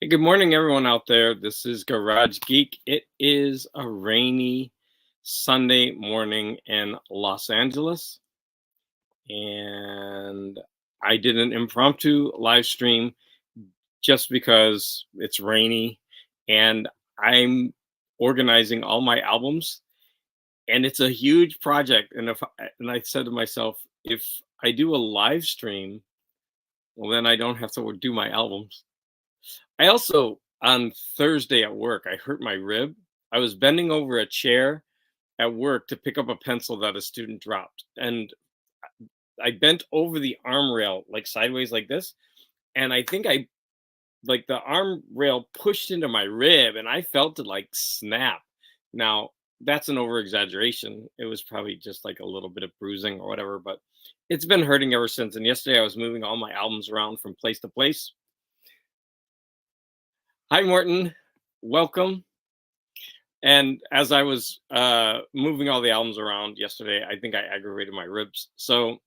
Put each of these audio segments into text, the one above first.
Hey, good morning, everyone out there. This is Garage Geek. It is a rainy Sunday morning in Los Angeles, and I did an impromptu live stream just because it's rainy, and I'm organizing all my albums, and it's a huge project. And I said to myself, if I do a live stream, well, then I don't have to do my albums. I also, on Thursday at work, I hurt my rib. I was bending over a chair at work to pick up a pencil that a student dropped. And I bent over the arm rail, like sideways, like this. And I think like the arm rail pushed into my rib and I felt it like snap. Now, that's an over exaggeration. It was probably just like a little bit of bruising or whatever, but it's been hurting ever since. And yesterday I was moving all my albums around from place to place. Hi, Morton. Welcome. And as I was moving all the albums around yesterday, I think I aggravated my ribs. So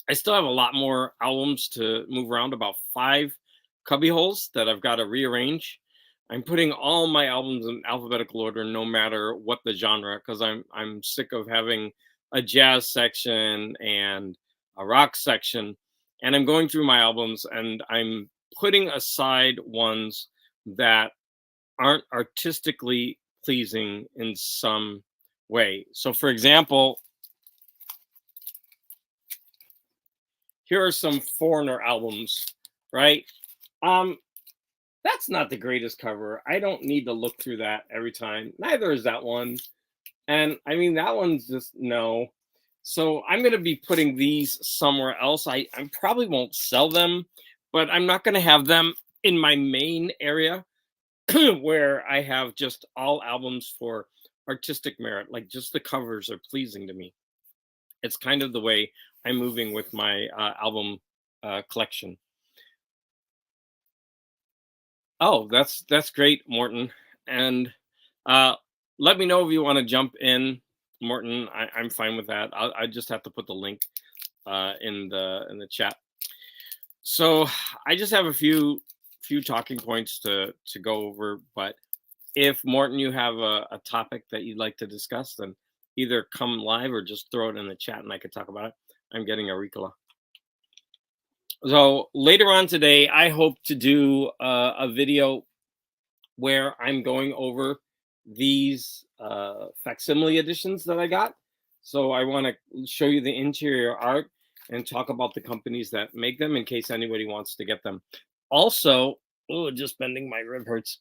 I still have a lot more albums to move around, about 5 cubby holes that I've got to rearrange. I'm putting all my albums in alphabetical order, no matter what the genre, because I'm sick of having a jazz section and a rock section. And I'm going through my albums and I'm putting aside ones that aren't artistically pleasing in some way. So, for example, here are some Foreigner albums, right? That's not the greatest cover. I don't need to look through that every time. Neither is that one. And I mean, that one's just no. So I'm going to be putting these somewhere else. I probably won't sell them, but I'm not going to have them in my main area where I have just all albums for artistic merit. Like just the covers are pleasing to me. It's kind of the way I'm moving with my album collection. Oh, that's great, Morton. And uh, let me know if you want to jump in, Morton. I'm fine with that. I just have to put the link in the chat. So I just have a few talking points to go over. But if Morton, you have a topic that you'd like to discuss, then either come live or just throw it in the chat and I could talk about it. I'm getting a Ricola. So later on today, I hope to do a video where I'm going over these facsimile editions that I got. So I want to show you the interior art and talk about the companies that make them in case anybody wants to get them. Also, oh, just bending my rib hurts.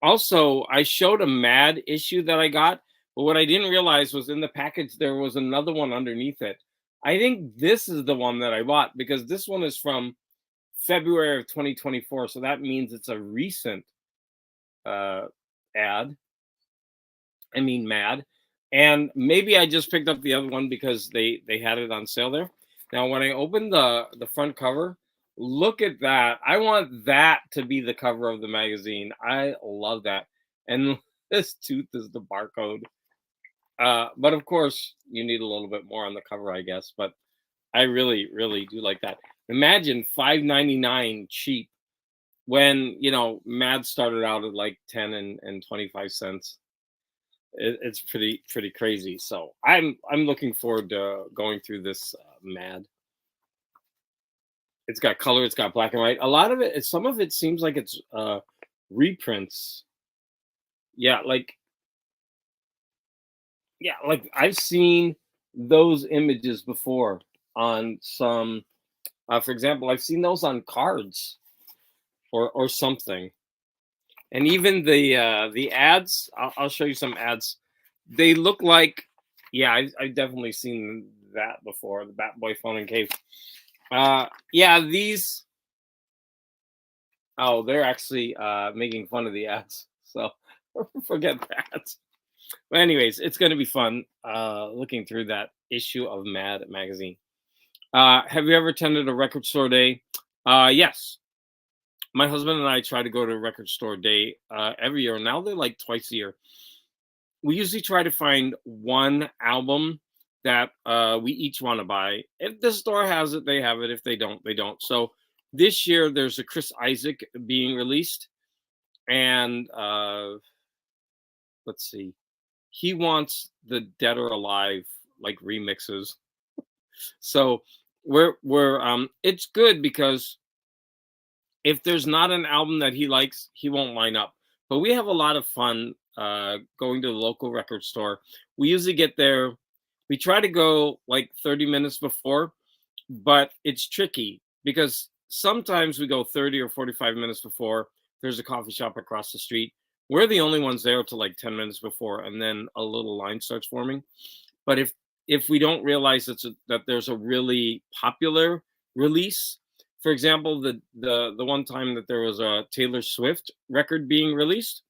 Also, I showed a Mad issue that I got, but what I didn't realize was in the package there was another one underneath it. I think this is the one that I bought because this one is from February of 2024, so that means it's a recent ad. I mean, Mad. And maybe I just picked up the other one because they had it on sale there. Now, when I opened the front cover, look at that. I want that to be the cover of the magazine. I love that. And this tooth is the barcode. But of course, you need a little bit more on the cover, I guess. But I really, really do like that. Imagine $5.99 cheap when Mad started out at like 10 and 25 cents. It's pretty crazy. So I'm looking forward to going through this Mad. It's got color, it's got black and white. A lot of it, some of it seems like it's reprints. Yeah, like I've seen those images before on some. For example, I've seen those on cards or something. And even the ads, I'll show you some ads. They look like, yeah, I've definitely seen that before. The Bat Boy Phone and Cave. Yeah, these. Oh, they're actually making fun of the ads, so forget that. But anyways, it's going to be fun looking through that issue of Mad magazine. Have you ever attended a record store day? Yes. My husband and I try to go to a record store day every year. Now they're like twice a year. We usually try to find one album that we each want to buy. If the store has it, they have it. If they don't, they don't. So This year there's a Chris Isaac being released, and let's see, he wants the Dead or Alive like remixes. So we're it's good because if there's not an album that he likes, he won't line up. But we have a lot of fun going to the local record store. We usually get there. We try to go like 30 minutes before, but it's tricky because sometimes we go 30 or 45 minutes before. There's a coffee shop across the street. We're the only ones there till like 10 minutes before, and then a little line starts forming. But if we don't realize that there's a really popular release, for example, the one time that there was a Taylor Swift record being released,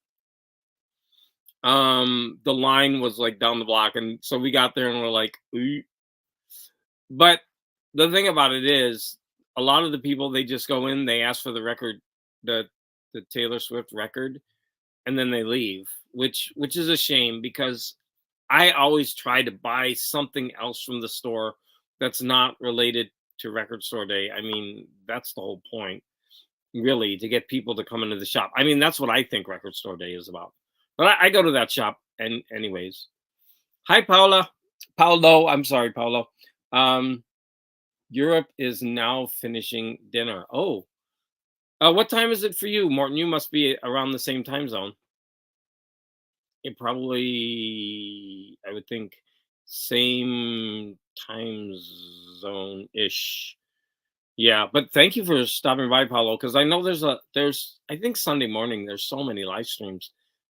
the line was like down the block, and so we got there and we're like, "Ooh." But the thing about it is, a lot of the people, they just go in, they ask for the record, the Taylor Swift record, and then they leave, which is a shame because I always try to buy something else from the store that's not related to record store day. I mean, that's the whole point, really, to get people to come into the shop. I mean, that's what I think record store day is about. But I go to that shop and anyways. Hi, Paula. Paolo, I'm sorry, Paolo. Um, Europe is now finishing dinner. Oh, what time is it for you, Morton? You must be around the same time zone. It probably, I would think, same time zone ish. Yeah, but thank you for stopping by, Paulo, because I know there's I think Sunday morning there's so many live streams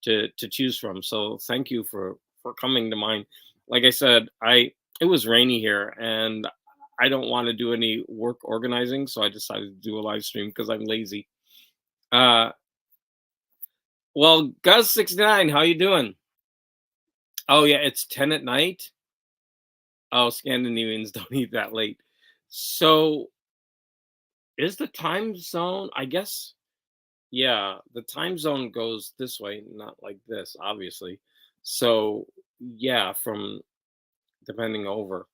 to choose from. So thank you for coming to mine. Like I said, I it was rainy here and I don't want to do any work organizing, so I decided to do a live stream because I'm lazy. Uh well, Gus69, how you doing? Oh yeah, it's 10 at night. Oh, Scandinavians don't eat that late. So is the time zone, I guess, yeah, the time zone goes this way, not like this, obviously. So yeah, from depending over,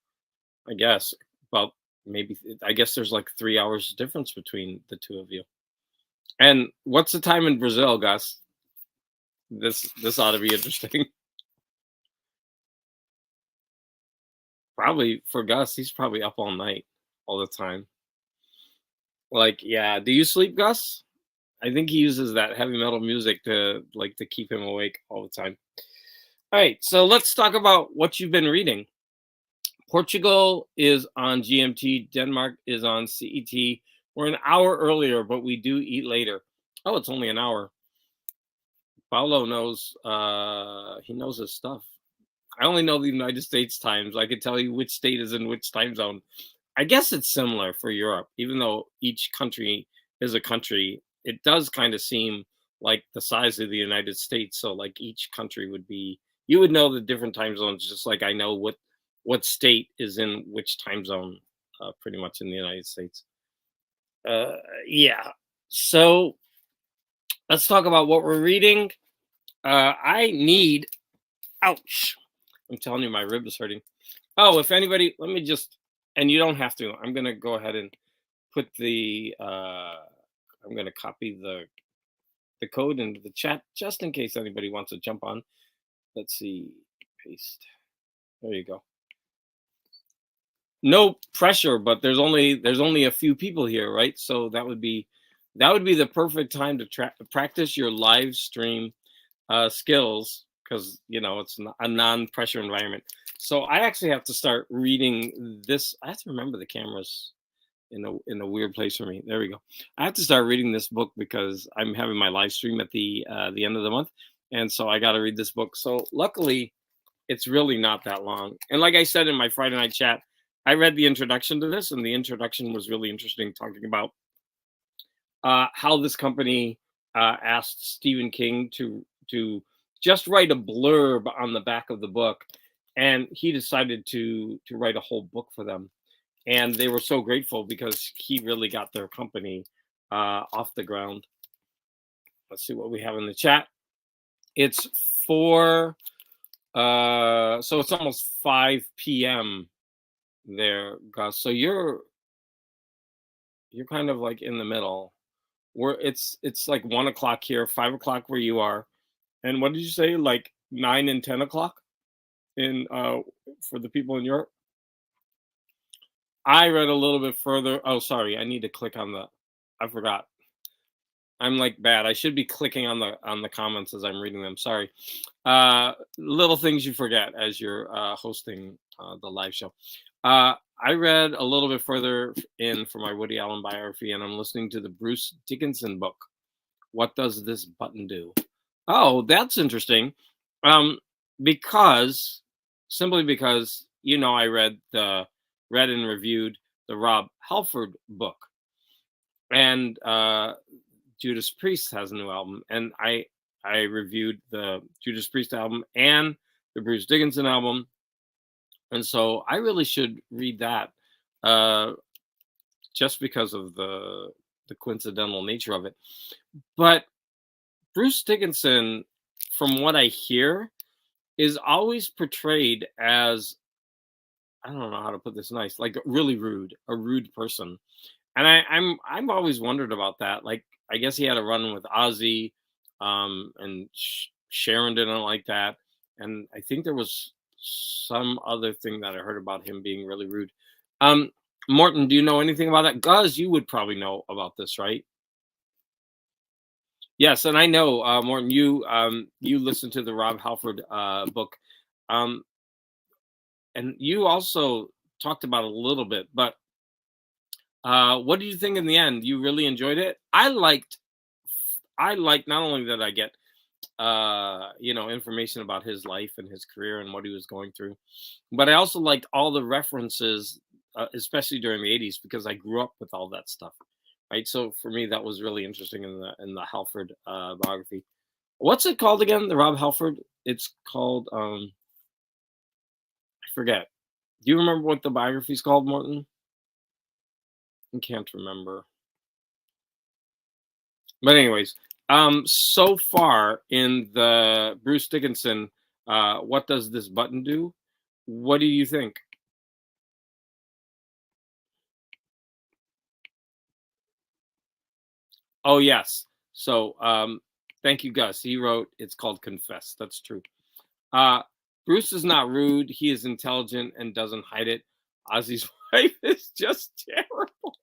I guess, about maybe I guess there's like 3 hours difference between the two of you. And what's the time in Brazil, Gus? This ought to be interesting. Probably for Gus, he's probably up all night all the time. Like, yeah. Do you sleep, Gus? I think he uses that heavy metal music to like to keep him awake all the time. All right, so let's talk about what you've been reading. Portugal is on GMT, Denmark is on CET. We're an hour earlier, but we do eat later. Oh, it's only an hour. Paulo knows he knows his stuff. I only know the United States times. I could tell you which state is in which time zone. I guess it's similar for Europe, even though each country is a country. It does kind of seem like the size of the United States. So, like each country would be, you would know the different time zones, just like I know what state is in which time zone, pretty much in the United States. Uh, yeah. So let's talk about what we're reading. I need. Ouch! I'm telling you, my rib is hurting. Oh, if anybody, let me just, and you don't have to. I'm gonna go ahead and put the. I'm gonna copy the code into the chat just in case anybody wants to jump on. Let's see, paste. There you go. No pressure, but there's only a few people here, right? So that would be the perfect time to practice your live stream skills because it's a non-pressure environment. So I actually have to start reading this. I have to remember the cameras in a weird place for me. There we go. I have to start reading this book because I'm having my live stream at the end of the month, and so I got to read this book. So luckily, it's really not that long. And like I said in my Friday night chat, I read the introduction to this, and the introduction was really interesting, talking about how this company asked Stephen King to just write a blurb on the back of the book, and he decided to write a whole book for them, and they were so grateful because he really got their company off the ground. Let's see what we have in the chat. It's so it's almost 5 p.m. there, Gus. So you're You're kind of like in the middle. Where it's like 1 o'clock here, 5 o'clock where you are, and what did you say? Like 9 and 10 o'clock in for the people in Europe. I read a little bit further. Oh, sorry, I need to click on the. I forgot. I'm like bad. I should be clicking on the comments as I'm reading them. Sorry. Little things you forget as you're hosting the live show. I read a little bit further in for my Woody Allen biography, and I'm listening to the Bruce Dickinson book. What does this button do? Oh, that's interesting. Um, because simply because I read and reviewed the Rob Halford book, and Judas Priest has a new album, and I reviewed the Judas Priest album and the Bruce Dickinson album, and so I really should read that, uh, just because of the coincidental nature of it. But Bruce Dickinson, from what I hear, is always portrayed as, I don't know how to put this nice, like really rude, a rude person. And I've always wondered about that. Like, I guess he had a run with Ozzy, and Sharon didn't like that, and I think there was some other thing that I heard about him being really rude. Um, Morton, do you know anything about that? Guz, you would probably know about this, right? Yes, and I know, Morton, you listened to the Rob Halford book, um, and you also talked about it a little bit, but what did you think in the end? You really enjoyed it? I liked not only that I get information about his life and his career and what he was going through, but I also liked all the references, especially during the 80s, because I grew up with all that stuff. Right. So for me, that was really interesting in the Halford biography. What's it called again? The Rob Halford? It's called I forget. Do you remember what the biography's called, Morton? I can't remember. But anyways, so far in the Bruce Dickinson, what does this button do? What do you think? Oh yes. So thank you, Gus. He wrote it's called Confess. That's true. Uh Bruce is not rude. He is intelligent and doesn't hide it. Ozzy's wife is just terrible.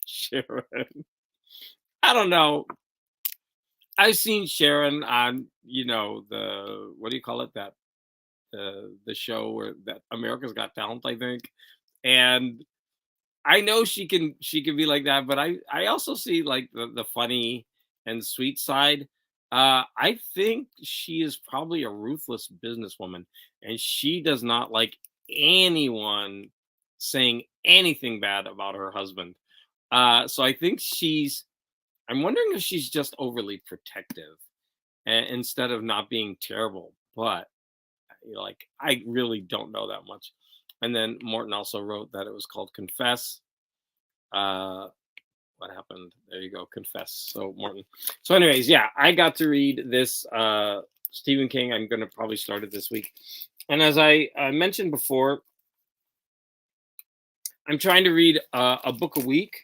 Sharon. I don't know. I've seen Sharon on, the what do you call it? That the show where that America's Got Talent, I think. And I know she can be like that, but I also see like the funny and sweet side. I think she is probably a ruthless businesswoman, and she does not like anyone saying anything bad about her husband. So I think I'm wondering if she's just overly protective, instead of not being terrible. But like, I really don't know that much. And then Morton also wrote that it was called Confess. Uh, what happened? There you go, Confess. So Morton. So, anyways, yeah, I got to read this Stephen King. I'm going to probably start it this week. And as I mentioned before, I'm trying to read a book a week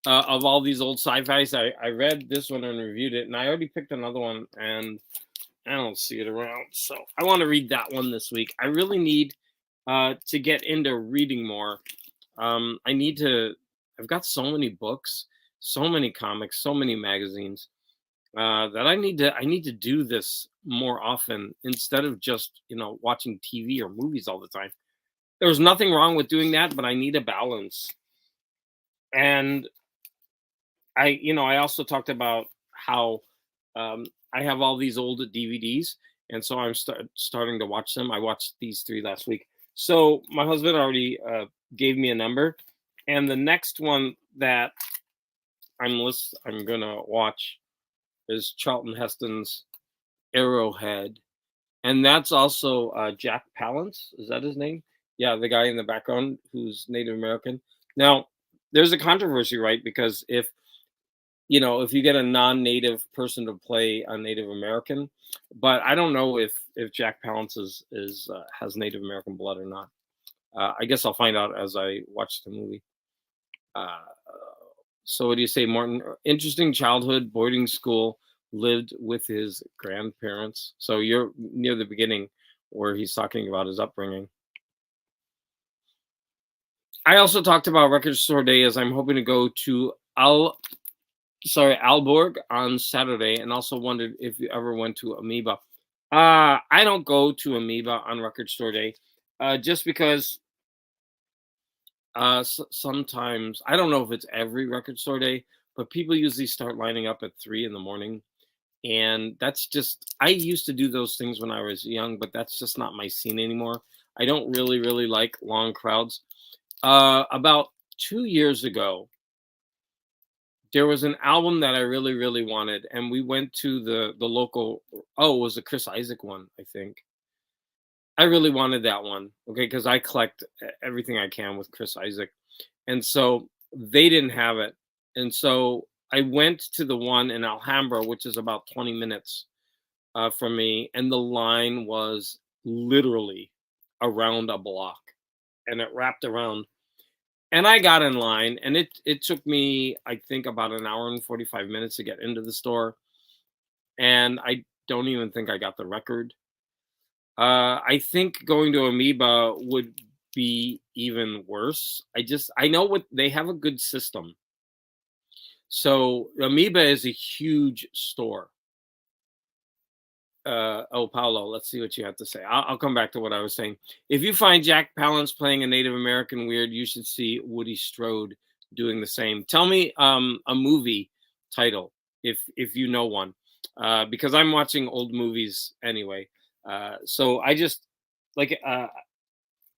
of all these old sci-fis. I read this one and reviewed it, and I already picked another one, and I don't see it around. So I want to read that one this week. I really need to get into reading more. I need to. I've got so many books, so many comics, so many magazines, that I need to. I need to do this more often instead of just watching TV or movies all the time. There's nothing wrong with doing that, but I need a balance. And I also talked about how I have all these old DVDs, and so I'm starting to watch them. I watched these 3 last week. So my husband already gave me a number, and the next one that I'm gonna watch is Charlton Heston's Arrowhead, and that's also Jack Palance. Is that his name? Yeah, the guy in the background who's Native American. Now, there's a controversy, right? Because if you get a non-native person to play a Native American, but I don't know if Jack Palance is has Native American blood or not. I guess I'll find out as I watch the movie. Uh, So what do you say, Morton? Interesting childhood, boarding school, lived with his grandparents. So you're near the beginning where he's talking about his upbringing. I also talked about Record Store Day as I'm hoping to go to Alborg on Saturday, and also wondered if you ever went to Amoeba. I don't go to Amoeba on Record Store Day, just because sometimes I don't know if it's every Record Store Day, but people usually start lining up at 3 in the morning, and that's just I used to do those things when I was young, but that's just not my scene anymore. I don't really like long crowds. About 2 years ago, there was an album that I really wanted, and we went to the local. Oh, it was a Chris Isaac one, I think. I really wanted that one, okay, because I collect everything I can with Chris Isaac, and so they didn't have it, and so I went to the one in Alhambra, which is about 20 minutes from me, and the line was literally around a block, and it wrapped around. And I got in line, and it took me, I think, about an hour and 45 minutes to get into the store, and I don't even think I got the record. I think going to Amoeba would be even worse. I know what they have a good system. So Amoeba is a huge store. Oh, Paulo, let's see what you have to say. I'll come back to what I was saying. If you find Jack Palance playing a Native American weird, you should see Woody Strode doing the same. Tell me a movie title if you know one, because I'm watching old movies anyway. So I just like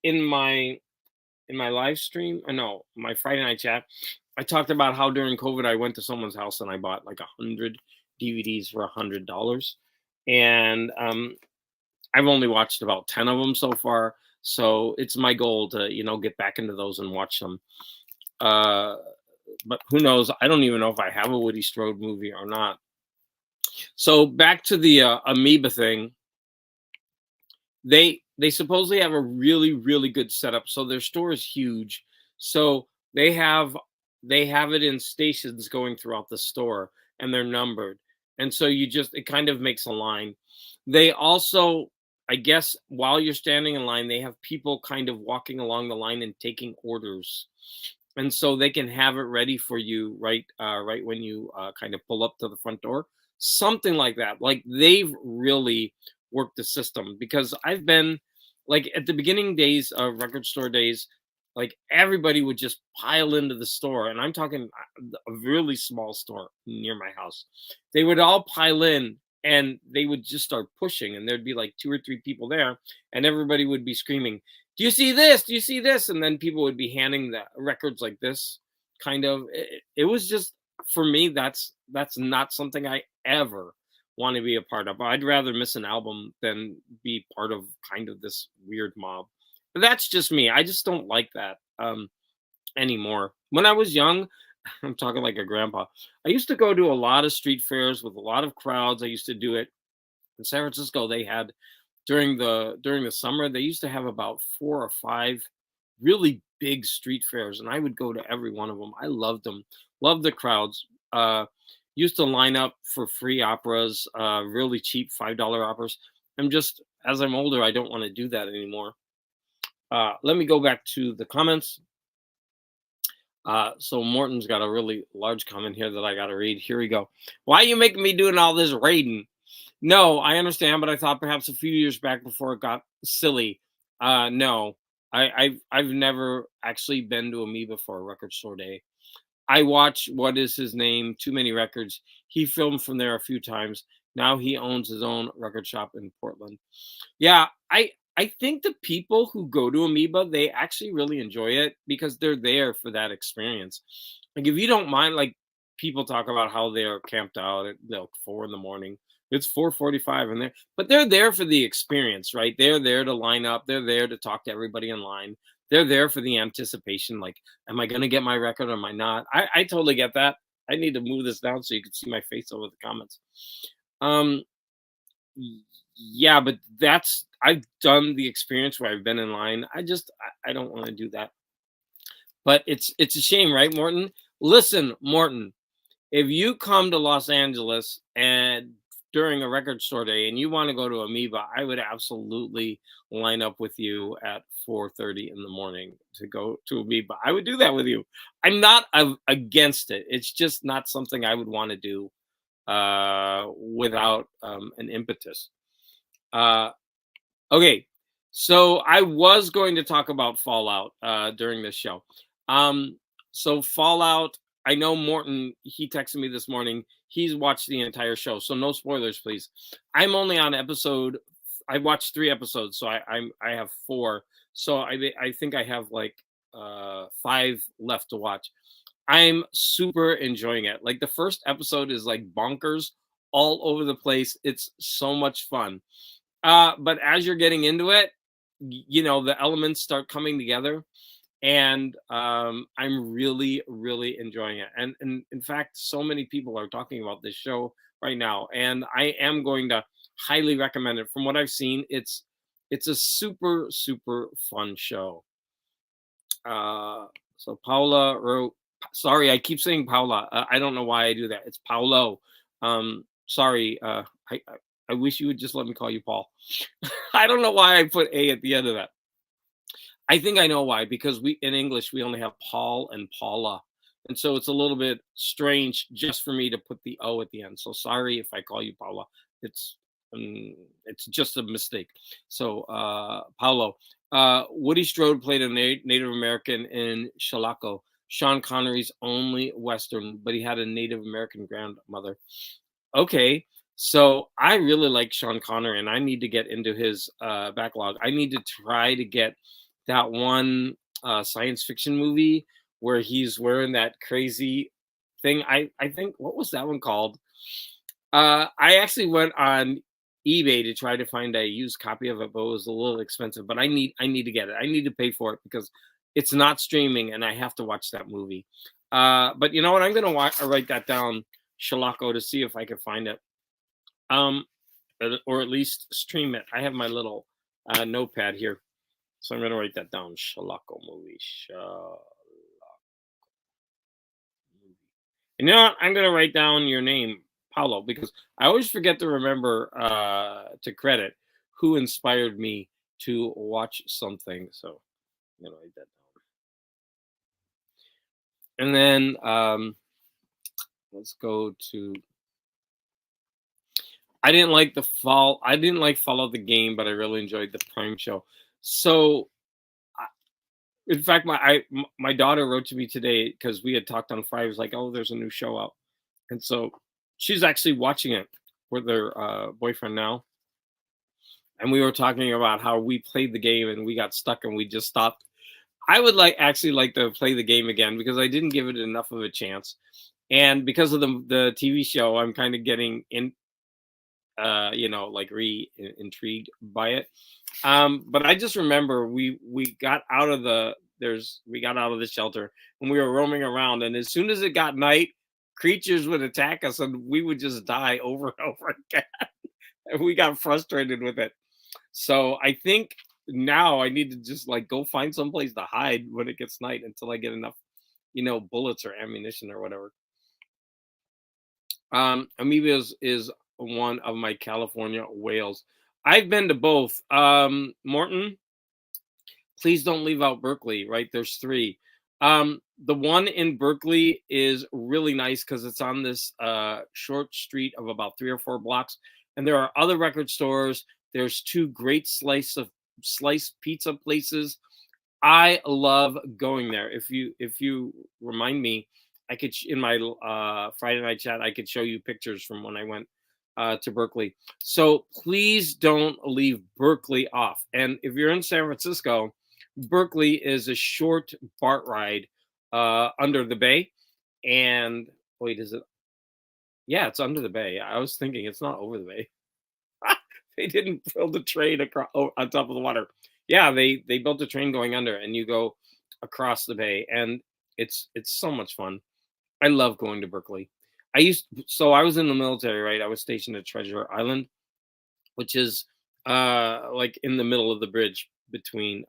in my live stream. No, my Friday night chat. I talked about how during COVID I went to someone's house and I bought like 100 DVDs for $100, and I've only watched about 10 of them so far. So it's my goal to get back into those and watch them. But who knows? I don't even know if I have a Woody Strode movie or not. So back to the Amoeba thing. They supposedly have a really good setup. So their store is huge. So they have it in stations going throughout the store, and they're numbered. And so it kind of makes a line. They also, I guess, while you're standing in line, they have people kind of walking along the line and taking orders. And so they can have it ready for you right when you kind of pull up to the front door. Something like that. Like they've really worked the system, because I've been like at the beginning days of Record Store Days, like everybody would just pile into the store, and I'm talking a really small store near my house. They would all pile in, and they would just start pushing, and there'd be like 2 or 3 people there, and everybody would be screaming, "Do you see this? Do you see this?" And then people would be handing the records like this, kind of. It was just, for me, that's not something I ever want to be a part of. I'd rather miss an album than be part of kind of this weird mob. But that's just me. I just don't like that anymore. When I was young, I'm talking like a grandpa. I used to go to a lot of street fairs with a lot of crowds. I used to do it in San Francisco. They had during the summer, they used to have about 4 or 5 really big street fairs, and I would go to every one of them. I loved them. Loved the crowds. Used to line up for free operas, really cheap $5 operas. As I'm older, I don't want to do that anymore. Let me go back to the comments. So Morton's got a really large comment here that I got to read. Here we go. Why are you making me doing all this raiding? No, I understand, but I thought perhaps a few years back before it got silly. No, I've never actually been to Amoeba for a Record Store Day. I watch what is his name, Too Many Records. He filmed from there a few times. Now he owns his own record shop in Portland. Yeah, I think the people who go to Amoeba, they actually really enjoy it because they're there for that experience. Like if you don't mind, like people talk about how they're camped out at 4 in the morning. It's 4:45 and they're there for the experience, right? They're there to line up. They're there to talk to everybody in line. They're there for the anticipation. Like, am I going to get my record or am I not? I totally get that. I need to move this down so you can see my face over the comments. Um, yeah, but I've done the experience where I've been in line. I don't want to do that. But it's a shame, right, Morton? Listen, Morton, if you come to Los Angeles and during a record store day and you want to go to Amoeba, I would absolutely line up with you at 4:30 in the morning to go to Amoeba. I would do that with you. I'm not against it. It's just not something I would want to do without an impetus. Uh, okay, so I was going to talk about Fallout during this show. Um, so Fallout, I know Morton. He texted me this morning. He's watched the entire show, so no spoilers, please. I'm only on episode. I watched 3 episodes, so I have 4. So I think I have like 5 left to watch. I'm super enjoying it. Like the first episode is like bonkers all over the place. It's so much fun. But as you're getting into it, you know, the elements start coming together, and I'm really, really enjoying it. And in fact, so many people are talking about this show right now, and I am going to highly recommend it. From what I've seen, it's a super, super fun show. So Paula wrote, sorry, I keep saying Paula. I don't know why I do that. It's Paulo. Sorry. I wish you would just let me call you Paul. I don't know why I put A at the end of that. I think I know why, because we in English we only have Paul and Paula. And so it's a little bit strange just for me to put the O at the end. So sorry if I call you Paula. It's it's just a mistake. So Paulo. Woody Strode played a Native American in Shalako, Sean Connery's only Western, but he had a Native American grandmother. Okay, so I really like Sean Connery, and I need to get into his backlog. I need to try to get that one science fiction movie where he's wearing that crazy thing. I think, what was that one called? I actually went on eBay to try to find a used copy of it, but it was a little expensive. But I need to get it. I need to pay for it because it's not streaming, and I have to watch that movie. But you know what? I'm gonna write that down, Shalako, to see if I can find it, or at least stream it. I have my little notepad here, so I'm gonna write that down. Shalako movie. And you know what? I'm gonna write down your name, Paulo, because I always forget to remember to credit who inspired me to watch something. So I'm gonna write that down. And then let's go to. I didn't like Follow the Game, but I really enjoyed the Prime show. So, in fact, my daughter wrote to me today because we had talked on Friday. It was like, oh, there's a new show out, and so she's actually watching it with her boyfriend now. And we were talking about how we played the game and we got stuck and we just stopped. I would actually like to play the game again because I didn't give it enough of a chance, and because of the TV show, I'm kind of getting in, like intrigued by it. But I just remember we got out of the shelter and we were roaming around, and as soon as it got night, creatures would attack us and we would just die over and over again. And we got frustrated with it. So I think now I need to just like go find someplace to hide when it gets night until I get enough, bullets or ammunition or whatever. Amoeba is one of my California whales. I've been to both. Morton, please don't leave out Berkeley, right? There's 3. The one in Berkeley is really nice because it's on this short street of about 3 or 4 blocks. And there are other record stores. There's 2 great slice pizza places. I love going there. If you remind me, I could in my Friday night chat, I could show you pictures from when I went to Berkeley. So please don't leave Berkeley off. And if you're in San Francisco, Berkeley is a short BART ride under the bay. And wait, is it? Yeah, it's under the bay. I was thinking it's not over the bay. They didn't build a train across on top of the water. Yeah, they built a train going under, and you go across the bay, and it's so much fun. I love going to Berkeley. I was in the military, right? I was stationed at Treasure Island, which is like in the middle of the bridge between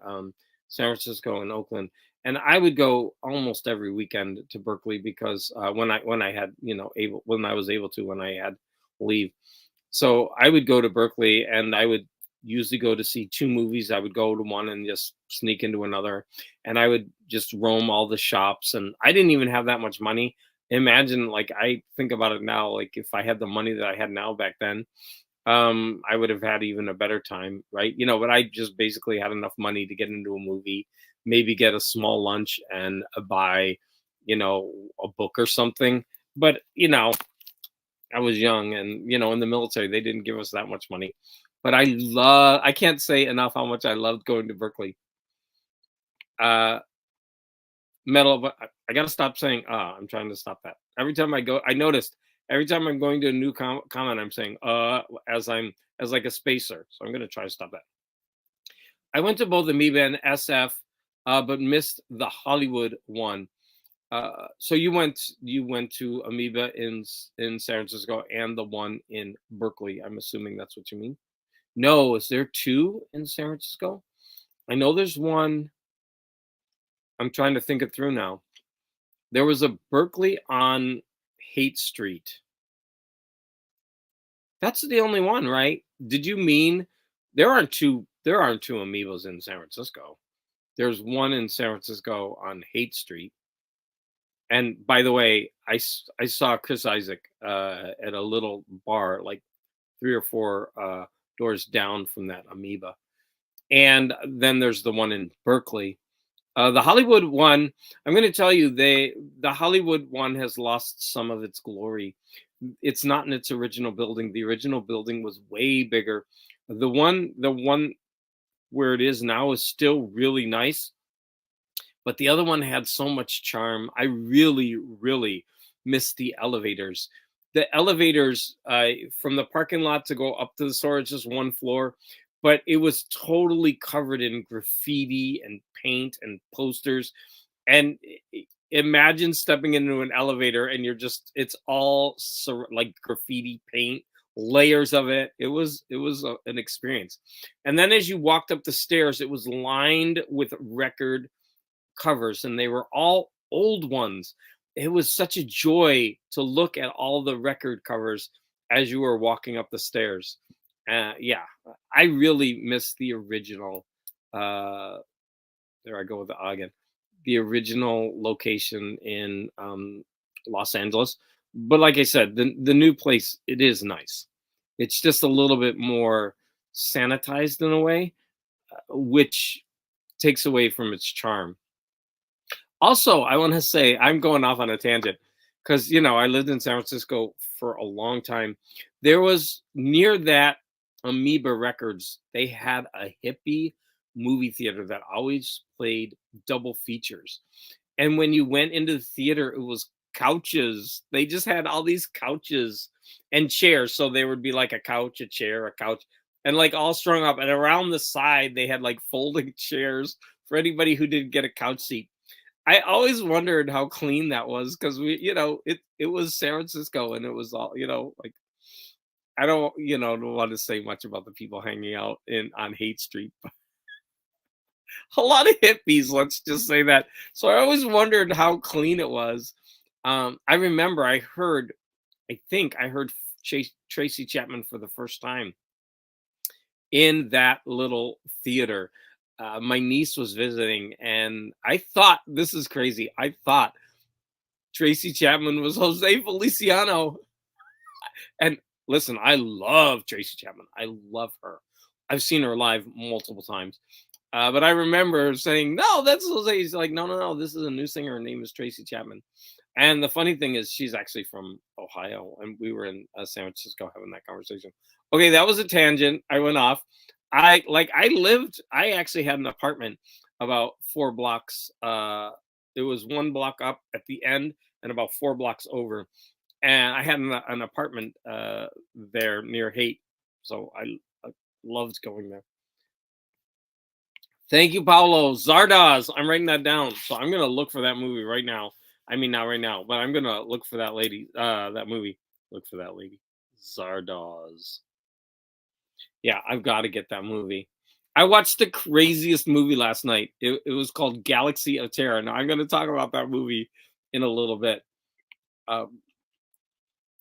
San Francisco and Oakland. and I would go almost every weekend to Berkeley because when I had able when I was able to when I had leave. So I would go to Berkeley and I would usually go to see two movies. I would go to one and just sneak into another. And I would just roam all the shops. And I didn't even have that much money. Imagine, like, I think about it now, like, if I had the money that I had now back then, I would have had even a better time, right? But I just basically had enough money to get into a movie, maybe get a small lunch and buy, a book or something. But, I was young and, in the military, they didn't give us that much money. But I can't say enough how much I loved going to Berkeley. Uh, Metal, but I got to stop saying, I'm trying to stop that. Every time I go, I noticed every time I'm going to a new comment, I'm saying, as like a spacer. So I'm going to try to stop that. I went to both Amoeba and SF, but missed the Hollywood one. So you went to Amoeba in San Francisco and the one in Berkeley. I'm assuming that's what you mean. No, is there two in San Francisco? I know there's one. I'm trying to think it through now. There was a Berkeley on Haight Street. That's the only one, right? Did you mean there aren't two? There aren't two Amoebas in San Francisco. There's one in San Francisco on Haight Street. And by the way, I saw Chris Isaac at a little bar, like three or four doors down from that Amoeba. And then there's the one in Berkeley. The Hollywood one, I'm going to tell you, the Hollywood one has lost some of its glory. It's not in its original building. The original building was way bigger. The one where it is now is still really nice, but the other one had so much charm. I really, really miss the elevators. The elevators from the parking lot to go up to the store is just one floor, but it was totally covered in graffiti and paint and posters. And imagine stepping into an elevator and it's all like graffiti paint, layers of it. It was an experience. And then as you walked up the stairs, it was lined with record covers and they were all old ones. It was such a joy to look at all the record covers as you were walking up the stairs. Yeah, I really miss the original. Uh, there I go with the again. The original location in Los Angeles. But like I said, the new place, it is nice. It's just a little bit more sanitized in a way, which takes away from its charm. Also, I want to say I'm going off on a tangent because I lived in San Francisco for a long time. There was near that Amoeba Records, they had a hippie movie theater that always played double features. And when you went into the theater, it was couches. They just had all these couches and chairs. So there would be like a couch, a chair, a couch, and like all strung up. And around the side, they had like folding chairs for anybody who didn't get a couch seat. I always wondered how clean that was because it was San Francisco and it was all, like I don't want to say much about the people hanging out in on Haight Street, but a lot of hippies, let's just say that. So I always wondered how clean it was. I remember I think I heard Tracy Chapman for the first time in that little theater. My niece was visiting, and I thought, this is crazy. I thought Tracy Chapman was Jose Feliciano. And listen, I love Tracy Chapman. I love her. I've seen her live multiple times. But I remember saying, no, that's Jose. He's like, no, no, no. This is a new singer. Her name is Tracy Chapman. And the funny thing is, she's actually from Ohio. And we were in San Francisco having that conversation. Okay, that was a tangent. I went off. I actually had an apartment about 4 blocks. It was 1 block up at the end and about 4 blocks over. And I had an apartment there near Haight. So I loved going there. Thank you, Paulo. Zardoz. I'm writing that down. So I'm going to look for that movie right now. I mean, not right now, but I'm going to look for that lady, that movie. Look for that lady. Zardoz. Yeah, I've got to get that movie. I watched the craziest movie last night. It was called Galaxy of Terror. Now I'm going to talk about that movie in a little bit. Um,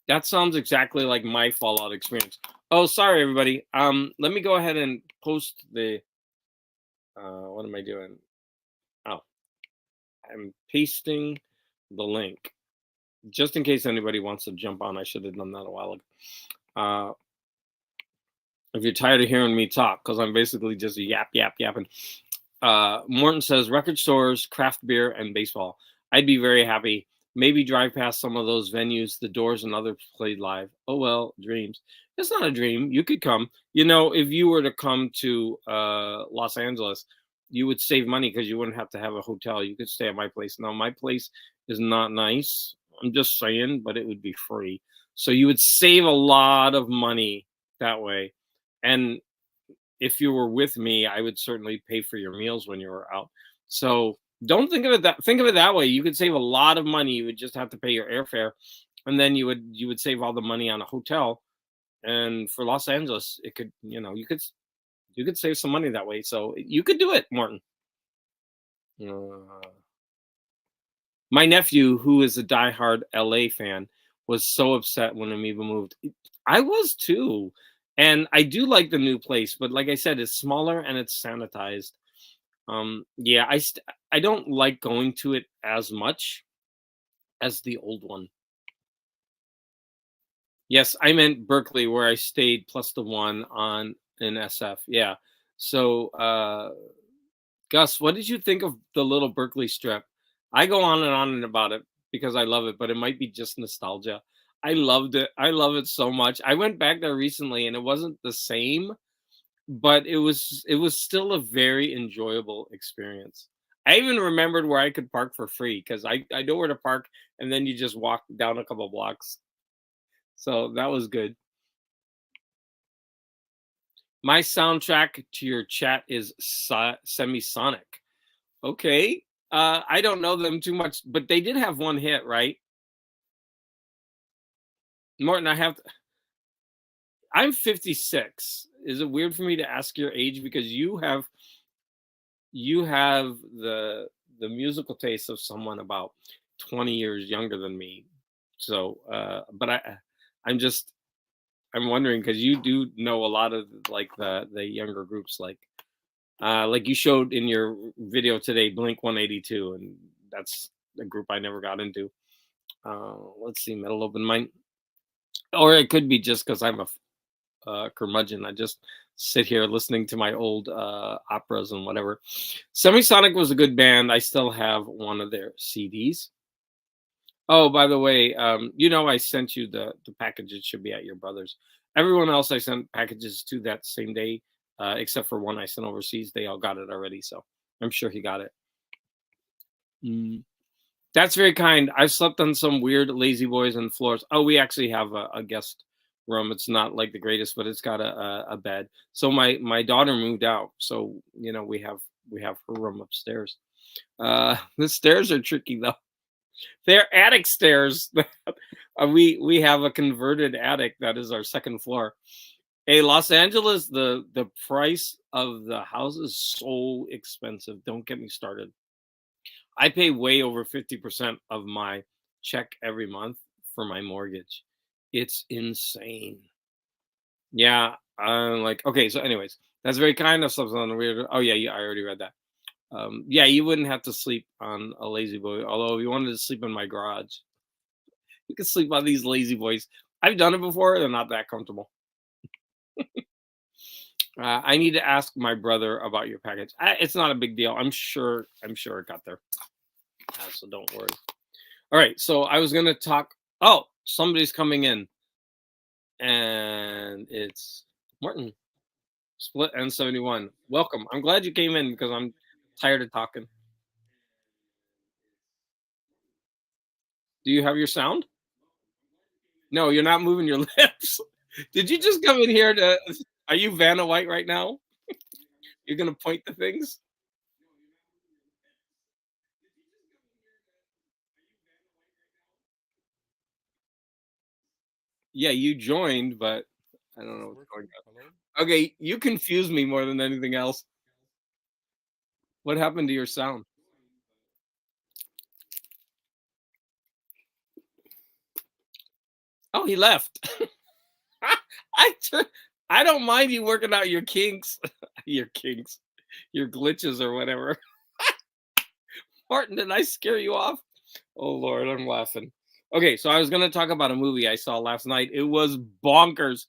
that sounds exactly like my Fallout experience. Oh, sorry, everybody. Let me go ahead and post the. What am I doing? Oh, I'm pasting the link just in case anybody wants to jump on. I should have done that a while ago. Uh, if you're tired of hearing me talk, because I'm basically just yapping. Morton says record stores, craft beer, and baseball. I'd be very happy. Maybe drive past some of those venues, the Doors and others played live. Oh well, dreams. It's not a dream. You could come. You know, if you were to come to Los Angeles, you would save money because you wouldn't have to have a hotel. You could stay at my place. Now, my place is not nice. I'm just saying, but it would be free. So you would save a lot of money that way. And if you were with me, I would certainly pay for your meals when you were out. So don't think of it that way. You could save a lot of money. You would just have to pay your airfare, and then you would save all the money on a hotel. And for Los Angeles, it could you could save some money that way. So you could do it, Martin. Uh, my nephew, who is a diehard LA fan, was so upset when Amoeba moved. I was too. And I do like the new place, but like I said, it's smaller and it's sanitized. Yeah, I don't like going to it as much as the old one. Yes, I meant Berkeley, where I stayed plus the one on in SF. Yeah. So, Gus, what did you think of the little Berkeley strip? I go on and about it because I love it, but it might be just nostalgia. I loved it. I love it so much. I went back there recently, and it wasn't the same, but it was still a very enjoyable experience. I even remembered where I could park for free because I know where to park, and then you just walk down a couple blocks. So that was good. My soundtrack to your chat is Semisonic. Okay. I don't know them too much, but they did have one hit, right? Morton, I'm 56. Is it weird for me to ask your age because you have the musical taste of someone about 20 years younger than me. So, but I'm wondering because you do know a lot of like the younger groups like you showed in your video today, Blink 182, and that's a group I never got into. Let's see, Metal Open Mind, or it could be just because I'm a curmudgeon. I just sit here listening to my old operas and whatever. Semisonic was a good band. I still have one of their CDs. Oh, by the way, I sent you the package. It should be at your brother's. Everyone else I sent packages to that same day, except for one I sent overseas. They all got it already, so I'm sure he got it. Mm. That's very kind. I've slept on some weird lazy boys and floors. Oh, we actually have a guest room. It's not like the greatest, but it's got a bed. So my daughter moved out, so we have her room upstairs. The stairs are tricky though. They're attic stairs. We have a converted attic that is our second floor. Hey, Los Angeles, the price of the house is so expensive. Don't get me started. I pay way over 50% of my check every month for my mortgage. It's insane. Yeah, I'm like, okay, so anyways, that's very kind of something on the weird. Oh yeah, I already read that. Yeah, you wouldn't have to sleep on a lazy boy. Although if you wanted to sleep in my garage, you could sleep on these lazy boys. I've done it before. They're not that comfortable. I need to ask my brother about your package. It's not a big deal. I'm sure. It got there. So don't worry. All right. So I was gonna talk. Oh, somebody's coming in, and it's Martin. Split N71. Welcome. I'm glad you came in because I'm tired of talking. Do you have your sound? No, you're not moving your lips. Did you just come in here to? Are you Vanna White right now? You're gonna point to things. Yeah, you joined, but I don't know It's what's going working. Hello? on. Okay, you confuse me more than anything else. What happened to your sound? Oh, he left. I tur- I don't mind you working out your kinks, your kinks, your glitches or whatever. Martin, did I scare you off? Oh Lord, I'm laughing. Okay, so I was gonna talk about a movie I saw last night. It was bonkers.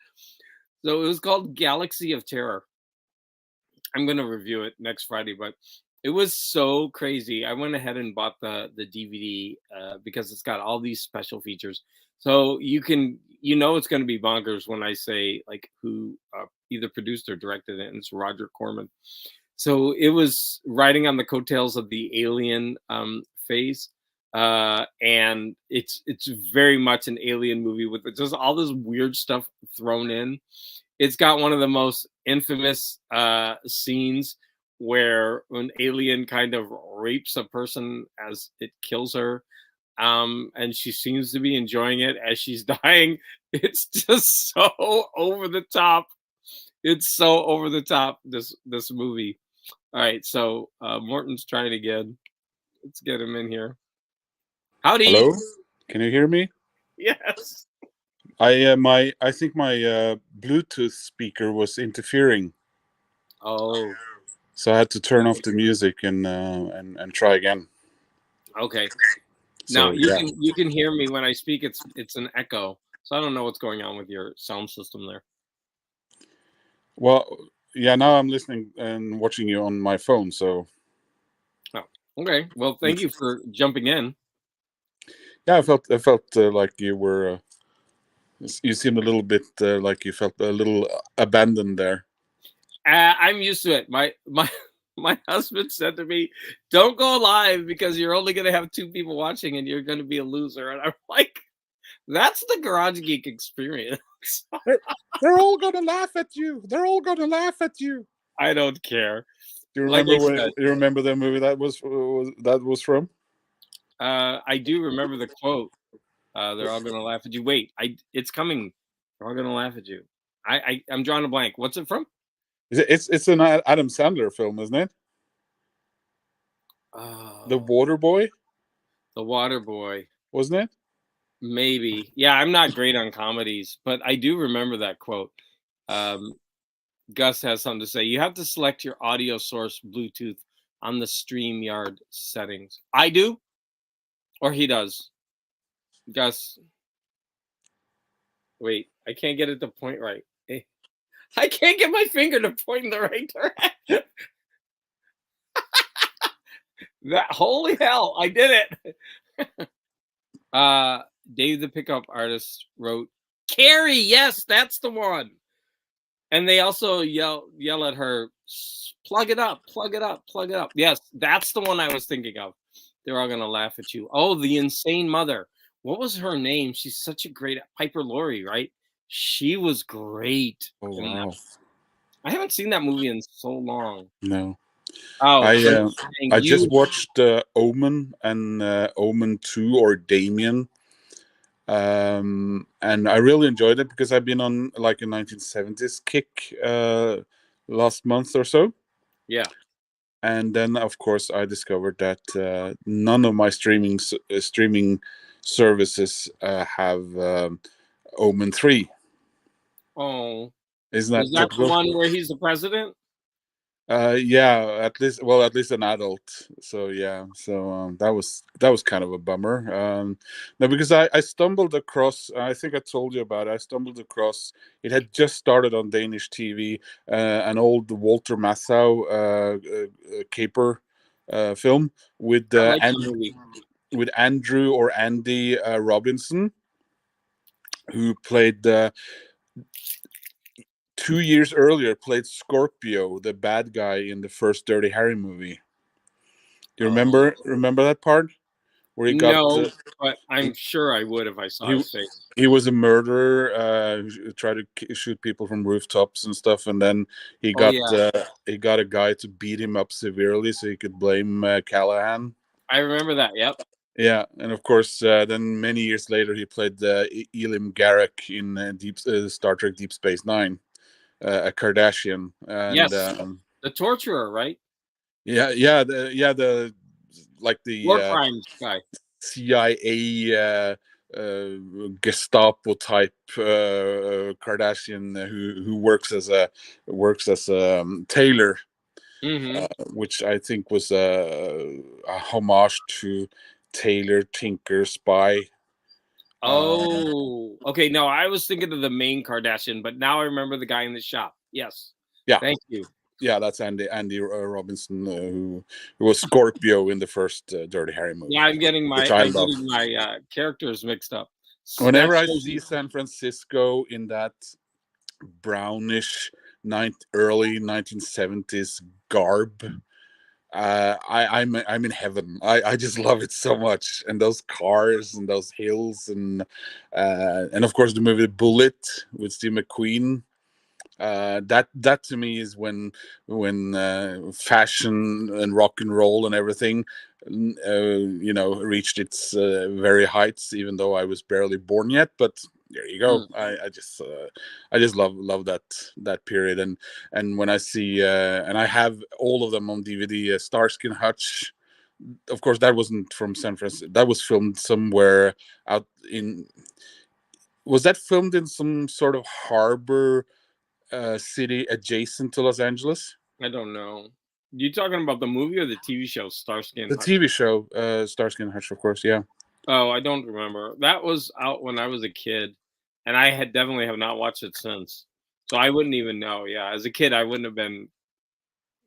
So it was called Galaxy of Terror. I'm gonna review it next Friday, but it was so crazy. I went ahead and bought the DVD because it's got all these special features. So it's gonna be bonkers when I say like who either produced or directed it, and it's Roger Corman. So it was riding on the coattails of the Alien phase, and it's very much an Alien movie with just all this weird stuff thrown in. It's got one of the most infamous scenes where an alien kind of rapes a person as it kills her, and she seems to be enjoying it as she's dying. It's just so over the top. It's so over the top. This movie. All right, so Morton's trying again. Let's get him in here. Howdy. Hello? Can you hear me? Yes. I think my Bluetooth speaker was interfering, Oh, so I had to turn off the music and try again. okay. Now So yeah. you can hear me when I speak. It's an echo, so I don't know what's going on with your sound system there. Well, yeah. Now I'm listening and watching you on my phone. So Oh, okay. Well, thank you for jumping in. yeah, I felt like you were. You seemed a little bit like you felt a little abandoned there. I'm used to it. My my husband said to me, "Don't go live because you're only going to have two people watching, and you're going to be a loser." And I'm like, "That's the Garage Geek experience." They're, they're all gonna laugh at you. They're all gonna laugh at you. I don't care. Do you Like remember I when? said, You remember the movie that was from? I do remember the quote. They're all going to laugh at you. Wait, it's coming. They're all going to laugh at you. I'm drawing a blank. What's it from? It's an Adam Sandler film, isn't it? The Oh, Water Boy, the Water Boy. wasn't it? Maybe. Yeah, I'm not great on comedies, but I do remember that quote. Um, Gus has something to say. You have to select your audio source Bluetooth on the StreamYard settings. I do, or he does. Gus, wait, I can't get it to point right. I can't get my finger to point in the right direction. That holy hell, I did it. uh Dave the Pickup Artist wrote Carrie, yes, that's the one. And they also yell at her, plug it up, plug it up, plug it up. Yes, that's the one I was thinking of. They're all gonna laugh at you. Oh, the insane mother. What was her name? She's such a great Piper Laurie, right? She was great Oh in that. wow, I haven't seen that movie in so long. no. Oh, I so uh, I just you watched Omen and Omen 2 or Damien, and I really enjoyed it because I've been on like a 1970s kick last month or so. yeah. And then of course I discovered that none of my streaming services have Omen 3. Oh, Isn't is that that the typical? one where he's the president? Yeah, at least an adult. So yeah, so that was kind of a bummer. No, because I stumbled across. I think I told you about it. I stumbled across. It had just started on Danish TV. An old Walter Matthau caper film with I like the movie. with Andrew or Andy Robinson, who played 2 years earlier played Scorpio, the bad guy in the first Dirty Harry movie. Do you Oh remember that part where he got no, but I'm he sure I would if I saw he his face. he was a murderer who tried to shoot people from rooftops and stuff, and then Oh yeah, he got a guy to beat him up severely so he could blame Callahan. I remember that. Yep. Yeah, and of course, then many years later, he played Elim Garak in Star Trek Deep Space Nine, a Kardashian, and Yes, the torturer, right? yeah, yeah, the like the War crimes guy. CIA Gestapo type Kardashian who works as a tailor, Hmm. which I think was a homage to Tailor Tinker Spy. Uh, Oh, okay. No, I was thinking of the main Kardashian, but now I remember the guy in the shop. Yes. yeah, Thank you. yeah, that's Andy Robinson, who was Scorpio in the first Dirty Harry Yeah, movie, which I I'm love. getting my characters mixed up. That Whenever I shows see you. San Francisco in that brownish early 1970s garb, I'm in heaven. I just love it so much, and those cars and those hills and of course the movie Bullet with Steve McQueen. That to me is when fashion and rock and roll and everything reached its very heights, even though I was barely born yet. But there you go. Mm. I just love that period. And when I see and I have all of them on DVD, Starsky and Hutch, of course that wasn't from San Francisco. That was filmed somewhere out in, was that filmed in some sort of harbor city adjacent to Los Angeles? I don't know. You talking about the movie or the TV show Starsky and The Hutch? TV show, Starsky and Hutch, of course. Yeah, Oh, I don't remember. That was out when I was a kid, and I had definitely have not watched it since. So I wouldn't even know. Yeah, as a kid, I wouldn't have been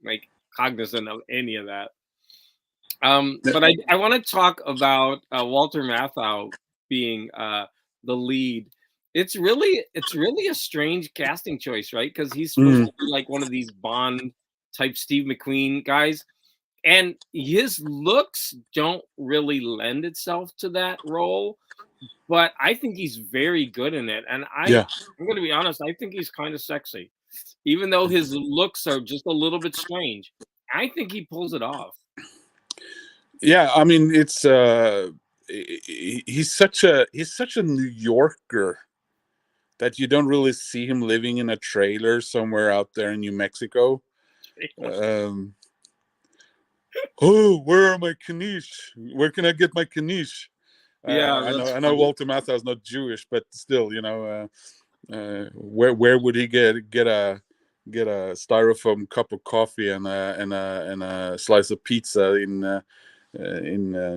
like cognizant of any of that. But I want to talk about Walter Matthau being the lead. It's really a strange casting choice, right? Because he's supposed mm, to be like one of these Bond type Steve McQueen guys, and his looks don't really lend itself to that role. But I think he's very good in it, and yeah, I'm going to be honest. I think he's kind of sexy, even though his looks are just a little bit strange. I think he pulls it off. yeah. I mean, it's he's such a New Yorker that you don't really see him living in a trailer somewhere out there in New Mexico. Um, oh, where are my knish? Where can I get my knish? Yeah, I know, that's I know. funny. Walter Matthau is not Jewish, but still, where would he get a styrofoam cup of coffee and a slice of pizza in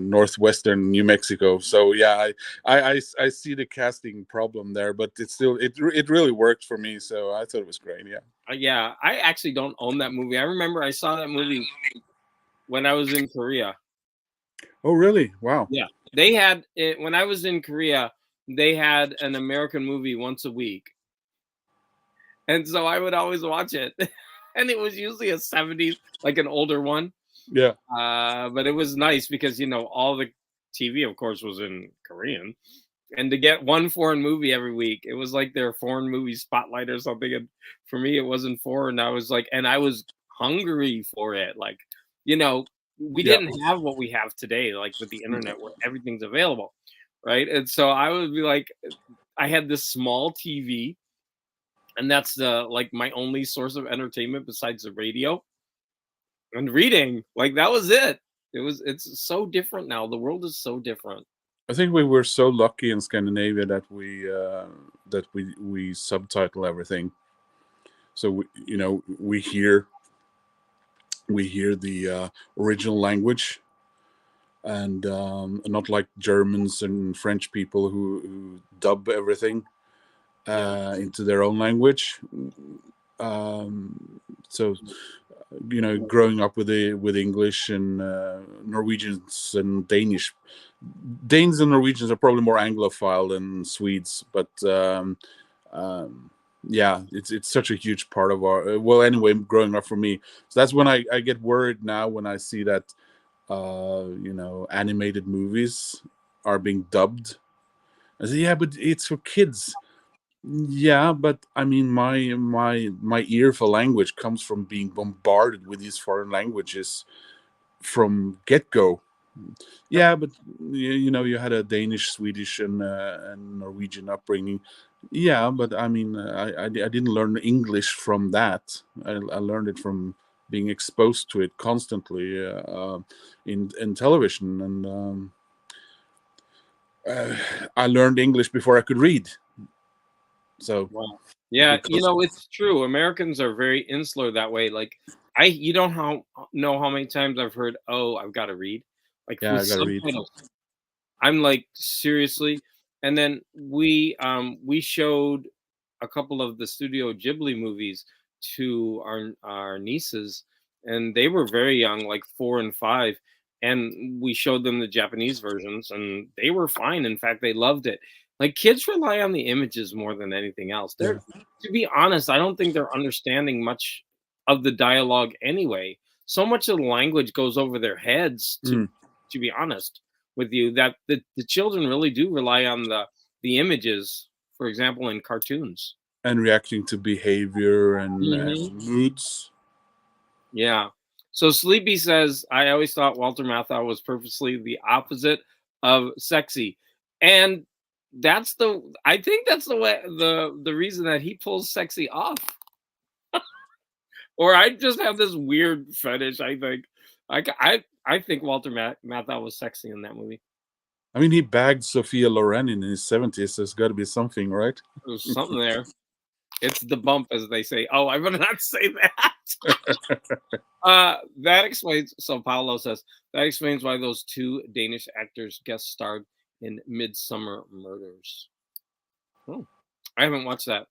northwestern New Mexico? So yeah, I see the casting problem there, but it really worked for me. So I thought it was great. Yeah. Yeah, I actually don't own that movie. I remember I saw that movie when I was in Korea. Oh really? Wow. Yeah, they had it when I was in Korea. They had an American movie once a week, and so I would always watch it. And it was usually a 70s, like an older one. Yeah. But it was nice because all the TV, of course, was in Korean, and to get one foreign movie every week, it was like their foreign movie spotlight or something. And for me, it wasn't foreign. I was like, and I was hungry for it. Like, you know, we Yeah. didn't have what we have today, like with the internet where everything's available, right? And so I would be like, I had this small TV, and that's the like my only source of entertainment besides the radio and reading. Like that was it. It's so different now. The world is so different. I think we were so lucky in Scandinavia that we subtitle everything. So we hear the original language, and not like Germans and French people who dub everything Yeah. into their own language. So growing up with English and Norwegians and Danish. Danes and Norwegians are probably more Anglophile than Swedes, but um, yeah, it's such a huge part of our. Well, anyway, growing up for me, so that's when I get worried now when I see that animated movies are being dubbed. I say, yeah, but it's for kids. Yeah, but I mean, my ear for language comes from being bombarded with these foreign languages from get go. Yeah, but you know, you had a Danish, Swedish, and Norwegian upbringing. Yeah, but I mean, I didn't learn English from that. I learned it from being exposed to it constantly in television, and uh, I learned English before I could read. So Wow. Yeah, because it's true. Americans are very insular that way. Like you don't know how many times I've heard, "Oh, I've got to read," like yeah, with I gotta read. subtitles. I'm like, seriously? And then we showed a couple of the Studio Ghibli movies to our nieces, and they were very young, like 4 and 5, and we showed them the Japanese versions, and they were fine. In fact, they loved it. Like kids rely on the images more than anything else. Yeah. They're To be honest, I don't think they're understanding much of the dialogue anyway. So much of the language goes over their heads, Mm. to be honest with you, that the children really do rely on the images, for example, in cartoons. And reacting to behavior and Hmm. moods. Yeah. So Sleepy says, I always thought Walter Matthau was purposely the opposite of sexy. And I think that's the way the reason that he pulls sexy off. Or I just have this weird fetish, I think. I think Walter Matthau was sexy in that movie. I mean, he bagged Sophia Loren in his 70s. There's got to be something, right? There's something there. It's the bump, as they say. Oh, I better not say that. That explains. So Paolo says that explains why those two Danish actors guest starred in Midsummer Murders. Oh, I haven't watched that.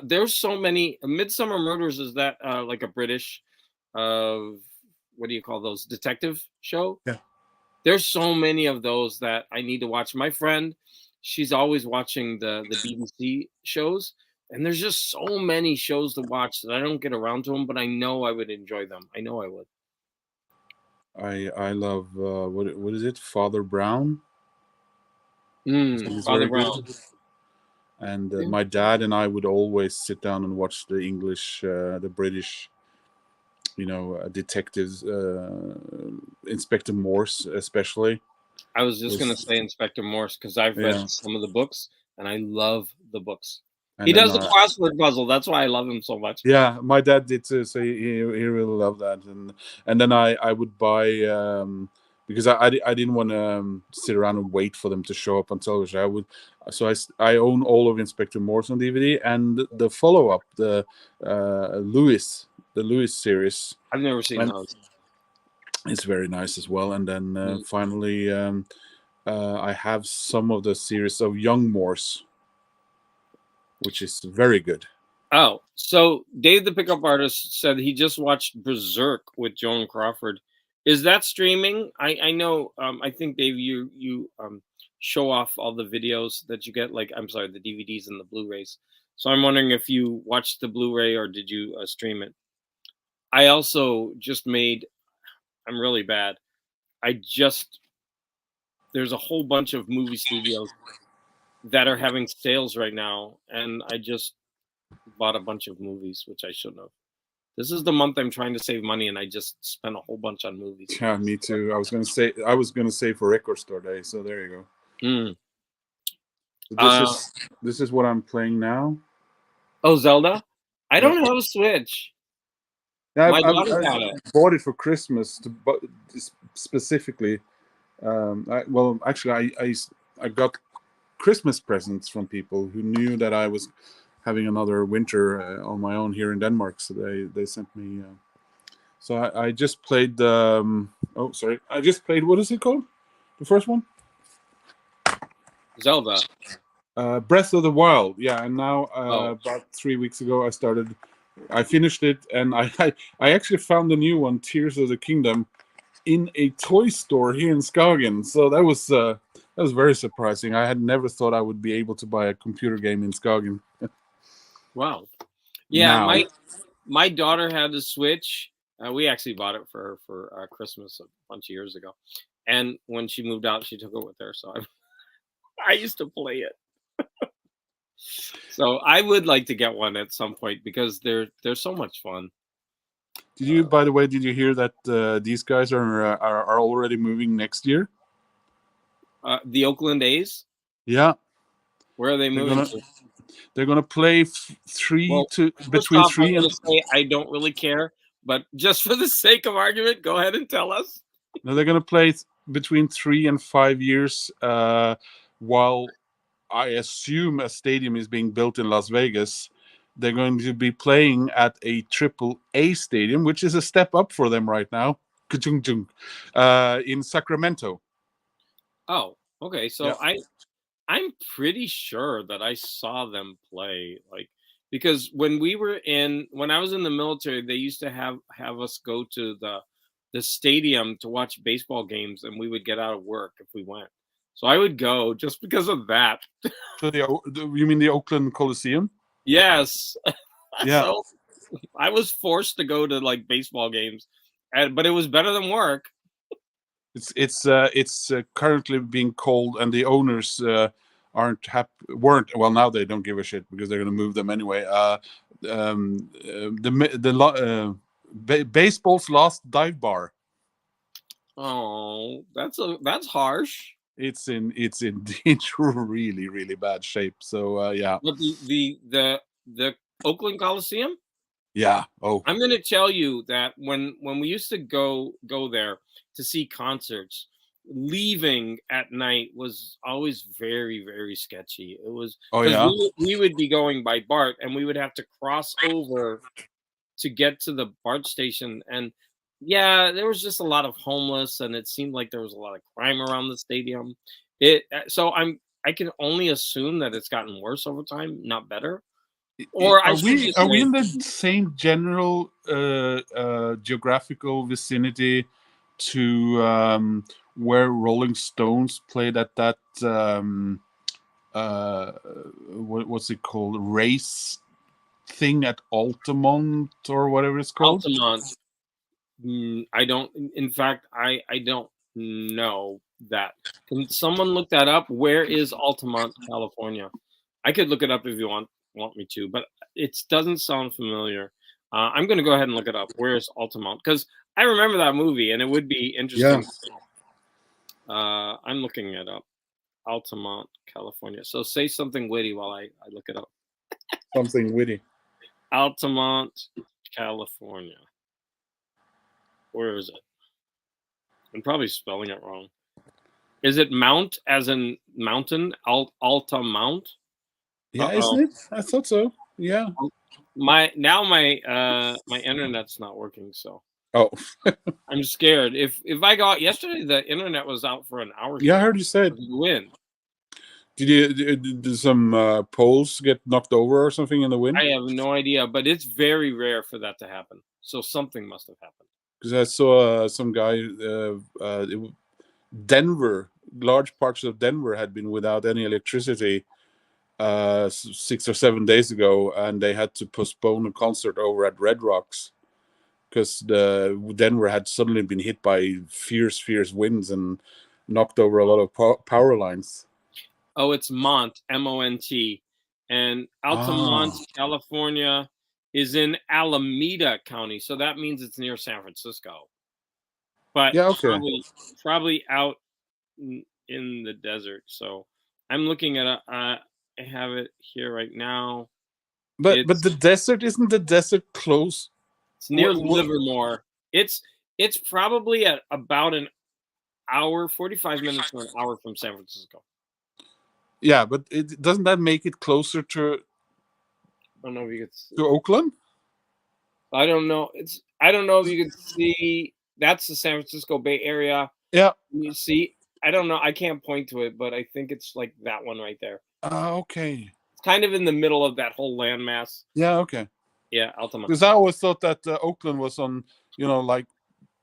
There's so many. Midsummer Murders is that like a British, what do you call those, detective show? Yeah. There's so many of those that I need to watch. My friend, she's always watching the BBC shows, and there's just so many shows to watch that I don't get around to them, but I know I would enjoy them. I know I would. I love what is it? Father Brown. I think it's Father very Brown. good. And Yeah. my dad and I would always sit down and watch the English, the British, detectives, Inspector Morse especially. I was just gonna Was say Inspector Morse because I've Yeah, read some of the books and I love the books. He and then does the crossword puzzle. That's why I love him so much. yeah, my dad did too, so he really loved that, and then I would buy because I didn't want to sit around and wait for them to show up on television. I own all of Inspector Morse on DVD and the follow up, Lewis, the Lewis series, I've never seen and those. it's very nice as well. And then Mm. finally, I have some of the series of Young Morse, which is very good. Oh, so Dave the Pickup Artist said he just watched Berserk with Joan Crawford. Is that streaming? I know. I think Dave, you show off all the videos that you get. Like, I'm sorry, the DVDs and the Blu-rays. So I'm wondering if you watched the Blu-ray or did you stream it? I also just made. I'm really bad. I just There's a whole bunch of movie studios that are having sales right now, and I just bought a bunch of movies, which I shouldn't have. This is the month I'm trying to save money, and I just spent a whole bunch on movies. Yeah, me too. I was gonna say for Record Store Day, so there you go. Mm. This Uh, is this is what I'm playing now. oh, Zelda. I Yeah, don't have a Switch. yeah. My I've daughter got it. bought it for Christmas specifically. Well, actually, I got Christmas presents from people who knew that I was having another winter on my own here in Denmark, so they sent me. So I just played. Oh, sorry, I just played. What is it called? The first one. Zelda. Breath of the Wild. Yeah, and now Oh, about 3 weeks ago I finished it, and I actually found the new one, Tears of the Kingdom, in a toy store here in Skagen. So that was very surprising. I had never thought I would be able to buy a computer game in Skagen. wow. Yeah, Now, my daughter had a Switch. We actually bought it for her for Christmas a bunch of years ago, and when she moved out, she took it with her. So I used to play it. So I would like to get one at some point because they're so much fun. Did you, by the way, did you hear that these guys are already moving next year? The Oakland A's. Yeah, Where are they they're moving gonna to? they're gonna play three Well, to first between off, I'm three going and to say I don't really care, but just for the sake of argument, go ahead and tell us. no, they're gonna play between 3 and 5 years. While I assume a stadium is being built in Las Vegas, they're going to be playing at a triple A stadium, which is a step up for them right now. Ka-chung-chung. In Sacramento. Oh, okay. Yeah. So I'm pretty sure that I saw them play, like, because when I was in the military, they used to have us go to the stadium to watch baseball games, and we would get out of work if we went. So I would go just because of that. So you mean the Oakland Coliseum? Yes. Yeah. So I was forced to go to like baseball games, but it was better than work. It's currently being called, and the owners weren't, well, now they don't give a shit because they're going to move them anyway. Baseball's last dive bar. Oh, that's harsh. It's in really really bad shape. So yeah. But the Oakland Coliseum. Yeah. Oh. I'm going to tell you that when we used to go there to see concerts, leaving at night was always very very sketchy. It was Oh because yeah. we would be going by BART, and we would have to cross over to get to the BART station. And yeah, there was just a lot of homeless, and it seemed like there was a lot of crime around the stadium. I can only assume that it's gotten worse over time, not better. Or I Are should we just are we say, in the same general geographical vicinity to where Rolling Stones played at that uh, what's it called, race thing at Altamont or whatever it's called? Altamont. I don't. In fact, I don't know that. Can someone look that up? Where is Altamont, California? I could look it up if you want me to, but it doesn't sound familiar. I'm going to go ahead and look it up. Where is Altamont? Because I remember that movie, and it would be Yeah. interesting. I'm looking it up. Altamont, California. So say something witty while I look it up. Something witty. Altamont, California. Where is it? I'm probably spelling it wrong. Is it Mount as in mountain? Alta Mount? Yeah, Uh-oh. isn't it? I thought so. Yeah. My internet's not working, so Oh. I'm scared. If I go out yesterday, the internet was out for an hour. Yeah, I heard you said. Wind. Did some poles get knocked over or something in the wind? I have no idea, but it's very rare for that to happen. So something must have happened. Because I saw some guy, Denver, large parts of Denver had been without any electricity 6 or 7 days ago, and they had to postpone a concert over at Red Rocks because the Denver had suddenly been hit by fierce winds and knocked over a lot of power lines. Oh, it's Mont, M-O-N-T, and Altamont, California, is in Alameda County, so that means it's near San Francisco. But yeah, okay. probably out in the desert. So I'm looking at I have it here right now. But the desert, isn't the desert close? It's near Livermore. It's probably at about an hour, 45 minutes to an hour from San Francisco. Yeah, but doesn't that make it closer to? I don't know if you could see. To Oakland. I don't know. I don't know if you could see. That's the San Francisco Bay Area. Yeah. You see, I don't know. I can't point to it, but I think it's like that one right there. Okay. It's kind of in the middle of that whole landmass. Yeah. Okay. Yeah, Altamont. Because I always thought that Oakland was on, like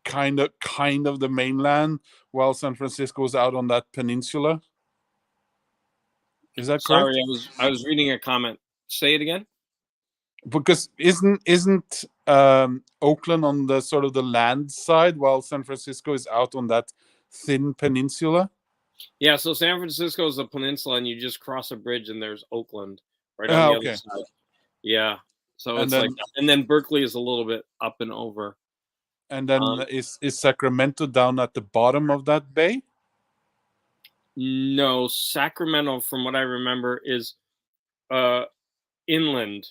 kind of the mainland, while San Francisco was out on that peninsula. Is that correct? Sorry, I was reading a comment. Say it again. Because isn't Oakland on the sort of the land side, while San Francisco is out on that thin peninsula? Yeah, so San Francisco is a peninsula, and you just cross a bridge, and there's Oakland right on the other side. Yeah, so it's like, and then Berkeley is a little bit up and over. And then Um, is Sacramento down at the bottom of that bay? no, Sacramento, from what I remember, is uh, inland.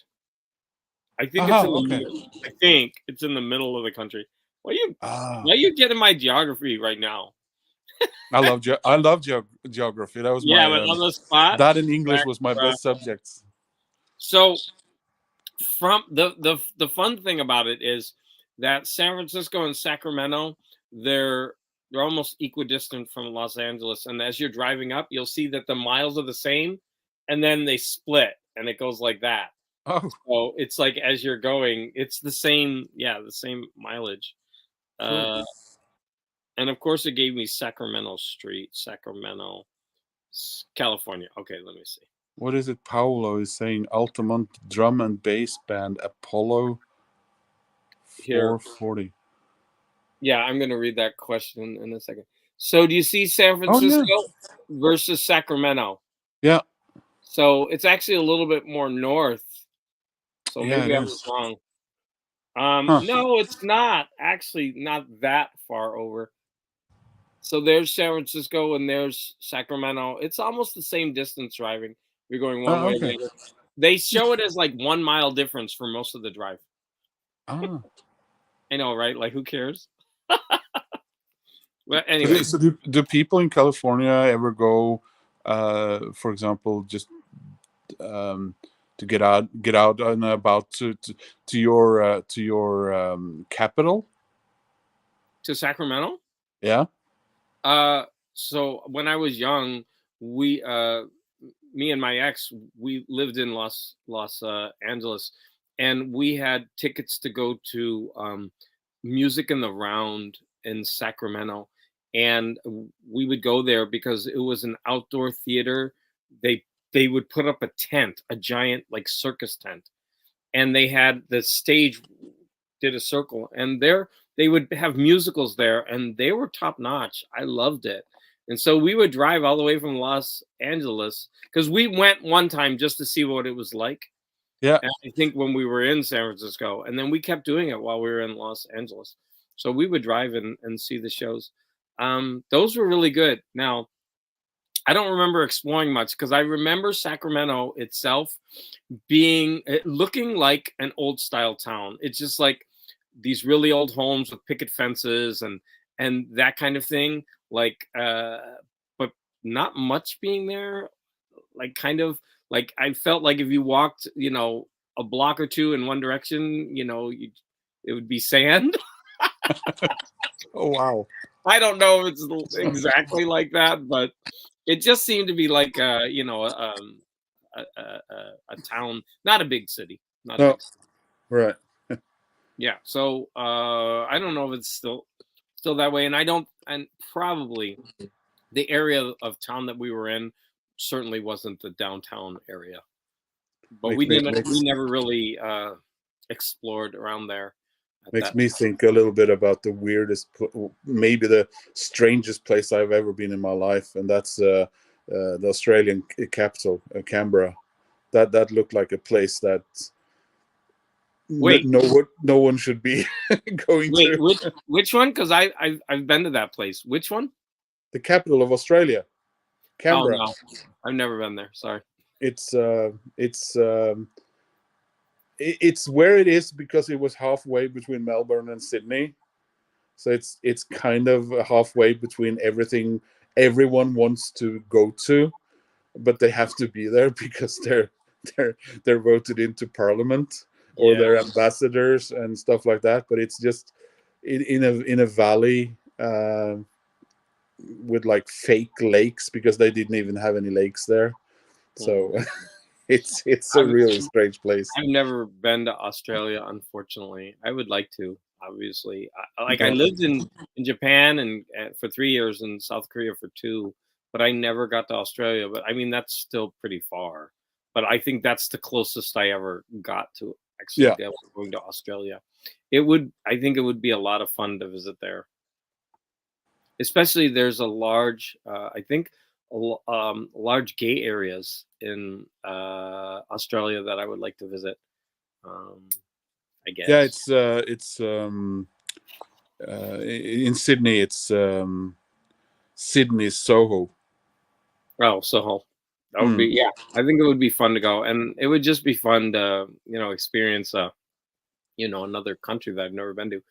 I think it's Aha, in okay. I think it's in the middle of the country. Why you Ah, why you getting my geography right now? I love geography. That was Yeah, my but on the spot. that and English Back, was my best subjects. So from the fun thing about it is that San Francisco and Sacramento, they're almost equidistant from Los Angeles. And as you're driving up, you'll see that the miles are the same, and then they split, and it goes like that. Oh, So it's like as you're going, it's the same, yeah, the same mileage. cool. Uh, and of course, it gave me Sacramento Street, Sacramento, California. Okay, let me see. What is it? Paolo is saying Altamont drum and bass band Apollo Here, 440. yeah, I'm going to read that question in a second. So, do you see San Oh yeah, Francisco versus Sacramento? yeah, So, it's actually a little bit more north. So, yeah. It maybe I was is. wrong. Huh. No, it's not actually not that far over. So, there's San Francisco and there's Sacramento. It's almost the same distance driving. You're going one Oh, way or okay. the other. They show it as like 1 mile difference for most of the drive. Ah. I know, right? Like, who cares? Well, So, anyway, do people in California ever go, for example, just um, to get out and about to your capital? to Sacramento. Yeah. Uh, so when I was young, we, me and my ex, we lived in Los Angeles, and we had tickets to go to Music in the Round in Sacramento, and we would go there because it was an outdoor theater. They they would put up a tent, a giant like circus tent, and they had the stage did a circle, and there they would have musicals there, and they were top notch. I loved it. And so we would drive all the way from Los Angeles because we went one time just to see what it was like. Yeah. And I think when we were in San Francisco, and then we kept doing it while we were in Los Angeles. So we would drive and see the shows. Those were really good. Now, I don't remember exploring much because I remember Sacramento itself looking like an old style town. It's just like these really old homes with picket fences and that kind of thing. Like, but not much being there. Like, kind of like I felt like if you walked, a block or two in one direction, it would be sand. Oh wow. I don't know if it's exactly like that, but it just seemed to be like a town, not a big city, not a No. big city. Right. Yeah. So I don't know if it's still that way, and I don't, and probably the area of town that we were in certainly wasn't the downtown area, but Makes me we makes never really explored around there at makes that me time. think a little bit about the maybe the strangest place I've ever been in my life, and that's the Australian capital, Canberra. That looked like a place that Wait, no one should be going wait, to. which one? Because I've been to that place. Which one? The capital of Australia, Oh Canberra. no, I've never been there. Sorry. It's it's where it is because it was halfway between Melbourne and Sydney. So it's kind of halfway between everything everyone wants to go to, but they have to be there because they're voted into parliament or Yeah. they're ambassadors and stuff like that. But it's just in a valley with like fake lakes because they didn't even have any lakes there. So Mhm. it's a I've really strange place. I've never been to Australia, unfortunately. I would like to, obviously. I No, lived in Japan and for 3 years, and South Korea for two, but I never got to Australia. But I mean, that's still pretty far. But I think that's the closest I ever got to actually yeah, going to Australia. I think it would be a lot of fun to visit there. Especially there's a large, I think, large gay areas in Australia that I would like to visit. Um, I yeah. guess. It's in Sydney, it's Sydney Soho. Oh, so that would be, yeah. I think it would be fun to go, and it would just be fun to experience another country that I've never been to.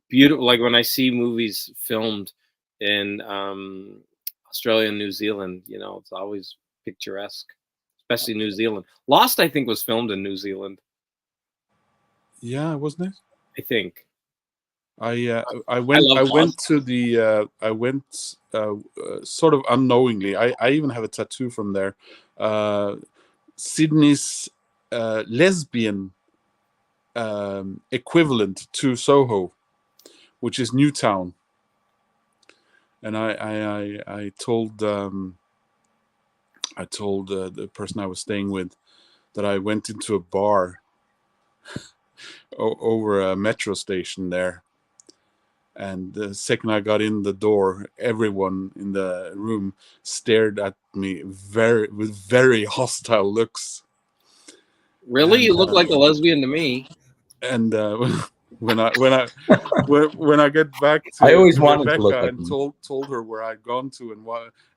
Beautiful, like when I see movies filmed in Australia and New Zealand, it's always picturesque, especially New Zealand. Lost, I think, was filmed in New Zealand. Yeah, wasn't it? I think. I went to the I went sort of unknowingly. I even have a tattoo from there. Sydney's lesbian equivalent to Soho, which is Newtown. And I told the person I was staying with that I went into a bar over a metro station there. And the second I got in the door, everyone in the room stared at me with very hostile looks. Really, you look like a lesbian to me. And when I get back to I always wanted Rebecca to look like and told her where I'd gone to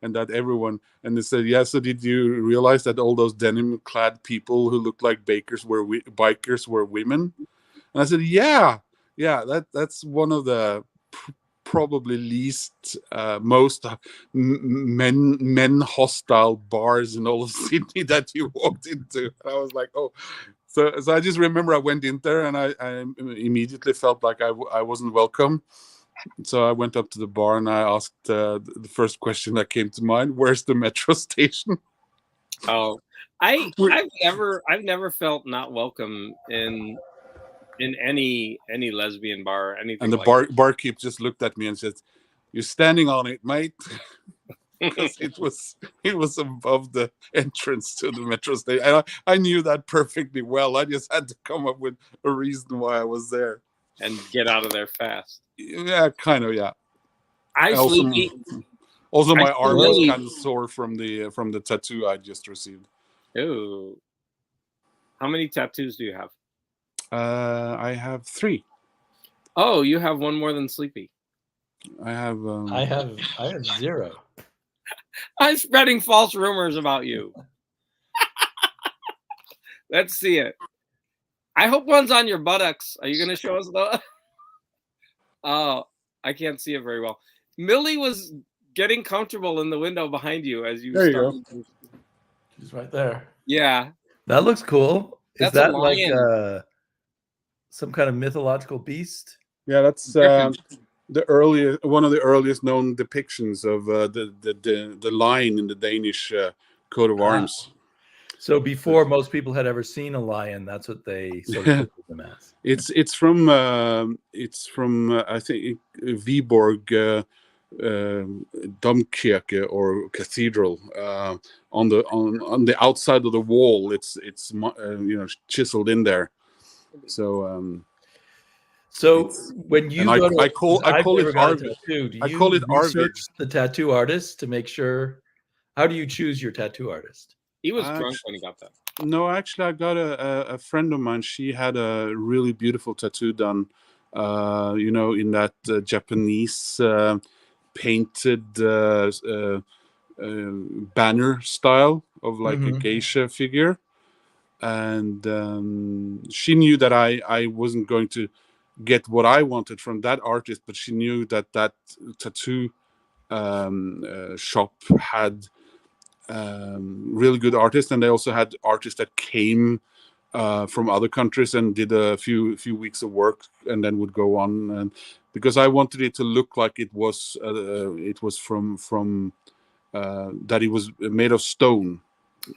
and that everyone, and they said, yeah, so did you realize that all those denim clad people who looked like bikers were women? And I said, yeah, that's one of the probably least most men hostile bars in all of Sydney that you walked into. And I was like, oh. So I just remember I went in there and I immediately felt like I wasn't welcome. So I went up to the bar and I asked the first question that came to mind: "Where's the metro station?" Oh, I've never felt not welcome in any lesbian bar or anything. And the barkeep just looked at me and said, "You're standing on it, mate." Because it was above the entrance to the metro station. And I knew that perfectly well. I just had to come up with a reason why I was there. And get out of there fast. Yeah, kind of, yeah. Also, my arm was kind of sore from the tattoo I just received. Ooh. How many tattoos do you have? I have 3. Oh, you have one more than Sleepy. I have 0. I'm spreading false rumors about you. Let's see it. I hope one's on your buttocks. Are you going to show us the? Oh, I can't see it very well. Millie was getting comfortable in the window behind you as you. There you go. She's right there. Yeah, that looks cool. Is that's that like some kind of mythological beast? Yeah, that's one of the earliest known depictions of the lion in the Danish coat of arms. So before most people had ever seen a lion, that's what they sort of pictured them as. It's from I think Viborg Domkirke or cathedral on the outside of the wall. It's chiseled in there. So. So when you I call it Arvid. Do you research the tattoo artist to make sure? How do you choose your tattoo artist? He was drunk when he got that. No, actually, I got a friend of mine. She had a really beautiful tattoo done, in that Japanese painted banner style of like a geisha figure. And she knew that I wasn't going to get what I wanted from that artist, but she knew that tattoo shop had really good artists, and they also had artists that came from other countries and did a few weeks of work and then would go on. And because I wanted it to look like it was from that it was made of stone.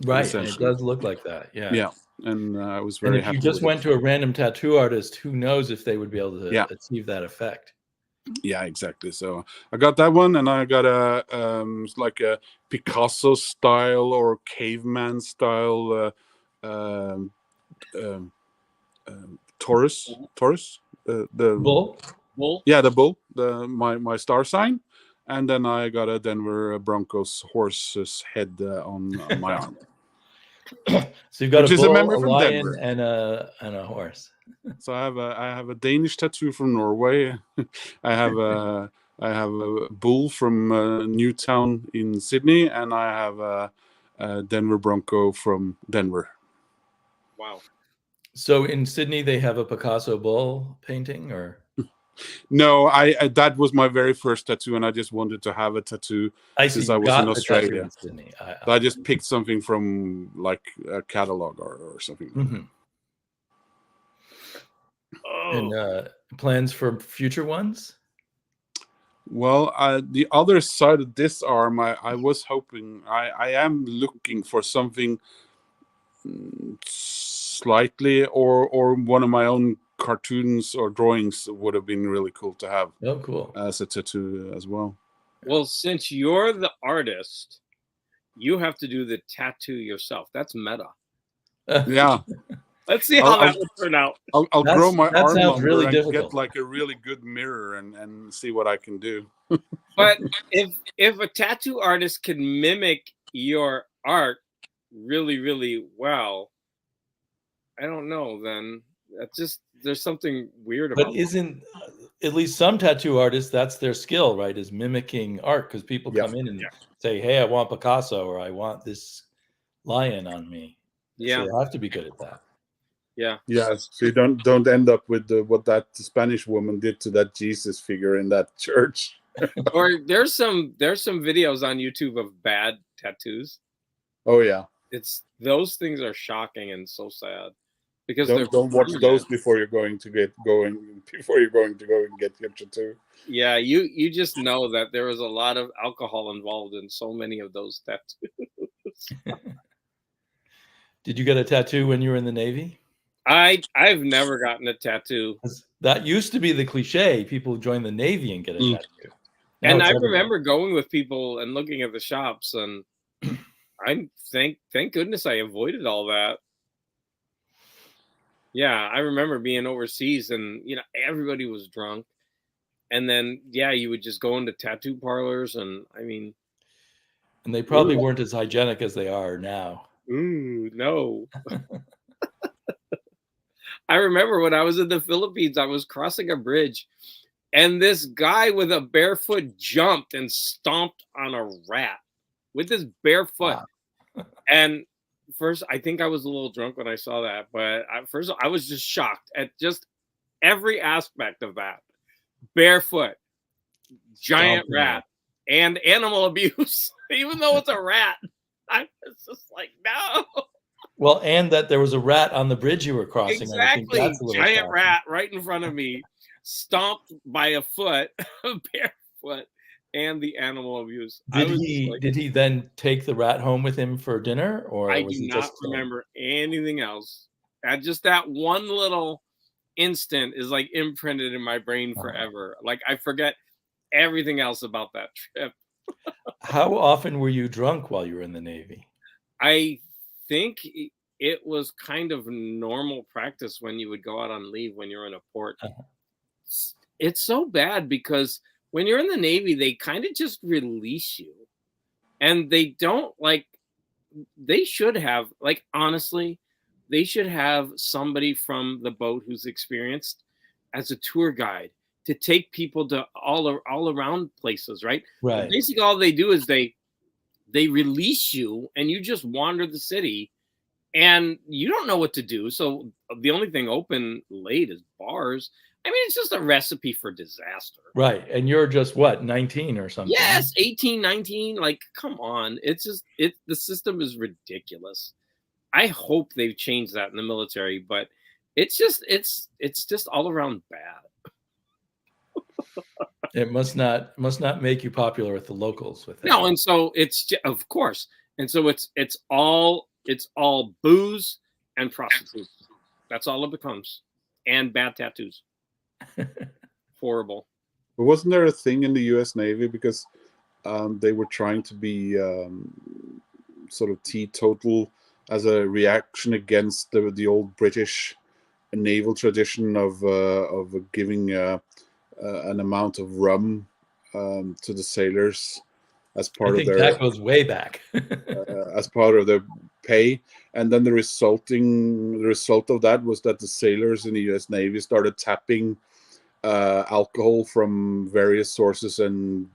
Right, and it does look like that. Yeah. And I was very happy. If you just went to a random tattoo artist, who knows if they would be able to achieve that effect? Yeah, exactly. So I got that one, and I got like a Picasso style or caveman style Taurus, the bull. Yeah, the bull, my star sign, and then I got a Denver Broncos horse's head on my arm. So you've got a bull, a lion, and a horse. So I have a Danish tattoo from Norway. I have a bull from Newtown in Sydney, and I have a Denver Bronco from Denver. Wow. So in Sydney, they have a Picasso bull painting, or No, I that was my very first tattoo, and I just wanted to have a tattoo I see since you I was in got the tattoo Australia. in Sydney. So I just picked something from like a catalog or something. Mm-hmm. Oh. And plans for future ones? Well, the other side of this arm, I was hoping, I am looking for something slightly, or one of my own cartoons or drawings would have been really cool to have. Oh, cool. As a tattoo as well. Well, since you're the artist, you have to do the tattoo yourself. That's meta. Yeah. Let's see how that will turn out. I'll grow my arm longer really and difficult. get like a really good mirror and see what I can do. But if a tattoo artist can mimic your art really, really well, I don't know, then that's just, there's something weird about it. But isn't at least some tattoo artists, that's their skill, right? Is mimicking art, because people come in and say, hey, I want Picasso, or I want this lion on me. Yeah. So you have to be good at that. Yeah. So you don't end up with what that Spanish woman did to that Jesus figure in that church. Or there's some videos on YouTube of bad tattoos. Oh yeah. Those things are shocking and so sad. Because don't watch those before you're going to go and get your tattoo. Yeah, you just know that there was a lot of alcohol involved in so many of those tattoos. Did you get a tattoo when you were in the Navy? I've never gotten a tattoo. That used to be the cliche. People join the Navy and get a tattoo. Now and I remember going with people and looking at the shops, and I thank goodness I avoided all that. Yeah, I remember being overseas, and everybody was drunk, and then you would just go into tattoo parlors, and I mean, and they probably weren't as hygienic as they are now. Ooh, no. I remember when I was in the Philippines, I was crossing a bridge, and this guy with a bare foot jumped and stomped on a rat with his bare foot. Wow. And first, I think I was a little drunk when I saw that, but first I was just shocked at just every aspect of that. Barefoot, giant rat, and animal abuse, even though it's a rat. I was just like, no. Well, and that there was a rat on the bridge you were crossing. Exactly. Giant rat right in front of me, stomped by a foot, barefoot, and the animal abuse. Did he then take the rat home with him for dinner, or I do not remember anything else. Just that one little instant is like imprinted in my brain forever. Like I forget everything else about that trip. How often were you drunk while you were in the Navy? I think it was kind of normal practice when you would go out on leave when you're in a port. It's so bad because when you're in the Navy, they kind of just release you, and they don't they should have, honestly, they should have somebody from the boat who's experienced as a tour guide to take people to all around places, right? Right. But basically, all they do is they release you, and you just wander the city, and you don't know what to do. So the only thing open late is bars. I mean, it's just a recipe for disaster. Right. And you're just what, 19 or something? Yes, 18, 19. Like, come on. It's just the system is ridiculous. I hope they've changed that in the military, but it's just all around bad. It must not make you popular with the locals with that. No, and so it's, of course, and so it's all booze and prostitutes. That's all it becomes, and bad tattoos. Horrible. But wasn't there a thing in the U.S. Navy because they were trying to be sort of teetotal as a reaction against the old British naval tradition of giving an amount of rum to the sailors as part of their. That goes way back. As part of their pay. And then the result of that was that the sailors in the U.S. Navy started tapping alcohol from various sources, and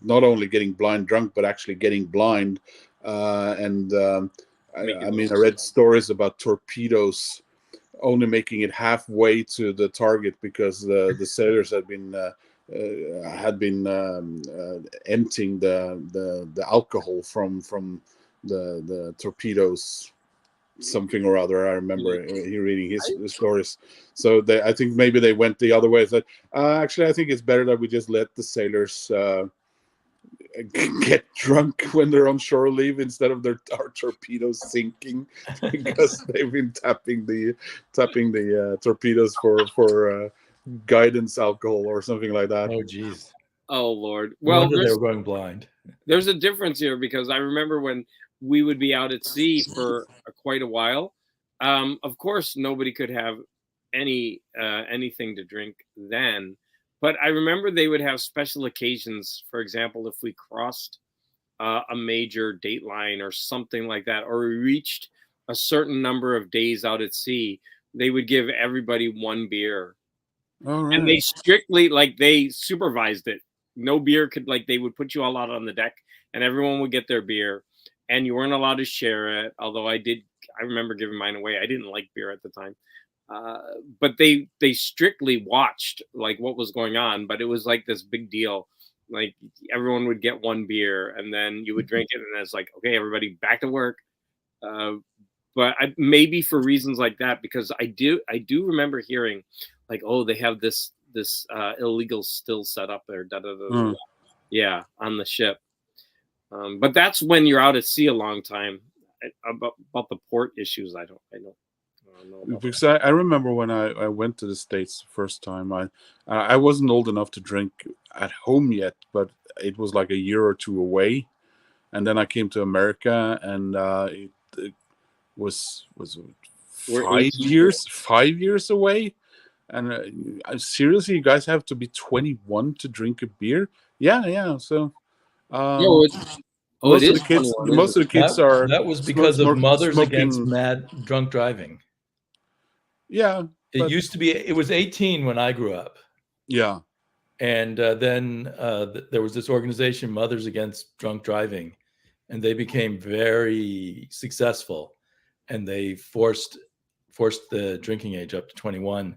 not only getting blind drunk, but actually getting blind. I mean, I read stories about torpedoes only making it halfway to the target because the sailors had been emptying the alcohol from the torpedoes, something or other. I remember reading his stories. So I think maybe they went the other way. That actually, I think it's better that we just let the sailors get drunk when they're on shore leave instead of our torpedoes sinking, because they've been tapping the torpedoes for guidance alcohol or something like that. Oh, geez. Oh, Lord. No Well, wonder they were going blind. there's a difference here, because I remember when we would be out at sea for quite a while. Of course, nobody could have anything to drink then. But I remember they would have special occasions. For example, if we crossed a major date line or something like that, or we reached a certain number of days out at sea, they would give everybody one beer. All right. And they strictly, like, they supervised it. No beer could, like, they would put you all out on the deck and everyone would get their beer, and you weren't allowed to share it. Although I remember giving mine away. I didn't like beer at the time. But they strictly watched like what was going on, but it was like this big deal. Like, everyone would get one beer and then you would drink it, and it's like, okay, everybody back to work. But maybe for reasons like that, because I do remember hearing like, oh, they have this illegal still set up there, yeah, on the ship. But that's when you're out at sea a long time. About the port issues, I don't know. Because I remember when I went to the States the first time, I wasn't old enough to drink at home yet, but it was like a year or two away, and then I came to America, and it was 5 years away, and seriously, you guys have to be 21 to drink a beer? Yeah. So No, most it of is the kids, 21, most of the kids are that was because of Mothers smoking. Against Mad Drunk Driving. Yeah, It was 18 when I grew up. Yeah. And then there was this organization, Mothers Against Drunk Driving, and they became very successful, and they forced the drinking age up to 21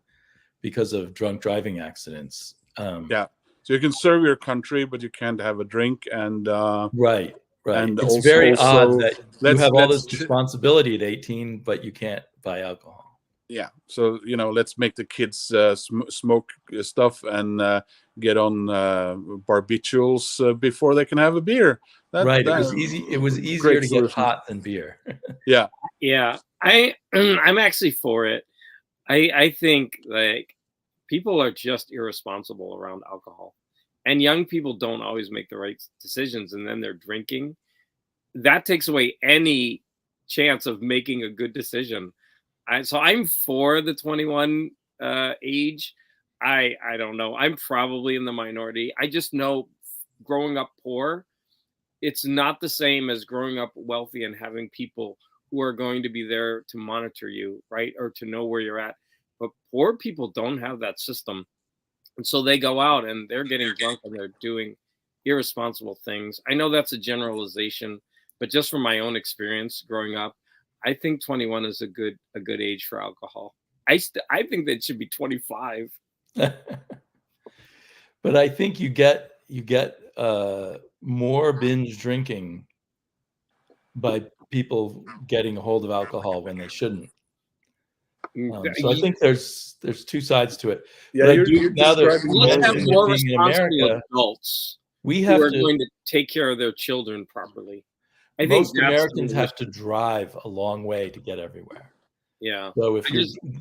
because of drunk driving accidents. Yeah. So you can serve your country, but you can't have a drink. And right. And it's also, very odd that you have all this let's responsibility at 18, but you can't buy alcohol. Yeah. So, let's make the kids smoke stuff and get on barbituals before they can have a beer. It was easy. It was easier to get hot than beer. Yeah. Yeah. I'm actually for it. I think like people are just irresponsible around alcohol, and young people don't always make the right decisions, and then they're drinking. That takes away any chance of making a good decision. So I'm for the 21 age. I don't know. I'm probably in the minority. I just know growing up poor, it's not the same as growing up wealthy and having people who are going to be there to monitor you, right? Or to know where you're at. But poor people don't have that system. And so they go out and they're getting drunk and they're doing irresponsible things. I know that's a generalization, but just from my own experience growing up, I think 21 is a good age for alcohol. I think that it should be 25. But I think you get more binge drinking by people getting a hold of alcohol when they shouldn't. So I think there's two sides to it. Yeah, let's have more responsible adults. We have going to take care of their children properly. I think most Americans have to drive a long way to get everywhere. Yeah. So if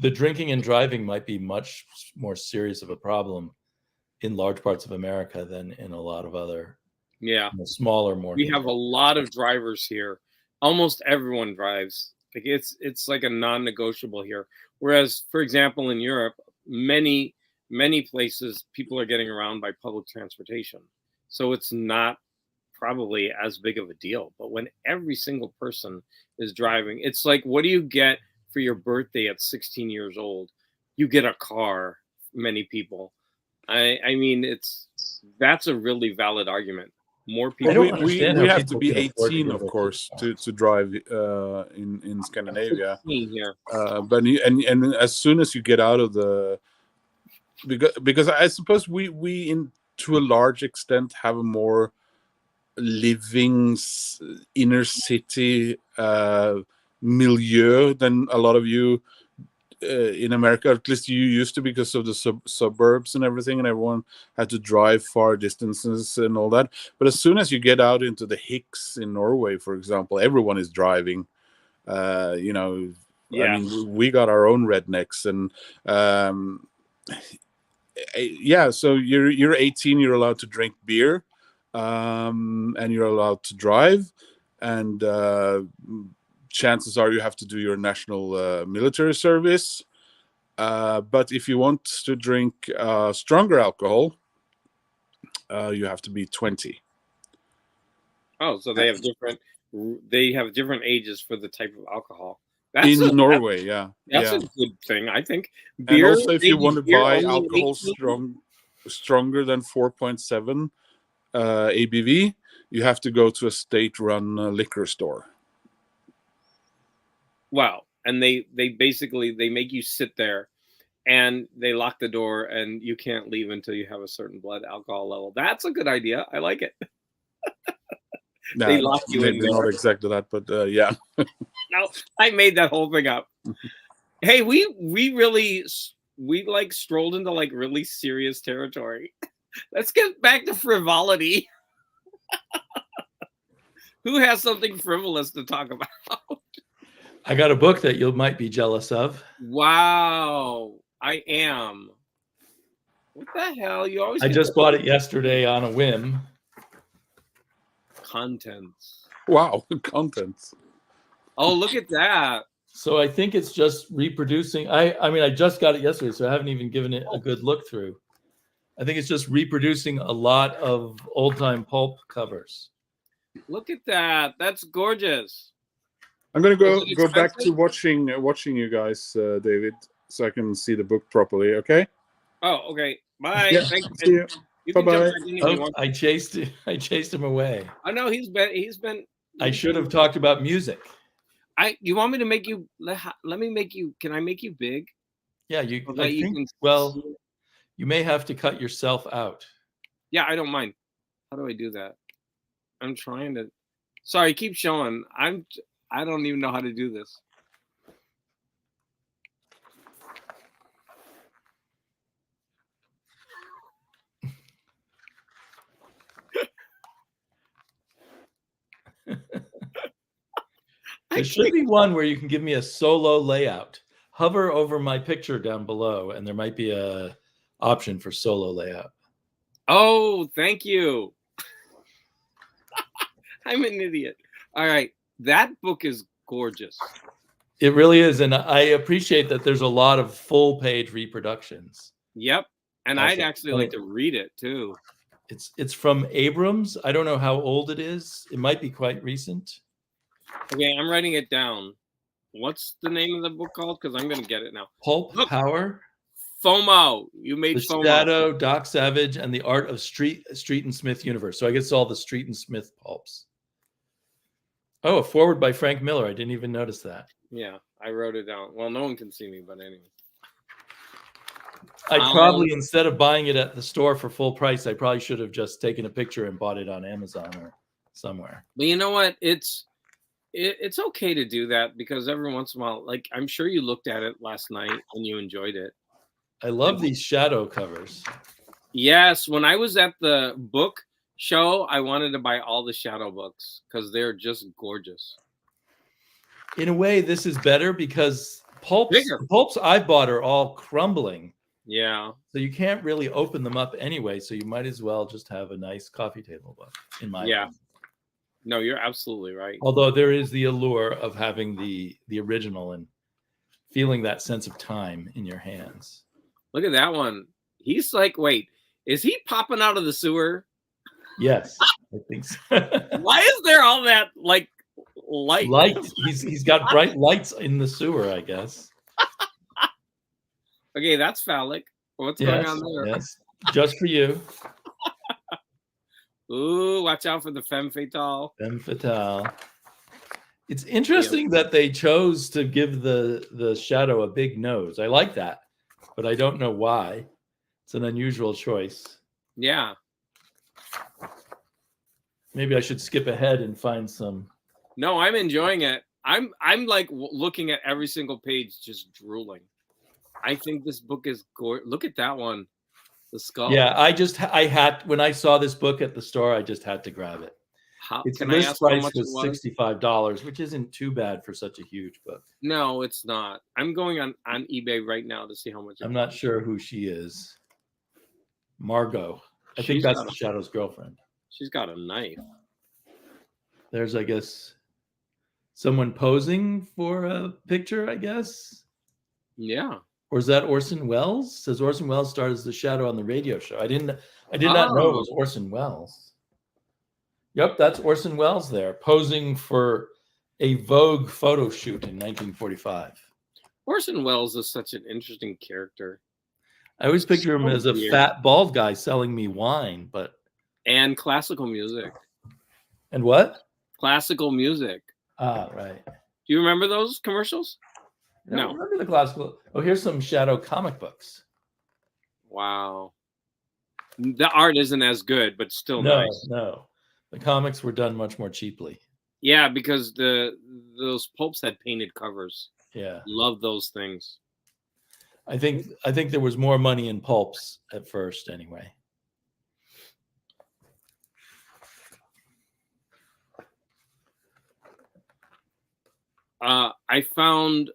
the drinking and driving might be much more serious of a problem in large parts of America than in a lot of other smaller, more. We have a lot of drivers here. Almost everyone drives. Like it's like a non-negotiable here. Whereas, for example, in Europe, many places people are getting around by public transportation, so it's not probably as big of a deal. But when every single person is driving, it's like, what do you get for your birthday at 16 years old? You get a car. Many people. I mean, that's a really valid argument. More people. I don't understand we how have to people be can afford to 18, get of those course, cars. to drive in Scandinavia. 16 here. But and as soon as you get out of the, because I suppose we in to a large extent have a more living inner city milieu than a lot of you in America. At least you used to, because of the suburbs and everything, and everyone had to drive far distances and all that. But as soon as you get out into the Hicks in Norway, for example, everyone is driving. You know, Yeah. I mean, we got our own rednecks, and yeah. So you're 18, you're allowed to drink beer, and you're allowed to drive, and chances are you have to do your national military service. But if you want to drink stronger alcohol, you have to be 20. Oh, so they have different ages for the type of alcohol. In Norway, yeah. That's a good thing, I think. And also, if you want to buy only alcohol 18? stronger than 4.7 ABV, you have to go to a state-run liquor store. Wow. And they basically make you sit there, and they lock the door, and you can't leave until you have a certain blood alcohol level. That's a good idea. I like it. They lock you in maybe there. not exactly that, but yeah. No, I made that whole thing up. Hey, we like strolled into like really serious territory. Let's get back to frivolity. Who has something frivolous to talk about? I got a book that you might be jealous of. Wow, I am. What the hell? You always. I just bought it yesterday on a whim. Contents. Wow, contents. Oh, look at that. So I think it's just reproducing. I mean, I just got it yesterday, so I haven't even given it a good look through. I think it's just reproducing a lot of old-time pulp covers. Look at that. That's gorgeous. I'm gonna go back to watching you guys, David, so I can see the book properly. Okay. Oh, okay. Bye. Yeah. Thank See you. You can Bye-bye. jump back in if you want. I chased him away. I know he's been. I should have talked about music. You want me to make you? Let me make you. Can I make you big? Yeah, You may have to cut yourself out. Yeah, I don't mind. How do I do that? I'm trying to. Sorry, keep showing. I don't even know how to do this. There should be one where you can give me a solo layout. Hover over my picture down below, and there might be a option for solo layout. Oh, thank you. I'm an idiot. All right. That book is gorgeous. It really is. And I appreciate that there's a lot of full page reproductions. Yep. And I'd actually like to read it too. It's from Abrams. I don't know how old it is. It might be quite recent. Okay, I'm writing it down. What's the name of the book called? Because I'm going to get it now. Pulp Power. FOMO. You made the FOMO. Shadow, Doc Savage, and the Art of Street and Smith Universe. So I guess all the Street and Smith pulps. Oh, a forward by Frank Miller. I didn't even notice that. Yeah, I wrote it down. Well, no one can see me, but anyway. I probably, instead of buying it at the store for full price, I probably should have just taken a picture and bought it on Amazon or somewhere. But you know what? It's okay to do that, because every once in a while, like, I'm sure you looked at it last night and you enjoyed it. I love these shadow covers. Yes, when I was at the book show, I wanted to buy all the shadow books because they're just gorgeous. In a way, this is better because the pulps I bought are all crumbling. Yeah. So you can't really open them up anyway. So you might as well just have a nice coffee table book, in my opinion. No, you're absolutely right. Although there is the allure of having the original and feeling that sense of time in your hands. Look at that one. He's like, wait, is he popping out of the sewer? Yes. I think so. Why is there all that like light? He's got bright lights in the sewer, I guess. Okay, that's phallic. What's going on there? Yes, just for you. Ooh, watch out for the femme fatale. Femme fatale. It's interesting that they chose to give the shadow a big nose. I like that, but I don't know why. It's an unusual choice. Yeah. Maybe I should skip ahead and find some. No, I'm enjoying it. I'm like looking at every single page, just drooling. I think this book is gorgeous. Look at that one, the skull. Yeah, I had when I saw this book at the store, I just had to grab it. Its list price was $65, which isn't too bad for such a huge book. No, it's not. I'm going on eBay right now to see how much. I'm not sure who she is. Margot. I think that's the Shadow's girlfriend. She's got a knife. There's, I guess, someone posing for a picture, I guess. Yeah. Or is that Orson Welles? It says Orson Welles starred as the Shadow on the radio show. I did not know it was Orson Welles. Yep, that's Orson Welles there, posing for a Vogue photo shoot in 1945. Orson Welles is such an interesting character. I always picture him as a fat, bald guy selling me wine, and classical music. And what? Classical music. Ah, right. Do you remember those commercials? No. I remember the classical. Oh, here's some Shadow comic books. Wow. The art isn't as good, but still nice. No. The comics were done much more cheaply. Yeah, because those pulps had painted covers. Yeah. Love those things. I think there was more money in pulps at first anyway. I found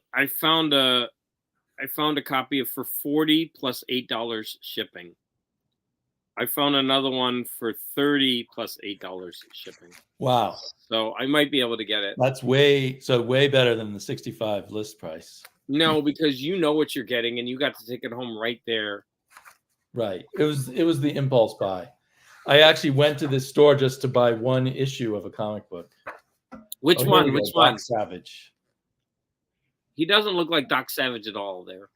a copy of for $40 plus $8 shipping. I found another one for $30 plus $8 shipping. Wow. So I might be able to get it. That's way better than the 65 list price. No, because you know what you're getting and you got to take it home right there. Right. It was the impulse buy. I actually went to this store just to buy one issue of a comic book. Which one? Which one? Doc Savage. He doesn't look like Doc Savage at all there.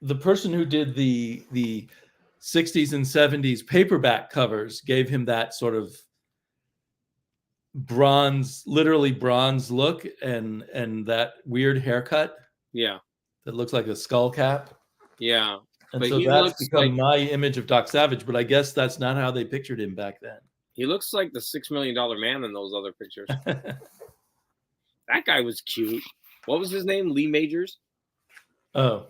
The person who did the 60s and 70s paperback covers gave him that sort of literally bronze look and that weird haircut. Yeah. That looks like a skull cap. Yeah. And so that's become my image of Doc Savage, but I guess that's not how they pictured him back then. He looks like the $6 Million Man in those other pictures. That guy was cute. What was his name? Lee Majors? Oh.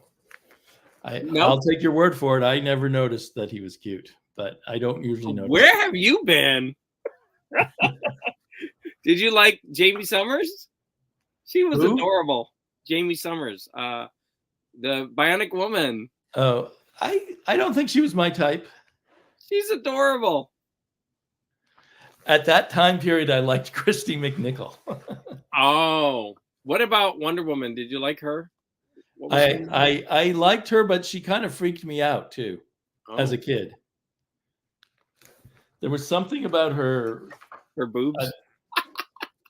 I'll take your word for it. I never noticed that he was cute, but I don't usually notice. Where have you been? Did you like Jamie Summers? She was adorable. Jamie Summers, the Bionic Woman. Oh, I don't think she was my type. She's adorable. At that time period, I liked Christy McNichol. Oh, what about Wonder Woman? Did you like her? I liked her, but she kind of freaked me out too, as a kid. There was something about her boobs.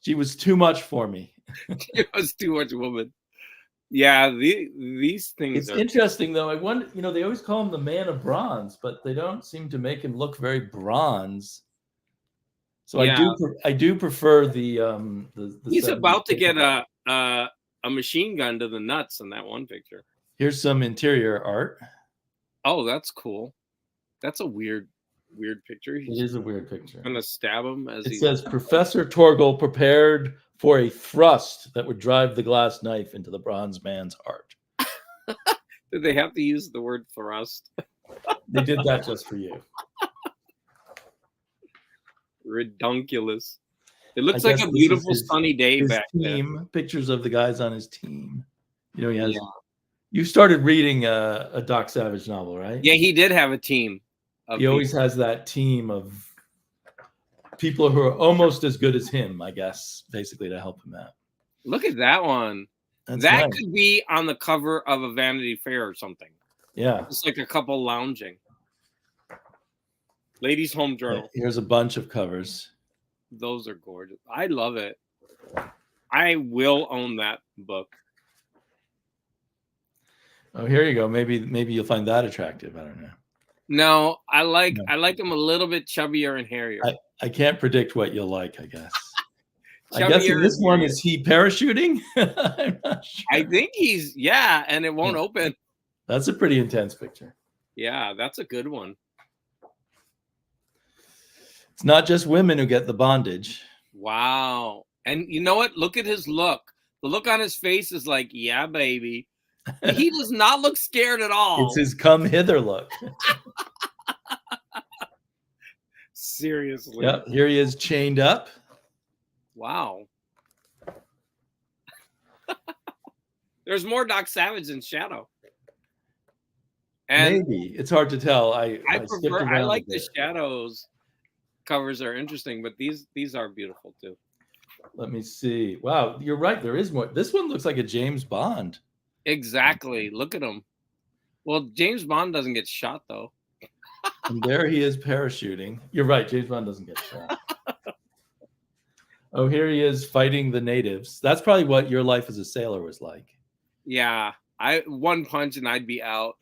She was too much for me. It was too much woman. Yeah, these things. It's interesting though. I wonder, they always call him the Man of Bronze, but they don't seem to make him look very bronze. So yeah. I do prefer the He's about to get a machine gun to the nuts in that one picture. Here's some interior art. Oh, that's cool. That's a weird picture. It is a weird picture. Gonna stab him as it says Professor Torgal prepared for a thrust that would drive the glass knife into the bronze man's heart. Did they have to use the word thrust? They did that just for you. Redunculous. It looks like a beautiful sunny day back then. Pictures of the guys on his team. He has. Yeah. You started reading a Doc Savage novel, right? Yeah, he did have a team. He always has that team of people who are almost as good as him, I guess, basically to help him out. Look at that one. That's that nice. Could be on the cover of a Vanity Fair or something. Yeah. It's like a couple lounging. Ladies' Home Journal. Here's a bunch of covers. Those are gorgeous. I love it. I will own that book. Oh, here you go. Maybe you'll find that attractive. I don't know. No, I like him a little bit chubbier and hairier. I can't predict what you'll like, I guess. I Chubbier guess in this and one, hairier. is he parachuting? I'm not sure. I think he's, and it won't open. That's a pretty intense picture. Yeah, that's a good one. It's not just women who get the bondage. Wow. And you know what? Look at his look. The look on his face is like, yeah, baby. He does not look scared at all. It's his come hither look. Seriously. Yep, here he is chained up. Wow. There's more Doc Savage than Shadow. And maybe. It's hard to tell. I like the Shadows. Covers are interesting, but these are beautiful too. Let me see. Wow, you're right. There is more. This one looks like a James Bond. Exactly. Look at him. Well, James Bond doesn't get shot though. And there he is parachuting. You're right. James Bond doesn't get shot. Oh, here he is fighting the natives. That's probably what your life as a sailor was like. Yeah. One punch and I'd be out.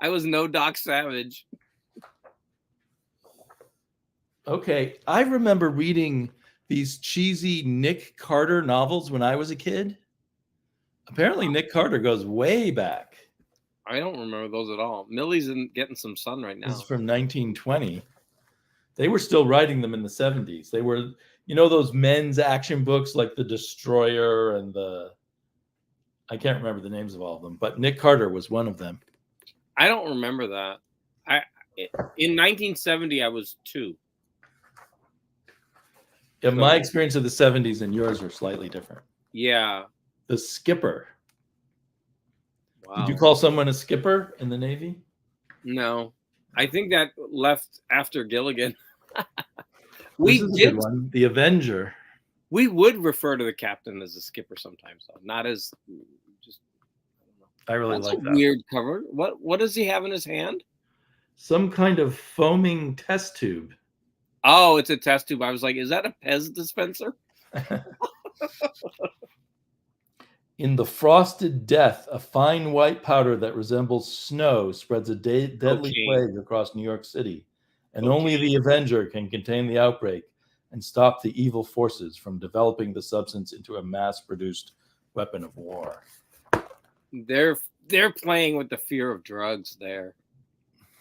I was no Doc Savage. Okay. I remember reading these cheesy Nick Carter novels when I was a kid. Apparently, Nick Carter goes way back. I don't remember those at all. Millie's getting some sun right now. This is from 1920. They were still writing them in the 70s. They were, those men's action books like The Destroyer and I can't remember the names of all of them, but Nick Carter was one of them. I don't remember that. In 1970, I was 2. Yeah, my experience of the 70s and yours were slightly different. Yeah. The skipper. Wow. Did you call someone a skipper in the Navy? No. I think that left after Gilligan. This is a good one. The Avenger. We would refer to the captain as a skipper sometimes, though. Not as just. I really like that. Weird cover. What does he have in his hand? Some kind of foaming test tube. Oh, it's a test tube. I was like, is that a Pez dispenser? In the frosted death, a fine white powder that resembles snow spreads a deadly plague across New York City, and only the Avenger can contain the outbreak and stop the evil forces from developing the substance into a mass-produced weapon of war. They're playing with the fear of drugs there,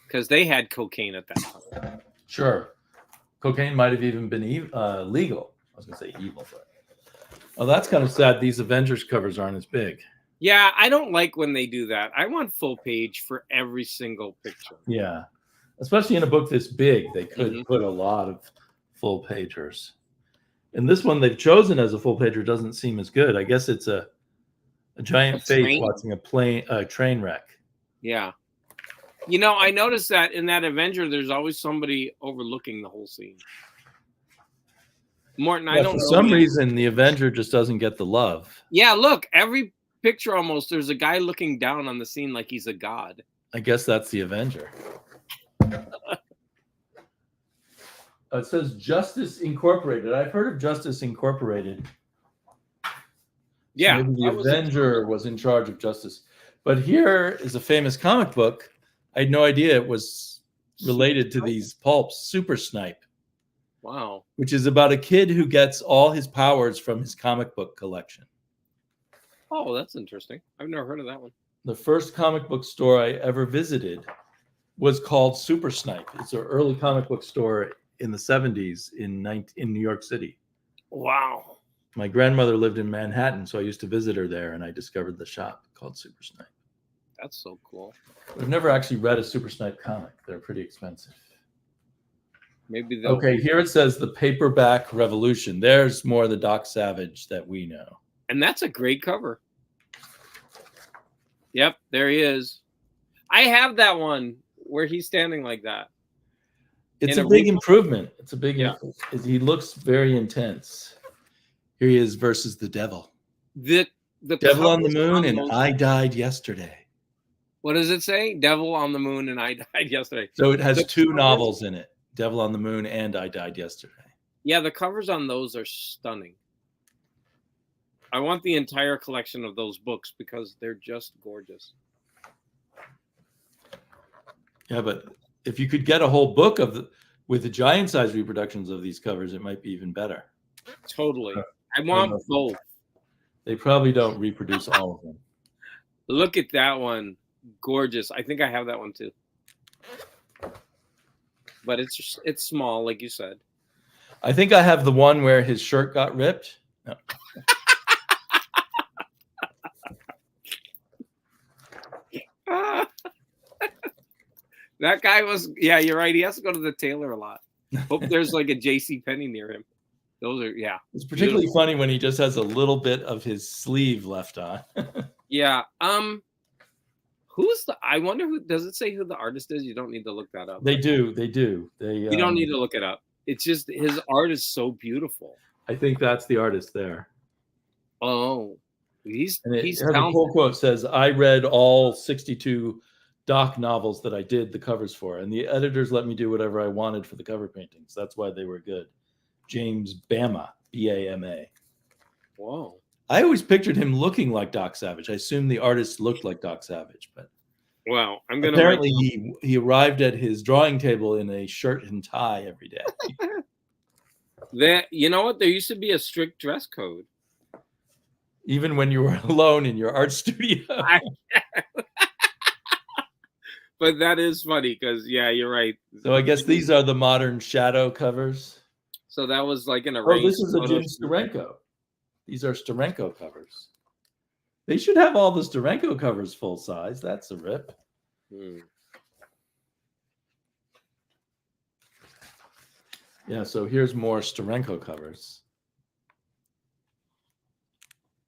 because they had cocaine at that time. Sure. Cocaine might have even been legal. I was going to say evil, but that's kind of sad. These Avengers covers aren't as big. Yeah, I don't like when they do that. I want full page for every single picture. Yeah, especially in a book this big, they could put a lot of full pagers. And this one they've chosen as a full pager doesn't seem as good. I guess it's a giant face watching a train wreck. Yeah. I noticed that in that Avenger, there's always somebody overlooking the whole scene. Morton, I don't know. For some reason, the Avenger just doesn't get the love. Yeah, look, every picture almost, there's a guy looking down on the scene like he's a god. I guess that's the Avenger. It says Justice Incorporated. I've heard of Justice Incorporated. Yeah. So maybe the Avenger was in charge of Justice. But here is a famous comic book. I had no idea it was related to these pulps. Super Snipe. Wow. Which is about a kid who gets all his powers from his comic book collection. Oh, that's interesting. I've never heard of that one. The first comic book store I ever visited was called Super Snipe. It's an early comic book store in the 70s in New York City. Wow. My grandmother lived in Manhattan, so I used to visit her there, and I discovered the shop called Super Snipe. That's so cool. I've never actually read a Super Snipe comic. They're pretty expensive. Maybe okay, here it says the paperback revolution. There's more of the Doc Savage that we know. And that's a great cover. Yep, there he is. I have that one where he's standing like that. It's a big improvement. It's a big he looks very intense. Here he is versus the devil. The devil on the moon and I died yesterday. What does it say? Devil on the Moon and I Died Yesterday. So it has The two covers- novels in it: Devil on the Moon and I Died Yesterday. Yeah, the covers on those are stunning. I want the entire collection of those books because they're just gorgeous. Yeah, but if you could get a whole book with the giant size reproductions of these covers, it might be even better. Totally. I want both. They probably don't reproduce all of them. Look at that one. Gorgeous. I think I have that one too. But it's small, like you said. I think I have the one where his shirt got ripped. No. That guy was, yeah, you're right. He has to go to the tailor a lot. Hope there's like a JC Penney near him. Those are, yeah. It's particularly funny when he just has a little bit of his sleeve left on. Yeah. I wonder does it say who the artist is? You don't need to look that up. They do. You don't need to look it up. It's just his art is so beautiful. I think that's the artist there. Oh, he's The talented. full quote says, "I read all 62 Doc novels that I did the covers for, and the editors let me do whatever I wanted for the cover paintings. That's why they were good." James Bama, B-A-M-A. Whoa. I always pictured him looking like Doc Savage. I assumed the artist looked like Doc Savage, but Wow. I'm gonna apparently he arrived at his drawing table in a shirt and tie every day. You know what? There used to be a strict dress code. Even when you were alone in your art studio. But that is funny because, yeah, you're right. So I guess these are the modern shadow covers. So that was like an Oh, arranged. this is a Jim Steranko. These are Steranko covers. They should have all the Steranko covers full size. That's a rip. Yeah, so here's more Steranko covers.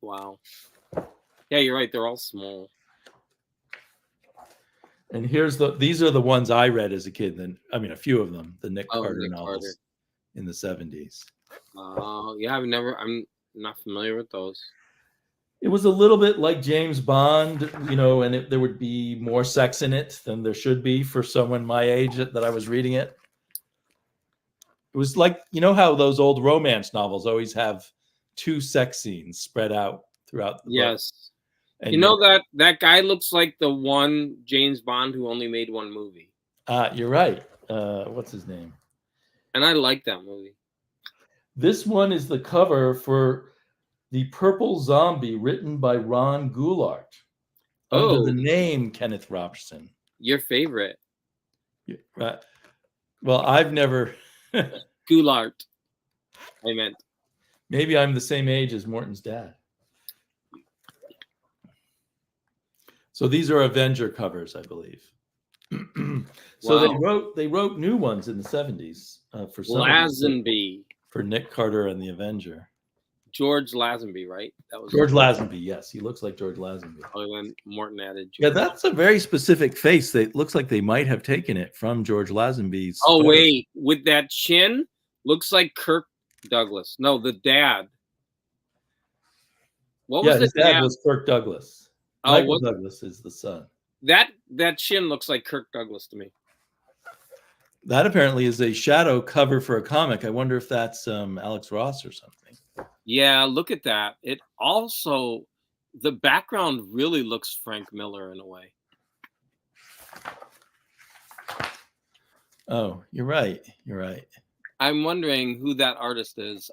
Wow. Yeah, you're right. They're all small. And these are the ones I read as a kid. I mean, a few of them, the Nick Carter novels in the 70s. Yeah, I'm not familiar with those. It was a little bit like James Bond, and there would be more sex in it than there should be for someone my age that I was reading it. It was like, how those old romance novels always have 2 sex scenes spread out throughout the book. And that guy looks like the one James Bond who only made one movie. You're right. What's his name? And I like that movie. This one is the cover for The Purple Zombie, written by Ron Goulart, under the name Kenneth Robertson. Your favorite. Yeah, right. Well, I've never... Goulart, I meant. Maybe I'm the same age as Morton's dad. So these are Avenger covers, I believe. So Wow. they wrote new ones in the 70s for Lazenby. For Nick Carter and the Avenger. George Lazenby, right? That was George Lazenby. Yes, he looks like George Lazenby. Oh, then Morton added. Yeah, that's a very specific face. It looks like they might have taken it from George Lazenby's. Oh wait, with that chin, looks like Kirk Douglas. No, the dad. What was his the dad was Kirk Douglas. Michael Douglas is the son. That chin looks like Kirk Douglas to me. That apparently is a shadow cover for a comic. I wonder if that's Alex Ross or something. Yeah, look at that. It also, the background really looks Frank Miller in a way. Oh, you're right. You're right. I'm wondering who that artist is.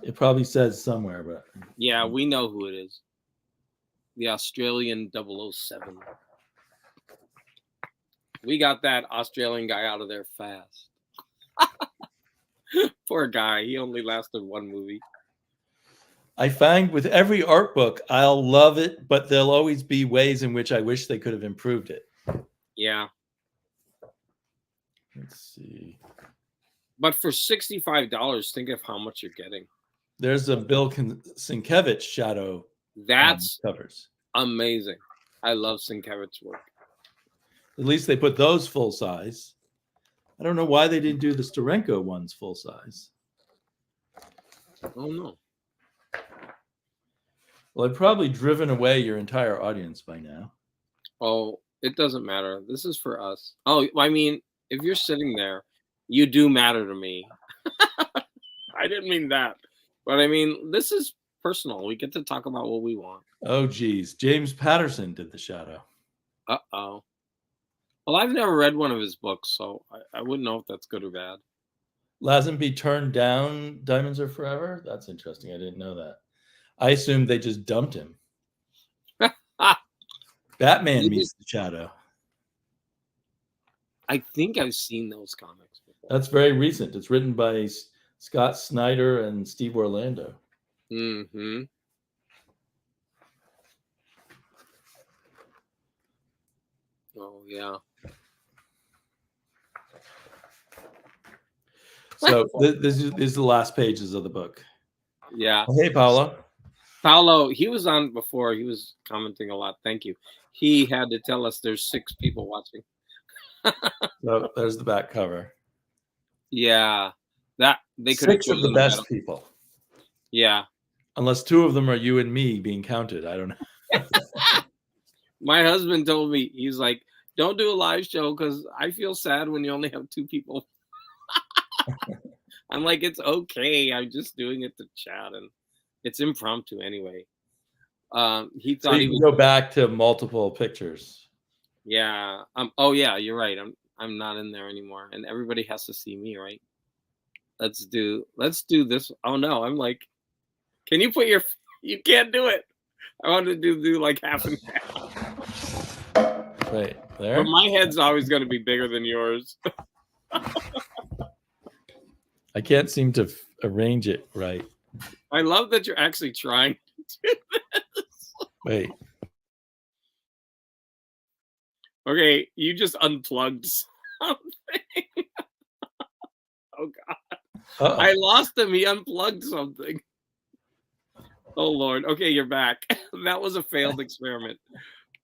It probably says somewhere, but yeah, we know who it is. The Australian 007. We got that Australian guy out of there fast. Poor guy. He only lasted one movie. I find with every art book, I'll love it, but there'll always be ways in which I wish they could have improved it. Yeah. Let's see. But for $65, think of how much you're getting. There's a Bill Sienkiewicz shadow. That's covers. Amazing. I love Sienkiewicz's work. At least they put those full size. I don't know why they didn't do the Steranko ones full size. Oh, no. Well, I've probably driven away your entire audience by now. Oh, It doesn't matter. This is for us. Oh, I mean, if you're sitting there, you do matter to me. I didn't mean that, but I mean, this is personal. We get to talk about what we want. Oh, geez. James Patterson did The Shadow. Uh-oh. Well, I've never read one of his books, so I wouldn't know if that's good or bad. Lazenby turned down Diamonds Are Forever? That's interesting. I didn't know that. I assumed they just dumped him. Batman meets The Shadow. I think I've seen those comics before. That's very recent. It's written by Scott Snyder and Steve Orlando. Mm-hmm. Oh, yeah. So this is the last pages of the book. Yeah. Oh, hey, Paolo. Paolo, he was on before. He was commenting a lot. Thank you. He had to tell us there's 6 people watching. So there's the back cover. Yeah. That they could 6 of the best people. Yeah. Unless 2 of them are you and me being counted. I don't know. My husband told me, he's like, don't do a live show because I feel sad when you only have 2 people. I'm like, it's okay. I'm just doing it to chat, and it's impromptu anyway. He thought he would go back to multiple pictures. Yeah. Oh yeah, you're right. I'm not in there anymore, and everybody has to see me, right? Let's do this. Oh no, I'm like, can you put your? You can't do it. I want to do like half and half. Wait, there. But my head's always going to be bigger than yours. I can't seem to arrange it right. I love that you're actually trying to do this. Wait. Okay, you just unplugged something. Oh God. Uh-oh. I lost him. He unplugged something. Oh Lord. Okay, you're back. That was a failed experiment.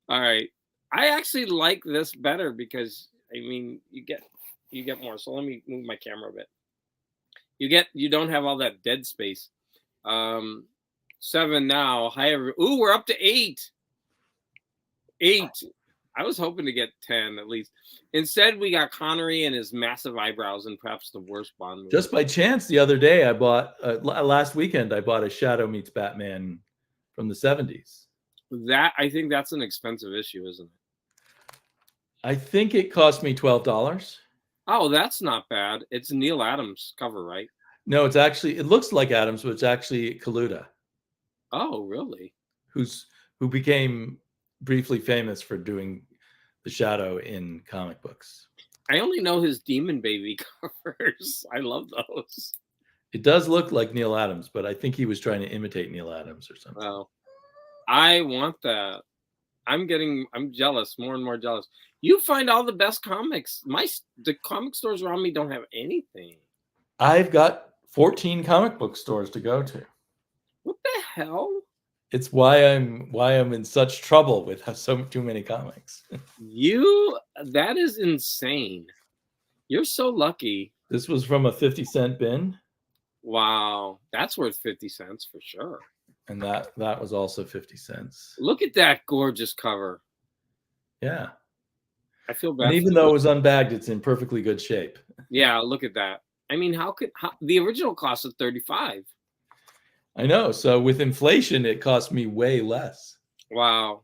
All right. I actually like this better because I mean you get more. So let me move my camera a bit. You don't have all that dead space. 7 now. Hi, ooh, we're up to 8. 8. I was hoping to get 10 at least. Instead, we got Connery and his massive eyebrows and perhaps the worst Bond movie. Just by chance, the other day I bought last weekend I bought a Shadow Meets Batman from the 70s. That I think that's an expensive issue, isn't it? I think it cost me $12. Oh, that's not bad. It's Neil Adams cover, right? No, it's actually, it looks like Adams, but it's actually Kaluta. Oh, really? Who became briefly famous for doing the Shadow in comic books. I only know his Demon Baby covers. I love those. It does look like Neil Adams, but I think he was trying to imitate Neil Adams or something. Wow. I want that. I'm jealous, more and more jealous. You find all the best comics. The comic stores around me don't have anything. I've got 14 comic book stores to go to. What the hell? It's why I'm in such trouble with too many comics. That is insane. You're so lucky. This was from a 50-cent bin. Wow, that's worth 50 cents for sure. And that was also 50 cents. Look at that gorgeous cover. Yeah. I feel bad. And even though it was unbagged, it's in perfectly good shape. Yeah, look at that. I mean, how the original cost of $35? I know. So with inflation, it cost me way less. Wow.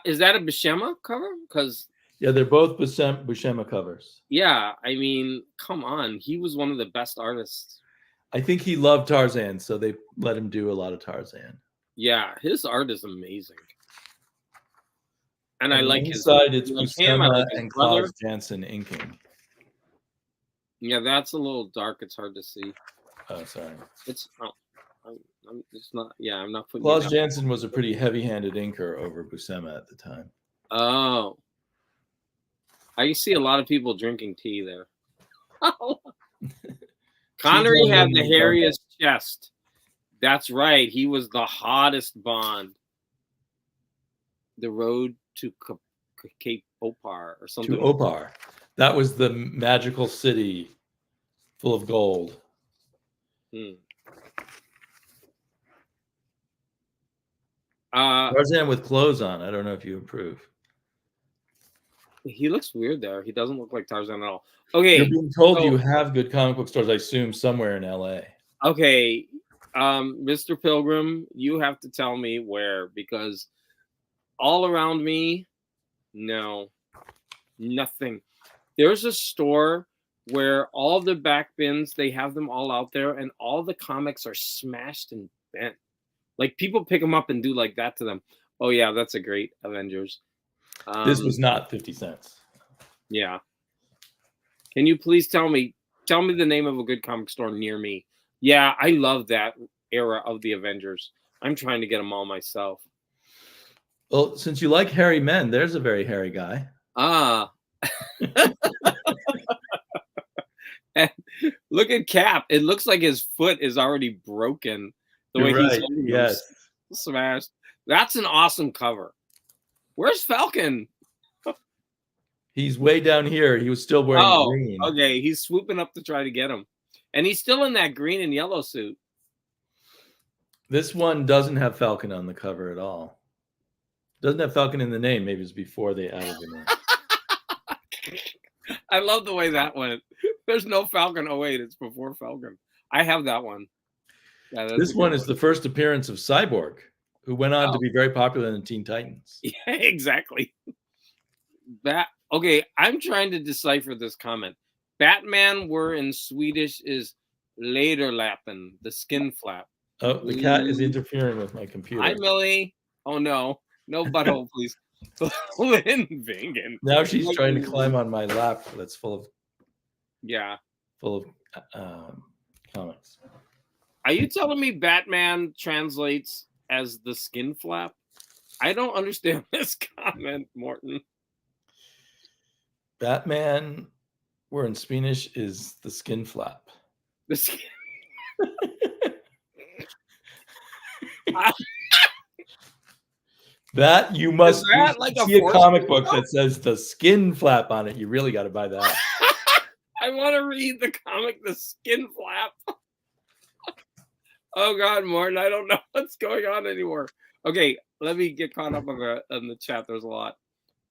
Is that a Buscema cover? Because yeah, they're both Buscema covers. Yeah, I mean, come on. He was one of the best artists. I think he loved Tarzan, so they let him do a lot of Tarzan. Yeah, his art is amazing. And I like his side. It's Buscema and and Klaus Janson inking. Yeah, that's a little dark. It's hard to see. Oh, sorry. It's not. Yeah, I'm not putting. Klaus Janson was a pretty heavy-handed inker over Buscema at the time. Oh, I see a lot of people drinking tea there. Connery had the hairiest chest. That's right. He was the hottest Bond. The Road to Cape Opar or something. To Opar. That was the magical city full of gold. Tarzan with clothes on. I don't know if you approve. He looks weird there. He doesn't look like Tarzan at all. Okay, You're being told so- you have good comic book stores, I assume, somewhere in LA. okay, Mr. Pilgrim, you have to tell me where, because all around me, no, nothing. There's a store where all the back bins, they have them all out there, and all the comics are smashed and bent. Like, people pick them up and do like that to them. Oh yeah, that's a great Avengers. This was not 50 cents. Yeah. Can you please tell me the name of a good comic store near me? Yeah, I love that era of the Avengers. I'm trying to get them all myself. Well, since you like hairy men, there's a very hairy guy. Ah. And look at Cap. It looks like his foot is already broken. The way he's yes, smashed. That's an awesome cover. Where's Falcon? He's way down here. He was still wearing green. Okay, he's swooping up to try to get him, and he's still in that green and yellow suit. This one doesn't have Falcon on the cover at all. Doesn't have Falcon in the name. Maybe it's before they added the name. I love the way that went. There's no Falcon. Oh wait, it's before Falcon. I have that one. Yeah, this one is the first appearance of Cyborg, who went on to be very popular in the Teen Titans. Yeah, exactly. Okay, I'm trying to decipher this comment. Batman were in Swedish is Lederlappen, the skin flap. Oh, the cat is interfering with my computer. Hi, Millie. Oh no, no butthole, please. Lynn Vingen. Now she's trying to climb on my lap that's full of comics. Are you telling me Batman translates as the skin flap? I don't understand this comment, Morton. Batman, where in Spanish is the skin flap. The skin. That you must see a comic book that says the skin flap on it. You really got to buy that. I want to read the comic, The Skin Flap. Oh God, Morton, I don't know what's going on anymore. Okay, let me get caught up on the chat. There's a lot.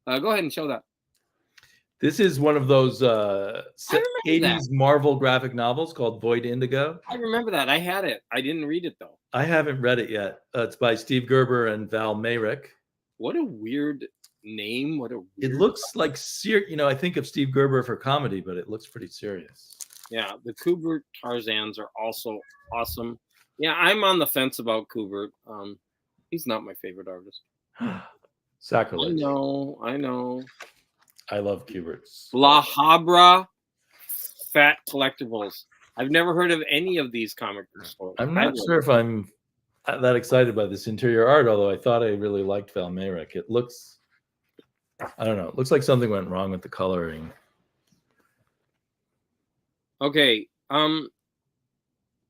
Go ahead and show that. This is one of those 80s Marvel graphic novels called Void Indigo. I remember that. I had it. I didn't read it, though. I haven't read it yet. It's by Steve Gerber and Val Mayrick. What a weird name. It looks like, I think of Steve Gerber for comedy, but it looks pretty serious. Yeah, the Kubert Tarzans are also awesome. Yeah, I'm on the fence about Kubert. He's not my favorite artist. Sacrilege. I know. I love Kubert's. La Habra Fat Collectibles. I've never heard of any of these comic stores. I'm not sure if I'm that excited by this interior art, although I thought I really liked Val Mayrick. It looks, I don't know, it looks like something went wrong with the coloring. Okay,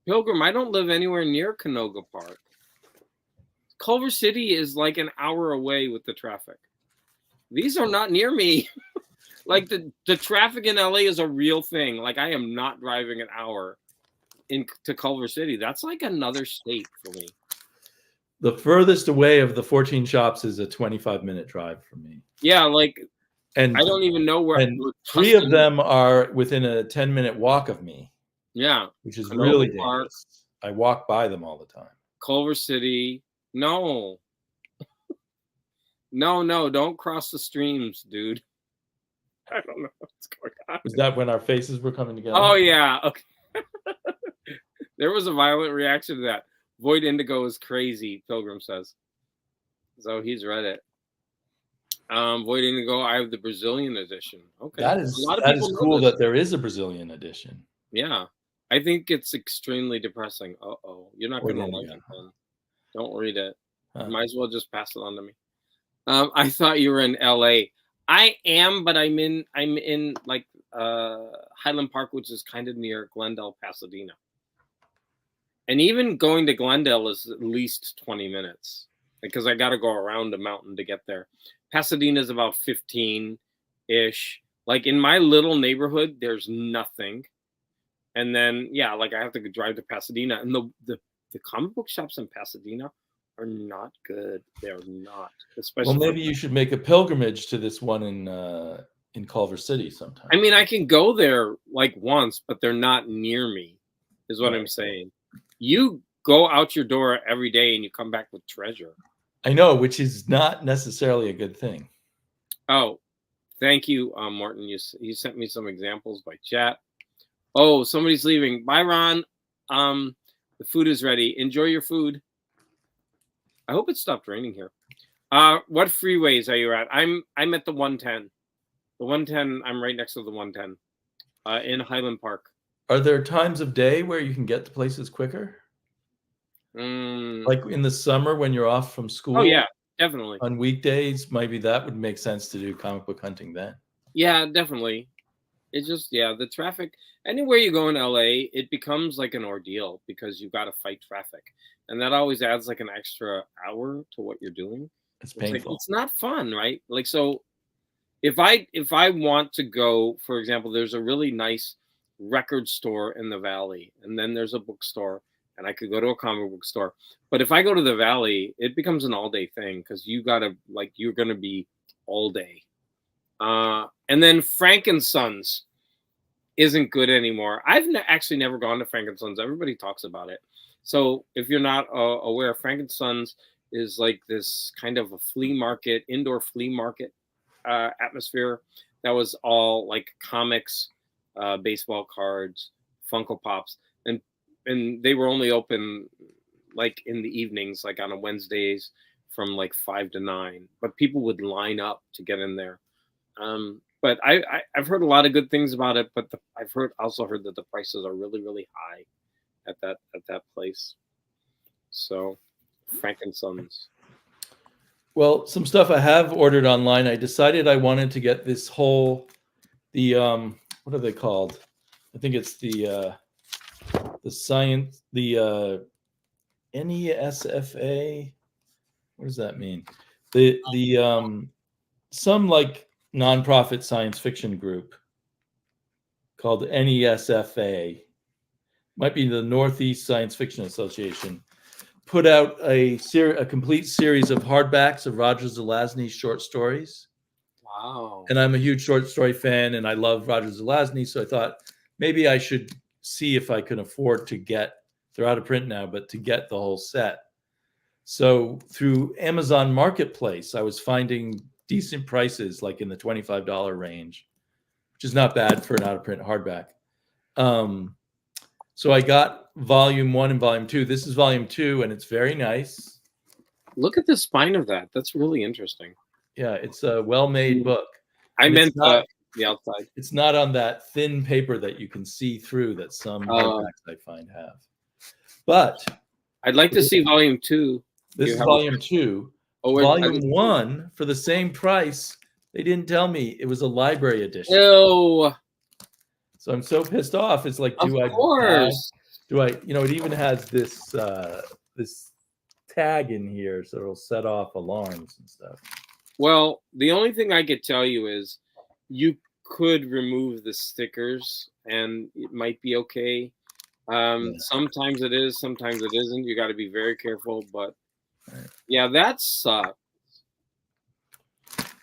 Pilgrim, I don't live anywhere near Canoga Park. Culver City is like an hour away with the traffic. These are not near me. Like the traffic in LA is a real thing. Like I am not driving an hour to Culver City. That's like another state for me. The furthest away of the 14 shops is a 25-minute drive from me. Yeah, and I don't even know where. And 3 of them are within a 10-minute walk of me. Yeah, which is really dangerous. I walk by them all the time. Culver City, no. No, don't cross the streams, dude. I don't know what's going on. Was that when our faces were coming together? Oh, yeah. Okay. There was a violent reaction to that. Void Indigo is crazy, Pilgrim says. So he's read it. Void Indigo, I have the Brazilian edition. Okay. That is cool that there is a Brazilian edition. Yeah. I think it's extremely depressing. Uh-oh. You're not going to like it, then. Don't read it. You might as well just pass it on to me. I thought you were in LA. I am, but I'm in like Highland Park, which is kind of near Glendale, Pasadena. And even going to Glendale is at least 20 minutes because I got to go around the mountain to get there. Pasadena is about 15-ish. Like in my little neighborhood, there's nothing. And then, yeah, like I have to drive to Pasadena. And the comic book shops in Pasadena are not good. They're not. Especially well, maybe you should make a pilgrimage to this one in in Culver City sometimes. I mean, I can go there like once, but they're not near me, is what I'm saying. You go out your door every day and you come back with treasure. I know, which is not necessarily a good thing. Oh, thank you, Martin. You sent me some examples by chat. Oh, somebody's leaving. Bye, Ron. The food is ready. Enjoy your food. I hope it stopped raining here. What freeways are you at? I'm at the 110. The 110. I'm right next to the 110. In Highland Park. Are there times of day where you can get to places quicker? Like in the summer when you're off from school? Oh yeah, definitely. On weekdays, maybe that would make sense to do comic book hunting then. Yeah, definitely. It's just, the traffic. Anywhere you go in LA, it becomes like an ordeal because you've got to fight traffic. And that always adds like an extra hour to what you're doing. It's painful. It's not fun, right? Like, so if I want to go, for example, there's a really nice record store in the Valley, and then there's a bookstore, and I could go to a comic book store. But if I go to the Valley, it becomes an all-day thing because you're going to be all day. And then Frank and Sons isn't good anymore. I've actually never gone to Frank and Sons. Everybody talks about it. So if you're not aware, Frank and Sons is like this kind of a flea market, indoor flea market atmosphere that was all like comics, baseball cards, Funko Pops, and they were only open like in the evenings, like on a Wednesdays from like 5 to 9. But people would line up to get in there. But I've heard a lot of good things about it, but I've also heard that the prices are really, really high at that place. So Frank and Sons. Well, some stuff I have ordered online. I decided I wanted to get this whole what are they called? I think it's the science, the NESFA. What does that mean? The some like nonprofit science fiction group called NESFA, might be the Northeast Science Fiction Association, put out a complete series of hardbacks of Roger Zelazny's short stories. Wow. And I'm a huge short story fan, and I love Roger Zelazny, so I thought maybe I should see if I can afford to get, they're out of print now, but to get the whole set. So through Amazon Marketplace, I was finding decent prices, like in the $25 range, which is not bad for an out-of-print hardback. So I got volume 1 and volume 2. This is volume 2, and it's very nice. Look at the spine of that. That's really interesting. Yeah, it's a well-made book. I meant the outside. It's not on that thin paper that you can see through that some hardbacks I find have. But I'd like to see volume 2. This is volume 2. Volume 1 for the same price. They didn't tell me it was a library edition. Ew. So I'm so pissed off. It's like, do I, it even has this this tag in here, so it'll set off alarms and stuff. Well, the only thing I could tell you is you could remove the stickers and it might be okay. Sometimes it is, sometimes it isn't. You got to be very careful, but yeah, that sucks.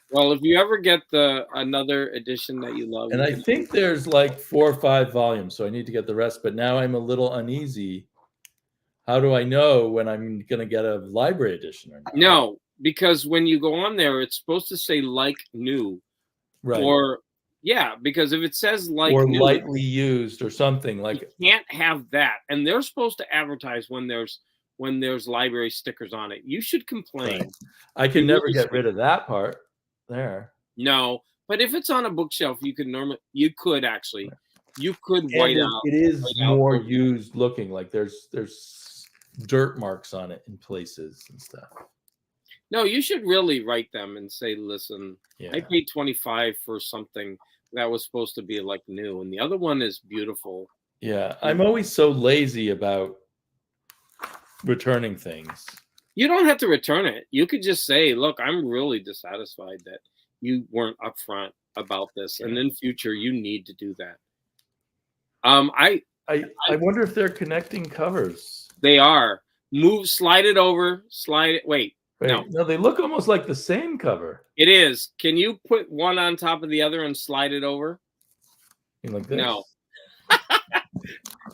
Well, if you ever get another edition that you love, and I think there's like 4 or 5 volumes, so I need to get the rest. But now I'm a little uneasy. How do I know when I'm going to get a library edition or not? No, because when you go on there, it's supposed to say like new, right? Or because if it says like or new, lightly used or something, like you can't have that. And they're supposed to advertise when there's library stickers on it. You should complain. Right. I can never get rid of that part. There. No, but if it's on a bookshelf, you could actually white out. It is more used looking, like there's dirt marks on it in places and stuff. No, you should really write them and say, listen, I paid $25 for something that was supposed to be like new, and the other one is beautiful. Yeah, I'm always so lazy about returning things. You don't have to return it. You could just say, look, I'm really dissatisfied that you weren't upfront about this. And in future, you need to do that. I wonder if they're connecting covers. They are. Slide it over. Wait, Wait, no, they look almost like the same cover. It is. Can you put one on top of the other and slide it over? You like this? No.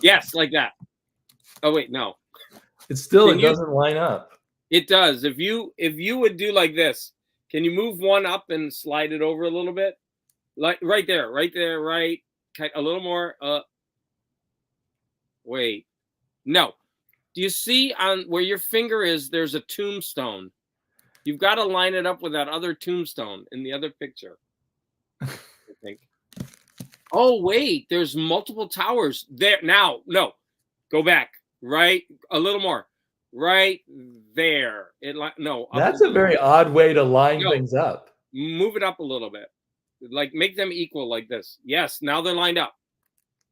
Yes, like that. Oh wait, no. It doesn't line up. It does. If you would do like this, can you move one up and slide it over a little bit? Like right there, right. A little more. Wait. No. Do you see on where your finger is, there's a tombstone? You've got to line it up with that other tombstone in the other picture. I think. Oh, wait. There's multiple towers there. Now, no. Go back. Right. A little more. Right there. No. That's a very odd way to line things up. Move it up a little bit. Like make them equal like this. Yes. Now they're lined up.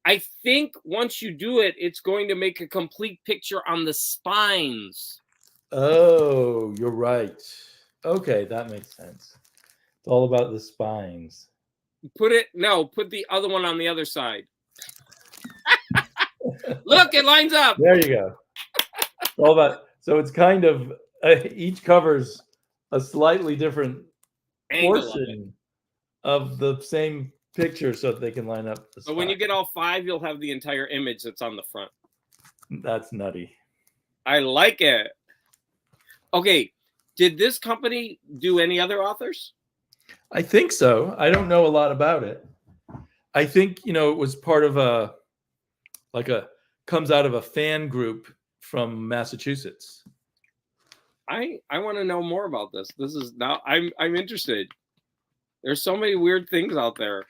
I think once you do it, it's going to make a complete picture on the spines. Oh, you're right. Okay, that makes sense. It's all about the spines. Put the other one on the other side. Look, it lines up. There you go. All that. So it's kind of each covers a slightly different portion of the same picture so that they can line up. So when you get all 5, you'll have the entire image that's on the front. That's nutty. I like it. Okay. Did this company do any other authors? I think so. I don't know a lot about it. I think, it was part of comes out of a fan group from Massachusetts. I want to know more about this. This is now I'm interested. There's so many weird things out there.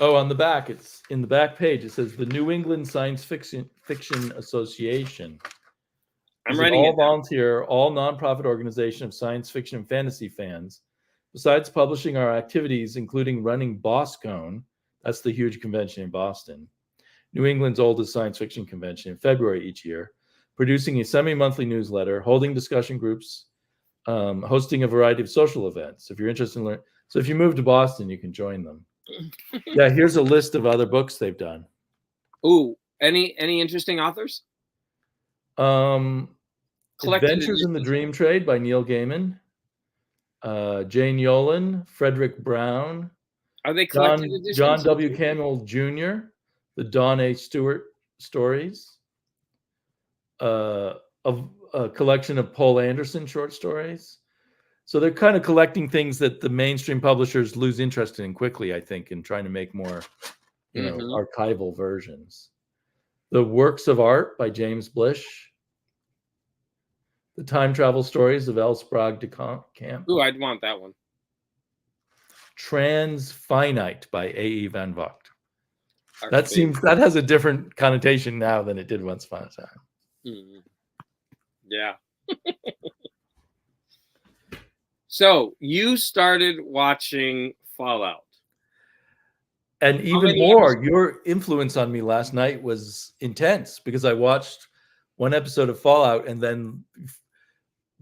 Oh, on the back, it's in the back page. It says the New England Science Fiction Association. I'm writing it. All volunteer, all nonprofit organization of science fiction and fantasy fans. Besides publishing our activities, including running BosCon, that's the huge convention in Boston, New England's oldest science fiction convention in February each year, producing a semi-monthly newsletter, holding discussion groups, hosting a variety of social events. If you're interested in learning, so if you move to Boston, you can join them. Yeah, here's a list of other books they've done. Ooh, any interesting authors? Adventures in the Dream Trade by Neil Gaiman, Jane Yolen, Frederick Brown. Are they collected editions? John W. Campbell Jr., the Don A. Stewart stories, a collection of Poul Anderson short stories. So they're kind of collecting things that the mainstream publishers lose interest in quickly, I think, in trying to make more, archival versions. The Works of Art by James Blish. The Time Travel Stories of L. Sprague de Camp. Ooh, I'd want that one. Transfinite by A.E. Van Vogt. That has a different connotation now than it did once upon a time. Mm-hmm. Yeah. So you started watching Fallout. And even more, your influence on me last night was intense because I watched one episode of Fallout and then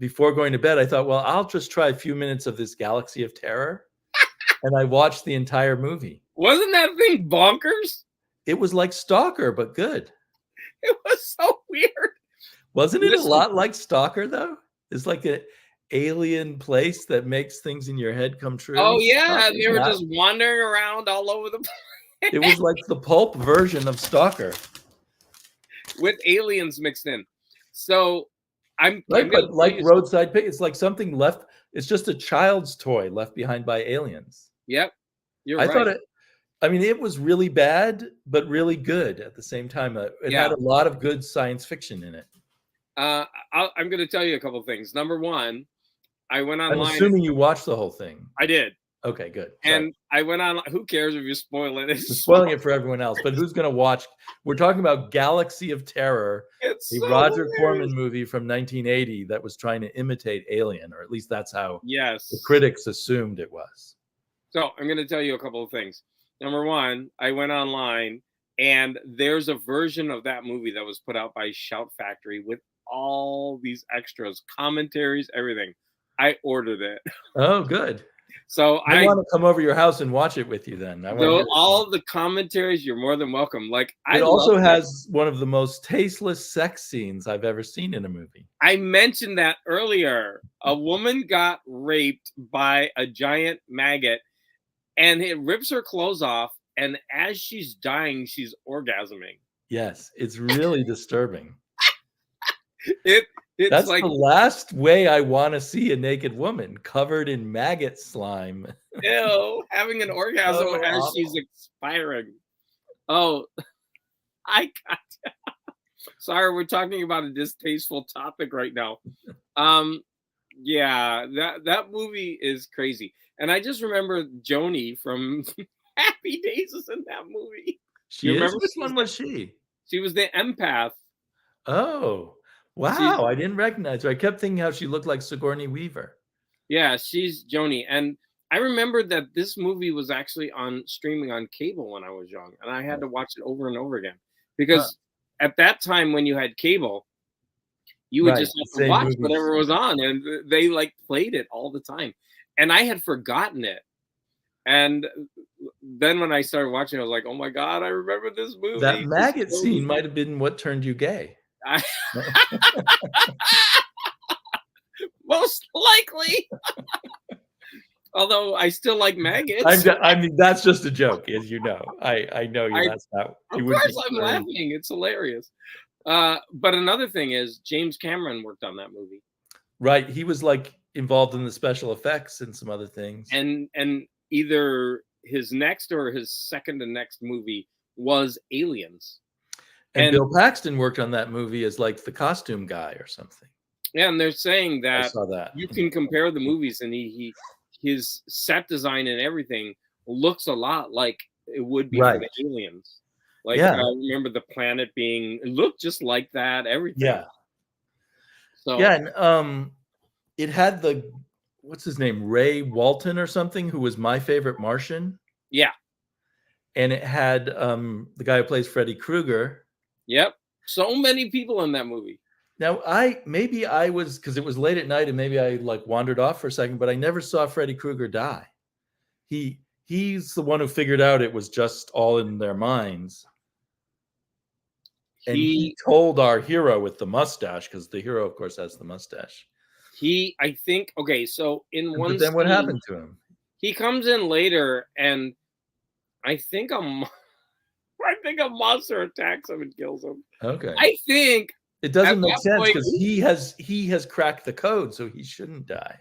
before going to bed, I thought, well, I'll just try a few minutes of this Galaxy of Terror. And I watched the entire movie. Wasn't that thing bonkers? It was like Stalker, but good. It was so weird. Wasn't it a lot like Stalker, though? It's like an alien place that makes things in your head come true. Oh, yeah. They were just wandering around all over the place. It was like the pulp version of Stalker. With aliens mixed in. So I'm like Roadside Pig. It's like something left. It's just a child's toy left behind by aliens. Yep. I thought it was really bad, but really good at the same time. It had a lot of good science fiction in it. I'm going to tell you a couple of things. Number one, I went online. I'm assuming you watched the whole thing. I did. Okay, good. And I went on. Who cares if you spoil it? You're spoiling it for everyone else, but who's going to watch? We're talking about Galaxy of Terror, Roger Corman movie from 1980 that was trying to imitate Alien, or at least that's how the critics assumed it was. So I'm going to tell you a couple of things. Number one, I went online and there's a version of that movie that was put out by Shout Factory with all these extras, commentaries, everything. I ordered it. Oh, good. So I want to come over your house and watch it with you then. All the commentaries, you're more than welcome. It also has one of the most tasteless sex scenes I've ever seen in a movie. I mentioned that earlier. A woman got raped by a giant maggot, and it rips her clothes off. And as she's dying, she's orgasming. Yes, it's really disturbing. It's That's like, the last way I want to see a naked woman covered in maggot slime. ew, having an orgasm So as awful. she's expiring. Oh, I got. Sorry, we're talking about a distasteful topic right now. Yeah, that movie is crazy. And I just remember Joni from Happy Days is in that movie. She You is? remember Which one was she? She was the empath. Oh, wow. I didn't recognize her. I kept thinking how she looked like Sigourney Weaver. Yeah, she's Joni. And I remember that this movie was actually on streaming on cable when I was young. And I had to watch it over and over again. Because at that time when you had cable, you would just have to watch whatever was on. And they like played it all the time. And I had forgotten it. And then when I started watching, I was like, oh my God, I remember this movie. That maggot scene might have been what turned you gay. Most likely. Although I still like maggots. I mean, that's just a joke, as you know. I know you. That's not. Of course, I'm laughing. It's hilarious. But another thing is, James Cameron worked on that movie. Right. He was like involved in the special effects and some other things. And either his next or his second to next movie was Aliens. And Bill Paxton worked on that movie as like the costume guy or something. Yeah, and they're saying that, I saw that. You can compare the movies, and his set design and everything looks a lot like it would be for the Aliens. Like, I remember the planet it looked just like that, everything. Yeah. So yeah, and it had what's his name? Ray Walton or something, who was my favorite Martian. Yeah. And it had the guy who plays Freddy Krueger. Yep. So many people in that movie. Now, maybe I was, because it was late at night and maybe I like wandered off for a second, but I never saw Freddy Krueger die. He's the one who figured out it was just all in their minds. And he told our hero with the mustache, because the hero, of course, has the mustache. I think, okay, so in one But then what happened to him? He comes in later, and I think a monster attacks him and kills him. Okay. I think it doesn't make sense because he has cracked the code, so he shouldn't die.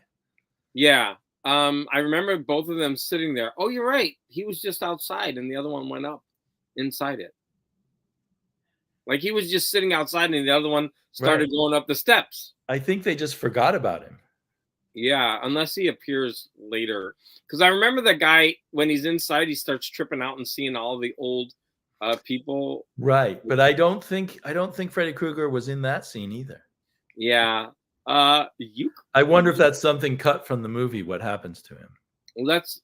Yeah. I remember both of them sitting there. Oh, you're right. He was just outside, and the other one went up inside it. Like he was just sitting outside, and the other one started going up the steps. I think they just forgot about him. Yeah, unless he appears later. Because I remember the guy, when he's inside, he starts tripping out and seeing all the old people. Right, but I don't think Freddy Krueger was in that scene either. Yeah. I wonder if that's something cut from the movie. What happens to him? Let's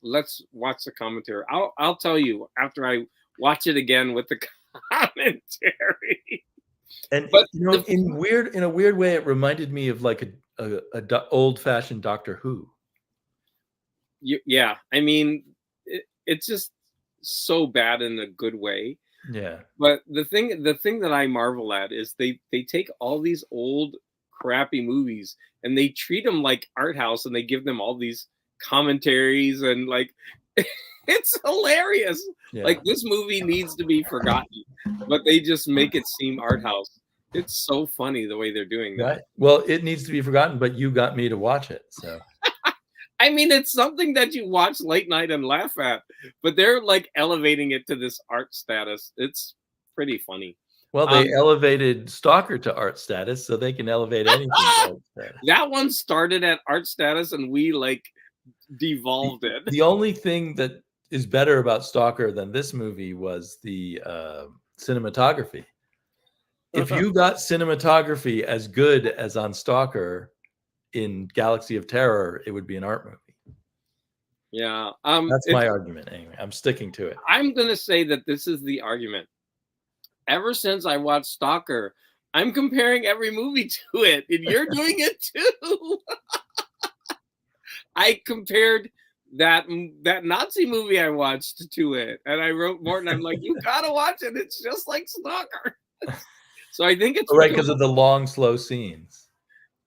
watch the commentary. I'll tell you after I watch it again with the commentary. And in a weird way, it reminded me of like a old-fashioned Doctor Who. Yeah, I mean, it's just so bad in a good way. Yeah. But the thing that I marvel at is they take all these old crappy movies and they treat them like art house, and they give them all these commentaries and like it's hilarious. Yeah. Like this movie needs to be forgotten, but they just make it seem art house. It's so funny the way they're doing that. Right. Well, it needs to be forgotten, but you got me to watch it. So I mean, it's something that you watch late night and laugh at, but they're like elevating it to this art status. It's pretty funny. Well, they elevated Stalker to art status, so they can elevate anything to art status. That one started at art status, and we like devolved it. The only thing that is better about Stalker than this movie was the cinematography. If you got cinematography as good as on Stalker in Galaxy of Terror, it would be an art movie. Yeah. That's my argument anyway. I'm sticking to it. I'm going to say that this is the argument. Ever since I watched Stalker, I'm comparing every movie to it, and you're doing it too. I compared that Nazi movie I watched to it, and I wrote Morton, I'm like, you got to watch it. It's just like Stalker. So I think it's right, because of the long, slow scenes.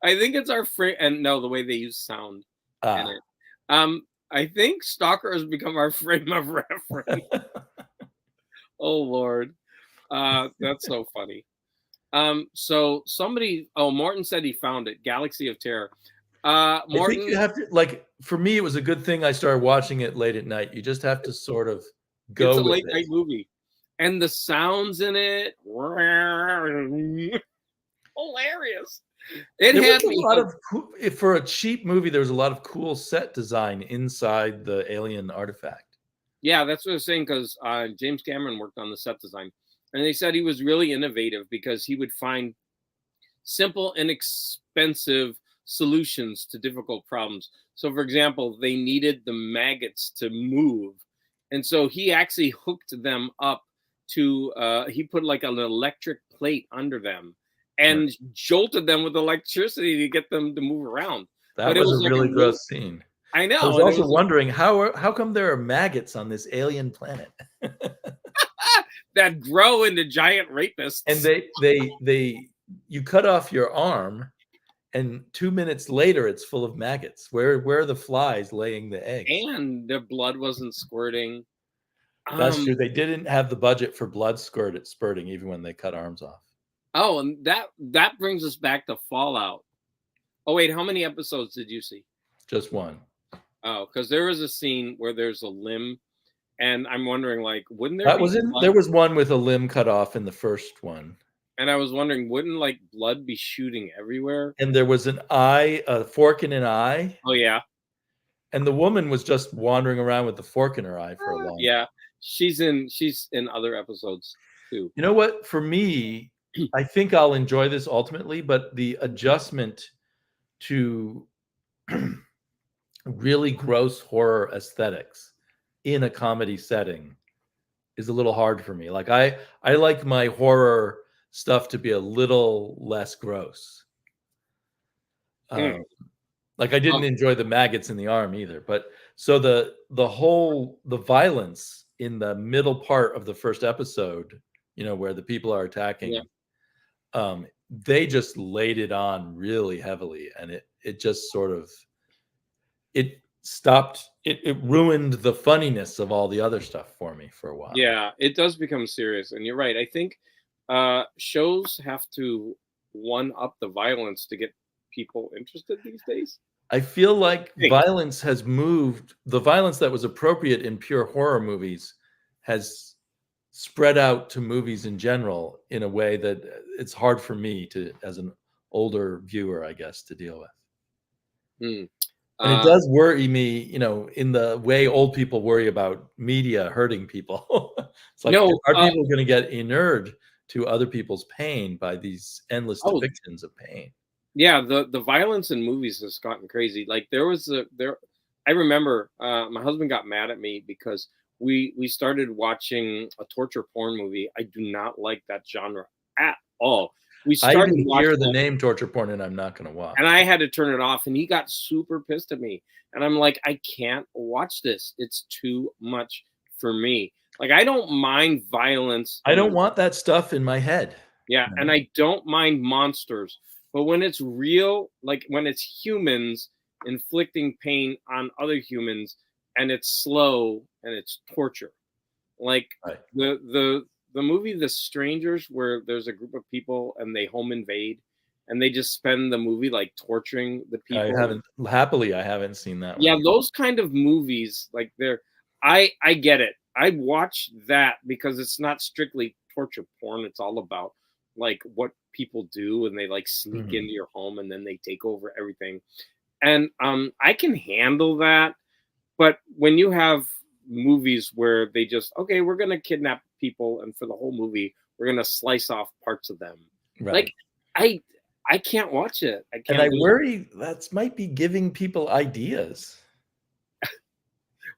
I think it's our frame, and no, the way they use sound in Ah. it. I think Stalker has become our frame of reference. Oh Lord, that's so funny. So somebody, Morton said he found it. Galaxy of Terror. I think Morton, you have to, like, for me, it was a good thing I started watching it late at night. You just have to sort of it's go a with late it. night movie, and the sounds in it, hilarious. It There had was a me lot hooked. of for a cheap movie, there was a lot of cool set design inside the alien artifact. Yeah, that's what I was saying, because James Cameron worked on the set design, and they said he was really innovative because he would find simple, inexpensive solutions to difficult problems. So, for example, they needed the maggots to move, and so he actually hooked them up to. He put like an electric plate under them and jolted them with electricity to get them to move around. That But it was was a like really a gross scene. I I know, was and it also was wondering how come there are maggots on this alien planet? that grow into giant rapists. And you cut off your arm, and 2 minutes later it's full of maggots. Where are the flies laying the eggs? And the blood wasn't squirting. That's true. They didn't have the budget for blood spurting even when they cut arms off. Oh, and that brings us back to Fallout. Oh wait, how many episodes did you see? Just one. Oh, because there was a scene where there's a limb, and I'm wondering, like, wouldn't there That be was in blood? there was one with a limb cut off in the first one. And I was wondering, wouldn't like blood be shooting everywhere? And there was an eye, a fork in an eye. Oh yeah, And the woman was just wandering around with the fork in her eye for a long time. yeah. She's in other episodes too. You know what? For me, I think I'll enjoy this ultimately, but the adjustment to really gross horror aesthetics in a comedy setting is a little hard for me. Like I like my horror stuff to be a little less gross. Like I didn't enjoy the maggots in the arm either, but so the violence in the middle part of the first episode, where the people are attacking, they just laid it on really heavily, and it just sort of it ruined the funniness of all the other stuff for me for a while. Yeah, it does become serious, and you're right. I think shows have to one up the violence to get people interested these days. I feel like violence has moved. The violence that was appropriate in pure horror movies has spread out to movies in general in a way that it's hard for me to, as an older viewer, I guess, to deal with. And it does worry me, in the way old people worry about media hurting people. It's like, are people going to get inured to other people's pain by these endless depictions of pain? Yeah, the violence in movies has gotten crazy. Like I remember my husband got mad at me because we started watching a torture porn movie. I do not like that genre at all. I even hear the name torture porn, and I'm not going to watch. And I had to turn it off, and he got super pissed at me. And I'm like, I can't watch this. It's too much for me. Like, I don't mind violence. I don't want that stuff in my head. Yeah, and I don't mind monsters. But when it's real, like when it's humans inflicting pain on other humans, and it's slow and it's torture, like the movie The Strangers, where there's a group of people and they home invade, and they just spend the movie like torturing the people. I haven't seen that one. Yeah, those kind of movies, like I get it. I watch that because it's not strictly torture porn. It's all about like what people do, and they like sneak into your home and then they take over everything. And I can handle that. But when you have movies where they just, okay, we're gonna kidnap people, and for the whole movie we're gonna slice off parts of them, like I can't watch it. I can't. And I worry that might be giving people ideas.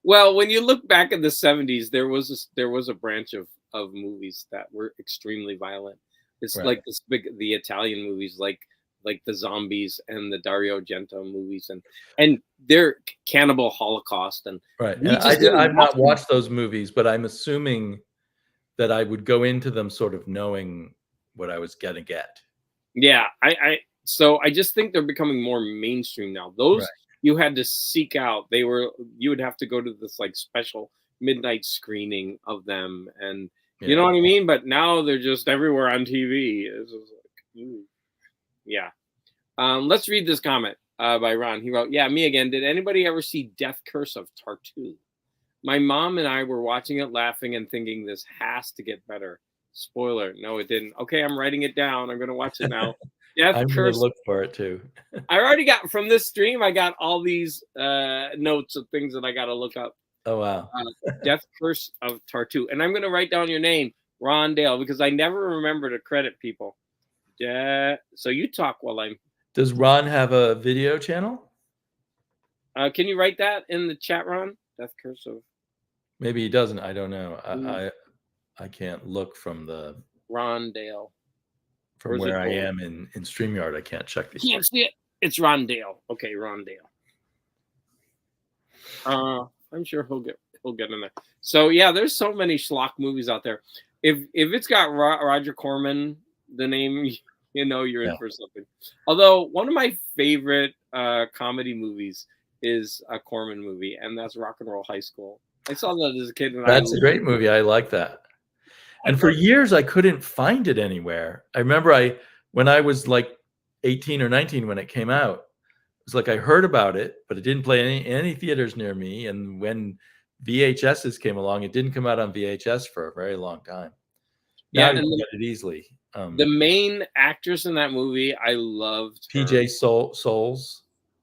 Well, when you look back in the 70s, there was a branch of movies that were extremely violent. It's like the Italian movies, like the Zombies and the Dario Argento movies, and they're Cannibal Holocaust, and and I've not watched those movies, but I'm assuming that I would go into them sort of knowing what I was gonna get. Yeah, I So I just think they're becoming more mainstream now. Those you had to seek out. You would have to go to this like special midnight screening of them, and you know what I mean. But now they're just everywhere on TV. It's just like, ooh. Yeah. Let's read this comment by Ron. He wrote, "Yeah, me again. Did anybody ever see Death Curse of Tartu? My mom and I were watching it, laughing and thinking this has to get better. Spoiler: no, it didn't. Okay, I'm writing it down. I'm gonna watch it now." Death I'm Curse. gonna look for it too. I already got from this stream. I got all these notes of things that I got to look up. Oh wow! Death Curse of Tartu, and I'm gonna write down your name, Ron Dale, because I never remember to credit people. Yeah. So you talk while I'm. Does Ron have a video channel? Can you write that in the chat, Ron? Death Curse of. Maybe he doesn't. I don't know. I can't look from the Ron Dale. From where I am in StreamYard. I can't check these. Can't see it. It's Ron Dale. Okay, Ron Dale. I'm sure he'll get in there. So yeah, there's so many schlock movies out there. If it's got Roger Corman, the name, you know you're in for something. Although one of my favorite comedy movies is a Corman movie, and that's Rock and Roll High School. I saw that as a kid. And that's a great movie. I like that. And for years, I couldn't find it anywhere. I remember when I was like 18 or 19 when it came out, it was like I heard about it, but it didn't play any theaters near me. And when VHSs came along, it didn't come out on VHS for a very long time. Now you can get it easily. The main actress in that movie, I loved her. PJ Souls.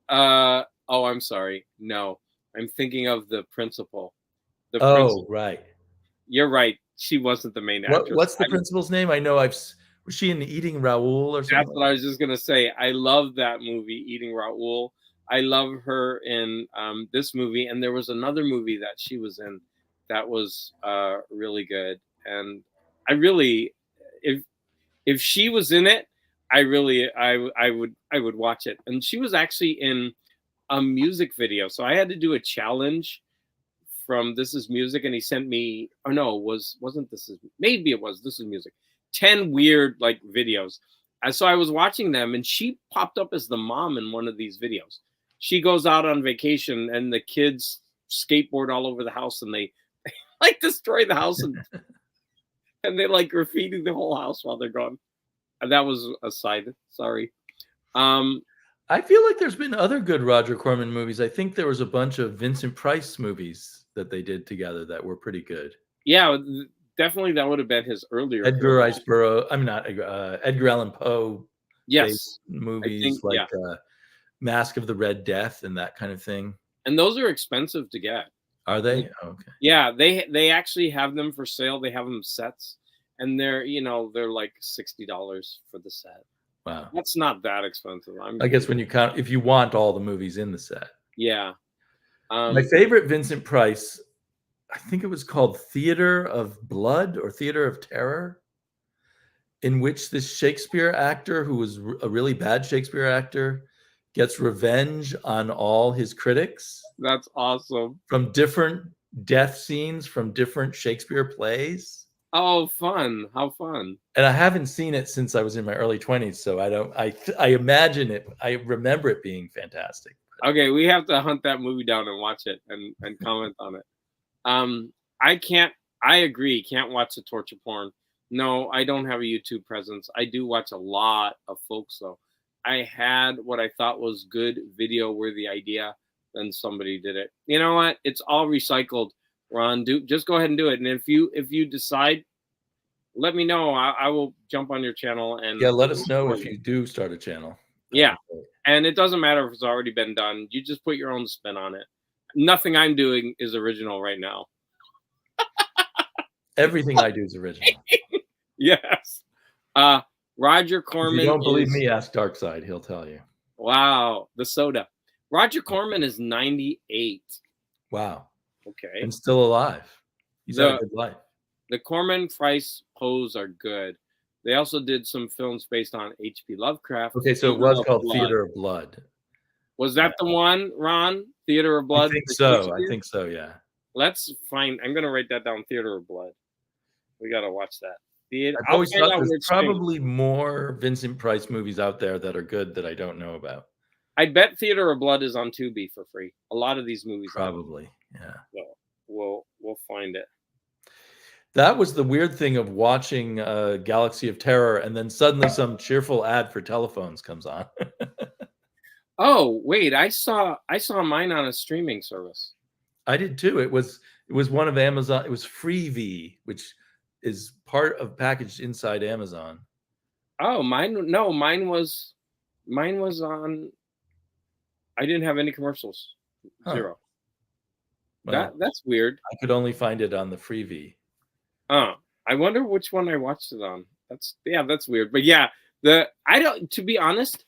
Oh, I'm sorry. No, I'm thinking of the principal. Right. You're right. She wasn't the main actress. What's the principal's name? I know was she in Eating Raoul or something? That's what I was just gonna say. I love that movie, Eating Raoul. I love her in this movie, and there was another movie that she was in that was really good. And I really, if she was in it, I would watch it. And she was actually in a music video, so I had to do a challenge from This Is Music, and he sent me, oh no, wasn't This Is, maybe it was This Is Music, 10 weird like videos. And so I was watching them, and she popped up as the mom in one of these videos. She goes out on vacation, and the kids skateboard all over the house, and they like destroy the house, and they like graffiti the whole house while they're gone. And that was a side. Sorry. I feel like there's been other good Roger Corman movies. I think there was a bunch of Vincent Price movies that they did together that were pretty good. Yeah, definitely that would have been his earlier. Edgar Allan Poe. Yes, movies like Mask of the Red Death and that kind of thing. And those are expensive to get. Are they? Oh, okay. Yeah, they actually have them for sale. They have them sets, and they're like $60 for the set. Wow, that's not that expensive. I guess when you count, if you want all the movies in the set. Yeah. My favorite Vincent Price, I think it was called Theater of Blood or Theater of Terror, in which this Shakespeare actor, who was a really bad Shakespeare actor, gets revenge on all his critics. That's awesome. From different death scenes from different Shakespeare plays. Oh, fun. How fun. And I haven't seen it since I was in my early 20s, so I imagine it. I remember it being fantastic. Okay, we have to hunt that movie down and watch it and comment on it. I agree, can't watch the torture porn. No, I don't have a YouTube presence. I do watch a lot of folks, though. I had what I thought was good video-worthy idea, then somebody did it. You know what? It's all recycled, Ron. Just go ahead and do it. And if you decide, let me know. I will jump on your channel and let us know if you do start a channel. Yeah, and it doesn't matter if it's already been done. You just put your own spin on it. Nothing I'm doing is original right now. Everything I do is original. Yes. Roger Corman. If you don't believe me, ask Darkside. He'll tell you. Wow. The soda. Roger Corman is 98. Wow. Okay. And still alive. He's had a good life. The Corman Price pose are good. They also did some films based on H.P. Lovecraft. Okay, so it was called Theater of Blood. Was that the one, Ron? Theater of Blood? I think so, yeah. Let's find. I'm going to write that down. Theater of Blood. We got to watch that. Theater. I've I'll always find thought out there's where it's streaming. probably more Vincent Price movies out there that are good that I don't know about. I bet Theater of Blood is on Tubi for free. A lot of these movies are. Probably, yeah. We'll find it. That was the weird thing of watching Galaxy of Terror, and then suddenly some cheerful ad for telephones comes on. Oh, wait, I saw mine on a streaming service. I did too. It was one of Amazon. It was Freevee, which is part of packaged inside Amazon. Oh, mine was on. I didn't have any commercials. Huh. Zero. Well, That's weird. I could only find it on the Freevee. Oh, I wonder which one I watched it on. That's weird. But yeah, to be honest,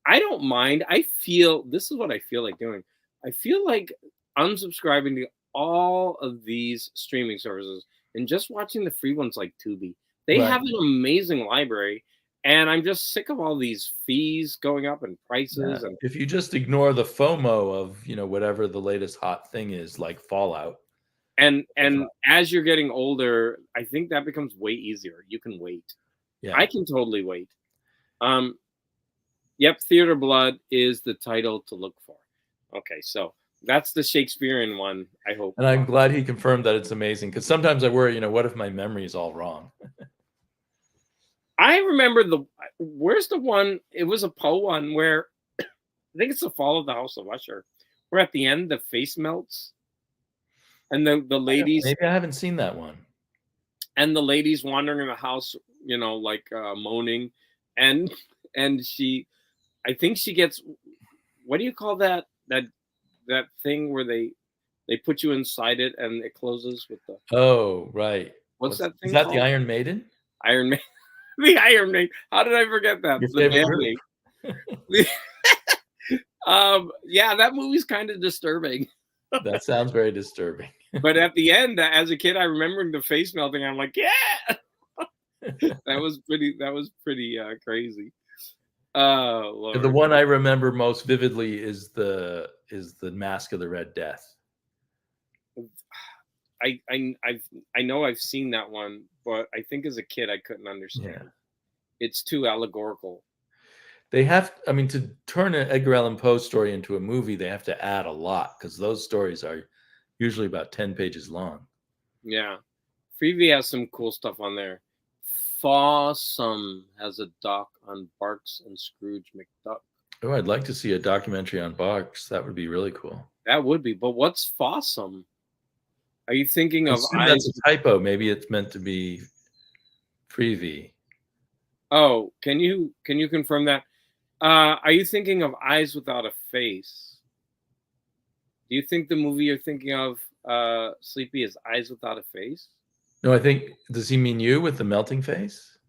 I don't mind. This is what I feel like doing. I feel like unsubscribing to all of these streaming services and just watching the free ones like Tubi. They Right. have an amazing library, and I'm just sick of all these fees going up and prices. Yeah. And If you just ignore the FOMO of whatever the latest hot thing is, like Fallout. And as you're getting older, I think that becomes way easier. You can wait. Yeah. I can totally wait. Yep, Theater Blood is the title to look for. Okay, so that's the Shakespearean one, I hope. And I'm glad he confirmed that it's amazing, because sometimes I worry, what if my memory is all wrong? I remember where's the one? It was a Poe one where I think it's The Fall of the House of Usher, where at the end the face melts. And the ladies, maybe I haven't seen that one. And the ladies wandering in the house, like moaning, and she, I think she gets, what do you call that thing where they put you inside it and it closes with the. Oh, right. What's that thing? Is that called? the Iron Maiden? Iron Maiden. The Iron Maiden. How did I forget that? Your The favorite band name. Yeah, that movie's kind of disturbing. That sounds very disturbing. But at the end, as a kid, I remember the face melting. I'm like, yeah. that was pretty crazy. Lord. The one I remember most vividly is the Mask of the Red Death. I know I've seen that one, but I think as a kid I couldn't understand. Yeah. It's too allegorical. They have, to turn an Edgar Allan Poe story into a movie, they have to add a lot, because those stories are usually about 10 pages long. Yeah. Freevee has some cool stuff on there. Fossum has a doc on Barks and Scrooge McDuck. Oh, I'd like to see a documentary on Barks. That would be really cool. That would be. But what's Fossum? Are you thinking of eyes? That's a typo. Maybe it's meant to be Freevee. Oh, can you confirm that? Are you thinking of Eyes Without a Face? Do you think the movie you're thinking of, Sleepy, is Eyes Without a Face? No, I think, does he mean you with the melting face?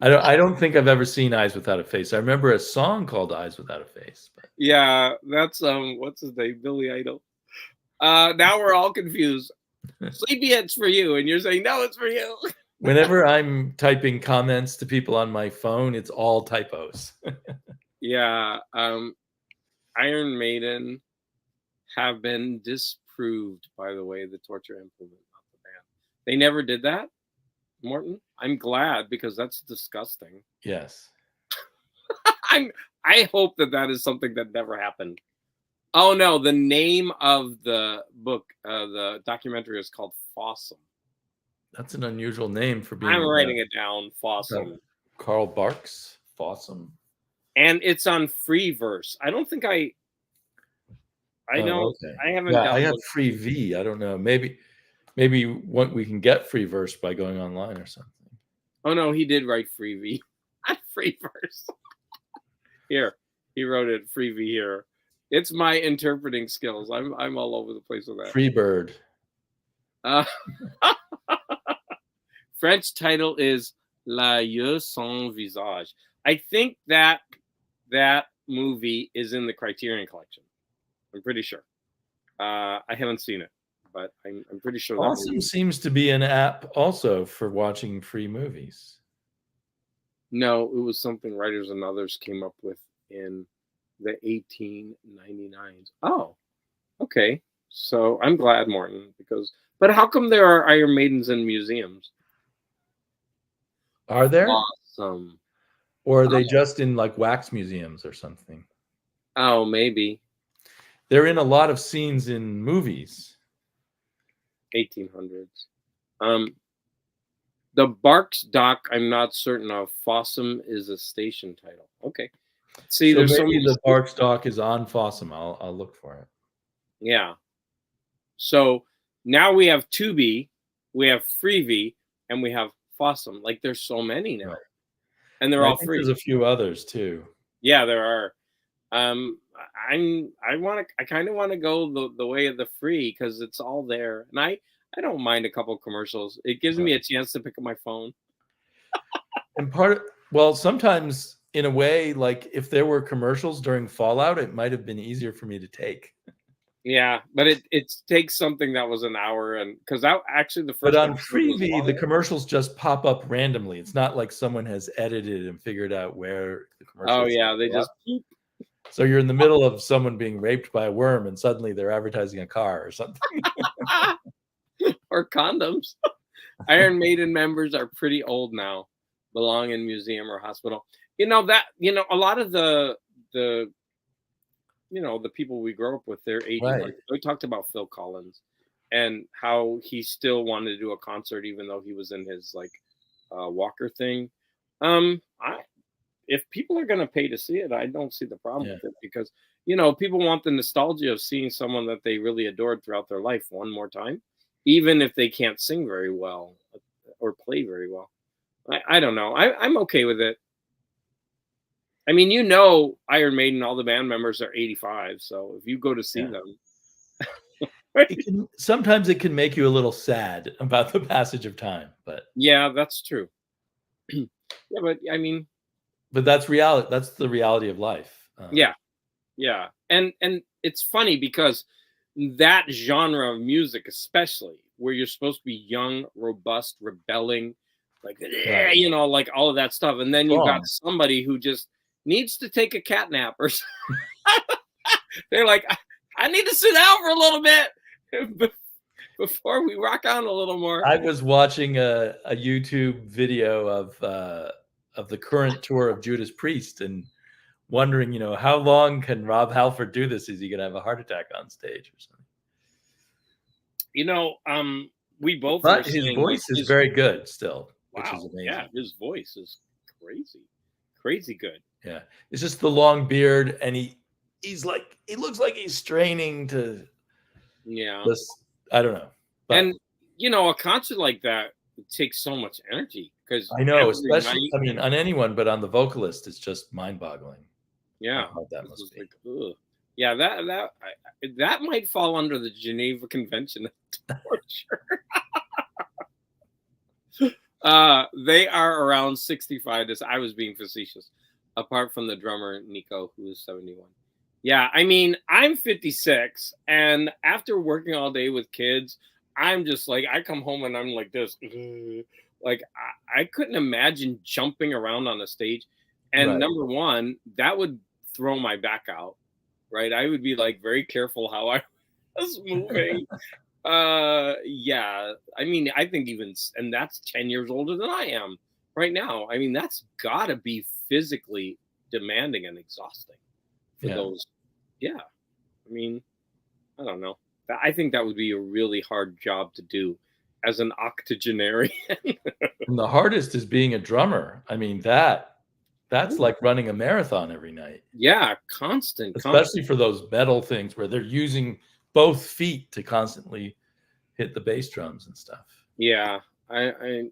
I don't think I've ever seen Eyes Without a Face. I remember a song called Eyes Without a Face. But... Yeah, that's what's his name? Billy Idol. Now we're all confused. Sleepy, it's for you, and you're saying no, it's for you. Whenever I'm typing comments to people on my phone, it's all typos. Yeah, Iron Maiden have been disproved, by the way, the torture implement, not the band. They never did that, Morton. I'm glad, because that's disgusting. Yes. I hope that is something that never happened. Oh no, the name of the book, the documentary, is called Fossum. That's an unusual name for being. I'm writing it down, Fossum. Carl Barks, Fossum. And it's on Freeverse. I don't think I know. Okay. I haven't. Yeah, I have Freevee. I don't know. Maybe we can get Freeverse by going online or something. Oh no, he did write Freevee. Not Freeverse. Here, he wrote it. Freevee here. It's my interpreting skills. I'm all over the place with that. Freebird. French title is La Yeux sans visage. I think that movie is in the Criterion Collection. I'm pretty sure. I haven't seen it, but I'm pretty sure. Awesome seems to be an app also for watching free movies. No, it was something Writers and Others came up with in the 1899s. Oh, okay. So I'm glad, Morton, because But how come there are Iron Maidens in museums? Are there? Awesome. Or are they just in like wax museums or something? Oh, maybe. They're in a lot of scenes in movies. 1800s. The Barks dock, I'm not certain of. Fossum is a station title. Okay. See, So there's maybe so many. the Barks dock is on Fossum. I'll look for it. Yeah. So now we have Tubi, we have Freevee, and we have Fossum. Like there's so many now. Right. And they're I all think free. there's a few others too. Yeah, there are. I kind of want to go the way of the free because it's all there. And I don't mind a couple commercials. It gives me a chance to pick up my phone. And well, sometimes in a way, like if there were commercials during Fallout, it might have been easier for me to take. Yeah, but it takes something that was an hour, and because that actually the first. But on Freevee, the commercials just pop up randomly. It's not like someone has edited and figured out where the commercials. Oh yeah, they just. So you're in the middle of someone being raped by a worm, and suddenly they're advertising a car or something. Or condoms. Iron Maiden members are pretty old now, belong in museum or hospital. A lot of the people we grow up with, they're 80. Right. Like, we talked about Phil Collins and how he still wanted to do a concert even though he was in his walker thing. If people are going to pay to see it, I don't see the problem with it because people want the nostalgia of seeing someone that they really adored throughout their life one more time, even if they can't sing very well or play very well. I don't know. I'm okay with it. I mean, Iron Maiden, all the band members are 85. So if you go to see them. Sometimes it can make you a little sad about the passage of time. But yeah, that's true. Yeah, but I mean. But that's reality. That's the reality of life. Yeah. And it's funny because that genre of music, especially where you're supposed to be young, robust, rebelling, like all of that stuff. And then you've got somebody who just needs to take a cat nap or something. They're like, I need to sit down for a little bit before we rock on a little more. I was watching a YouTube video of the current tour of Judas Priest and wondering, how long can Rob Halford do this? Is he going to have a heart attack on stage or something? We both. But his voice is very good still, which is amazing. Yeah, his voice is crazy good. Yeah, it's just the long beard, and he looks like he's straining to. Yeah. I don't know. But, and a concert like that takes so much energy because I know, especially on anyone, but on the vocalist, it's just mind-boggling. Yeah, that must be. Like, yeah, that might fall under the Geneva Convention of Torture. They are around 65. I was being facetious. Apart from the drummer Nico, who is 71. Yeah, I mean, I'm 56, and after working all day with kids, I'm just like, I come home and I'm like this. Like, I couldn't imagine jumping around on a stage. And number one, that would throw my back out, right? I would be like very careful how I was moving. Yeah, I mean, I think and that's 10 years older than I am right now. I mean, that's gotta be physically demanding and exhausting for those. Yeah. I mean, I don't know. I think that would be a really hard job to do as an octogenarian. And the hardest is being a drummer. I mean, that's like running a marathon every night. Yeah, constant. Especially for those metal things where they're using both feet to constantly hit the bass drums and stuff. Yeah, I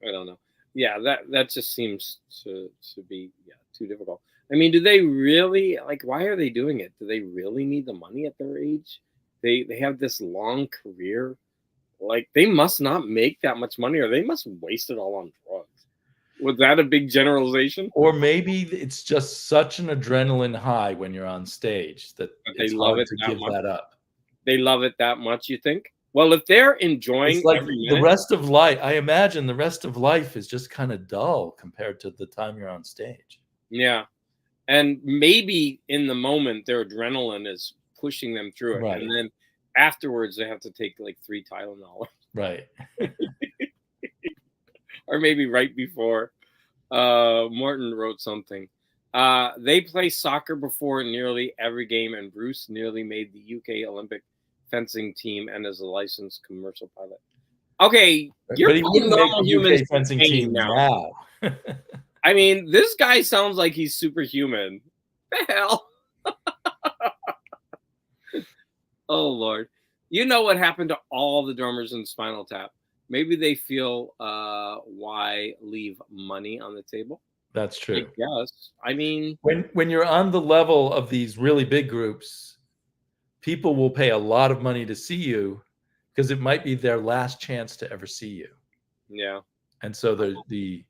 don't know. Yeah, that just seems to be too difficult. I mean, do they really why are they doing it? Do they really need the money at their age? They have this long career. They must not make that much money, or they must waste it all on drugs. Was that a big generalization? Or maybe it's just such an adrenaline high when you're on stage that they love it to give that up. They love it that much, you think? Well, if they're enjoying it's like the rest of life, I imagine the rest of life is just kind of dull compared to the time you're on stage. Yeah. And maybe in the moment their adrenaline is pushing them through it. Right. And then Afterwards, they have to take like 3 Tylenol, Right. or maybe right before. Morton wrote something. They play soccer before nearly every game, and Bruce nearly made the UK Olympic fencing team and is a licensed commercial pilot. Okay, you're But he putting wouldn't make normal the humans UK fencing to team shame now. now. I mean, this guy sounds like he's superhuman. The hell? Oh, Lord. You know what happened to all the drummers in Spinal Tap? Maybe they feel why leave money on the table? That's true. Yes. I mean, When you're on the level of these really big groups, people will pay a lot of money to see you because it might be their last chance to ever see you. yeah. And so the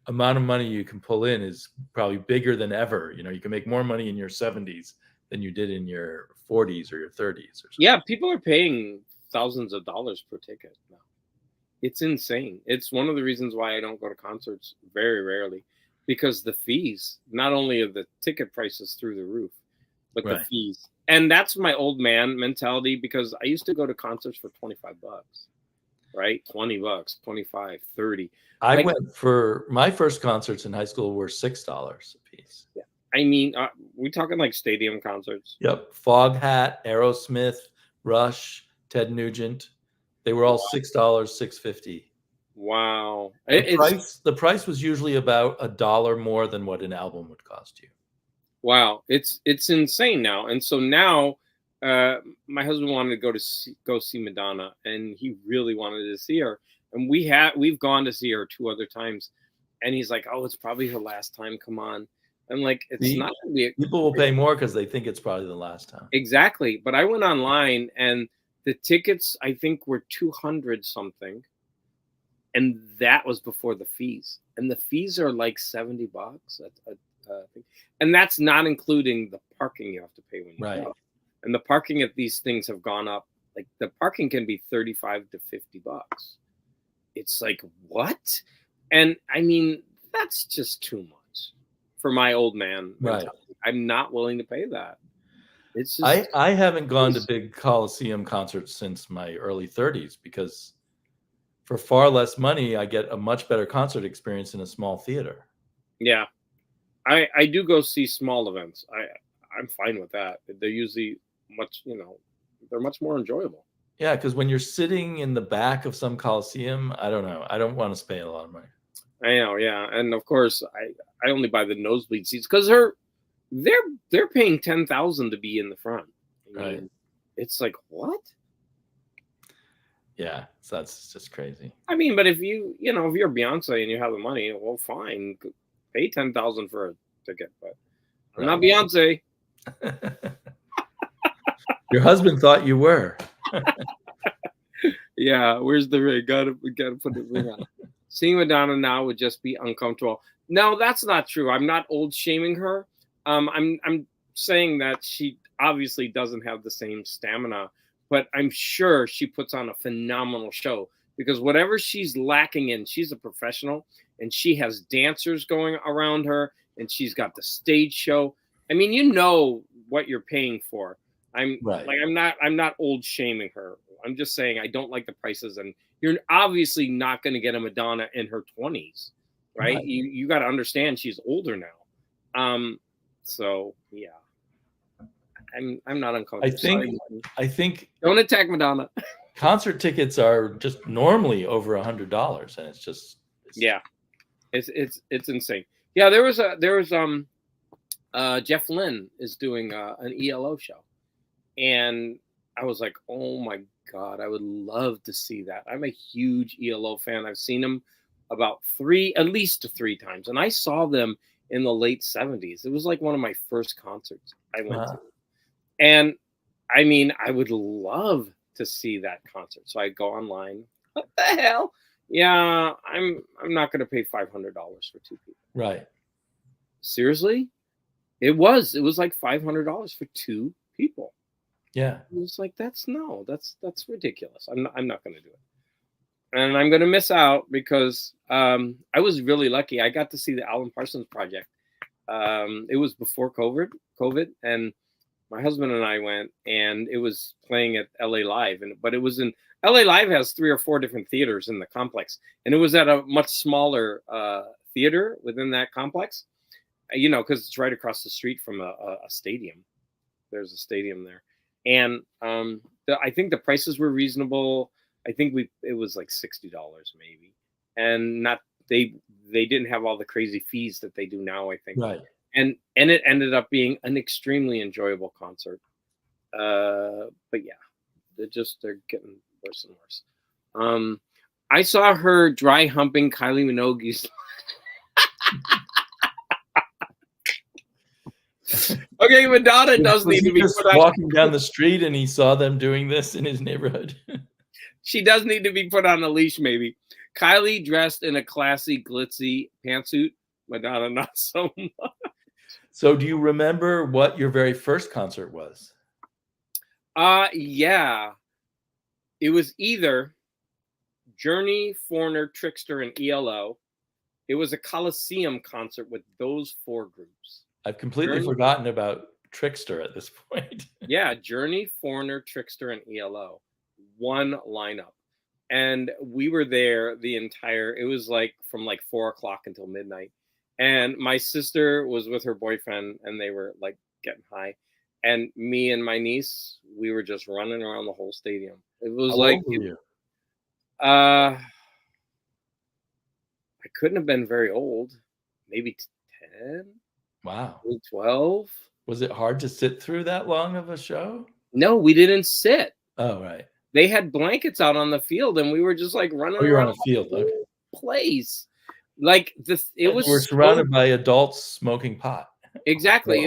amount of money you can pull in is probably bigger than ever. You know, you can make more money in your 70s than you did in your 40s or your 30s or something. Yeah, people are paying thousands of dollars per ticket now. It's insane. It's one of the reasons why I don't go to concerts very rarely, because the fees, not only are the ticket prices through the roof, but the Right. fees. And that's my old man mentality, because I used to go to concerts for $25, right? $20, 25, 30. I Like, went for my first concerts in high school were $6 a piece. yeah. I mean, we talking like stadium concerts? Yep. Foghat, Aerosmith, Rush, Ted Nugent. They were all $6, $6.50. Wow. The price was usually about $1 more than what an album would cost you. Wow, it's insane now. And so now, my husband wanted to go see Madonna, and he really wanted to see her. And we've gone to see her 2 other times, and he's like, "Oh, it's probably her last time. Come on." I'm like, "It's not gonna be." People will pay more because they think it's probably the last time. Exactly. But I went online, and the tickets, I think, were 200 something, and that was before the fees. And the fees are like $70. And that's not including the parking you have to pay when you go. And the parking at these things have gone up. Like, the parking can be $35 to $50. It's like, what? And I mean, that's just too much for my old man mentality. I'm not willing to pay that. It's just, I haven't gone to big Coliseum concerts since my early 30s, because for far less money, I get a much better concert experience in a small theater. Yeah. I do go see small events. I'm fine with that. They're usually they're much more enjoyable. Yeah, because when you're sitting in the back of some Coliseum, I don't know. I don't want to spend a lot of money. I know, yeah. And of course, I only buy the nosebleed seats because they're paying $10,000 to be in the front. Right. It's like, what? Yeah, so that's just crazy. I mean, but if if you're Beyonce and you have the money, well, fine, pay $10,000 for a ticket. But I'm not Beyonce. Your husband thought you were. Yeah, where's the ring? We gotta put the ring on. Seeing Madonna now would just be uncomfortable. No, that's not true. I'm not old shaming her. I'm saying that she obviously doesn't have the same stamina, but I'm sure she puts on a phenomenal show, because whatever she's lacking in, she's a professional, and she has dancers going around her, and she's got the stage show. I mean, you know what you're paying for. I'm not old shaming her. I'm just saying I don't like the prices, and you're obviously not going to get a Madonna in her 20s, right? You got to understand she's older now. So yeah, I'm not uncomfortable. I think don't attack Madonna. Concert tickets are just normally over $100, and it's insane. Yeah, there was Jeff Lynne is doing an ELO show, and I was like, oh my God, I would love to see that. I'm a huge ELO fan. I've seen them at least three times, and I saw them in the late 70s. It was like one of my first concerts I went to. And I mean, I would love to see that concert. So I go online. What the hell? Yeah, I'm not going to pay $500 for 2 people. Right. Seriously? It was like $500 for 2 people. Yeah. It was like, that's ridiculous. I'm not going to do it. And I'm going to miss out because I was really lucky. I got to see the Alan Parsons Project. It was before COVID, and My husband and I went, and it was playing at LA Live, but it was in LA Live has 3 or 4 different theaters in the complex, and it was at a much smaller theater within that complex. Because it's right across the street from a stadium. There's a stadium there, and I think the prices were reasonable. I think it was like $60 maybe, and not they didn't have all the crazy fees that they do now, I think. Right. And it ended up being an extremely enjoyable concert. But yeah, they're getting worse and worse. I saw her dry humping Kylie Minogue's. Okay, Madonna does need to be just walking down the street and he saw them doing this in his neighborhood. She does need to be put on a leash, maybe. Kylie dressed in a classy, glitzy pantsuit. Madonna not so much. So do you remember what your very first concert was? Yeah. It was either Journey, Foreigner, Trickster, and ELO. It was a Coliseum concert with those 4 groups. I've completely forgotten about Trickster at this point. Yeah, Journey, Foreigner, Trickster, and ELO. One lineup. And we were there it was like from like 4 o'clock until midnight. And my sister was with her boyfriend, and they were like getting high. And me and my niece, we were just running around the whole stadium. It was How like, old were you? I couldn't have been very old. Maybe 10. Wow. 12. Was it hard to sit through that long of a show? No, we didn't sit. Oh, right. They had blankets out on the field, and we were just like running Oh, you're around on a field. Okay. Place. Like this, it was. We're surrounded by adults smoking pot. Exactly.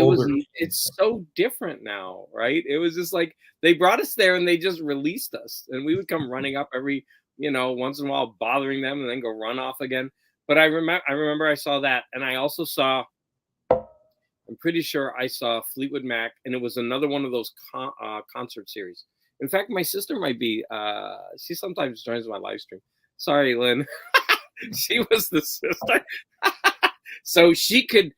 It's so different now, right? It was just like they brought us there and they just released us, and we would come running up every, once in a while, bothering them, and then go run off again. But I remember I saw that, and I also saw. I'm pretty sure I saw Fleetwood Mac, and it was another one of those concert series. In fact, my sister might be. She sometimes joins my live stream. Sorry, Lynn. She was the sister. So she could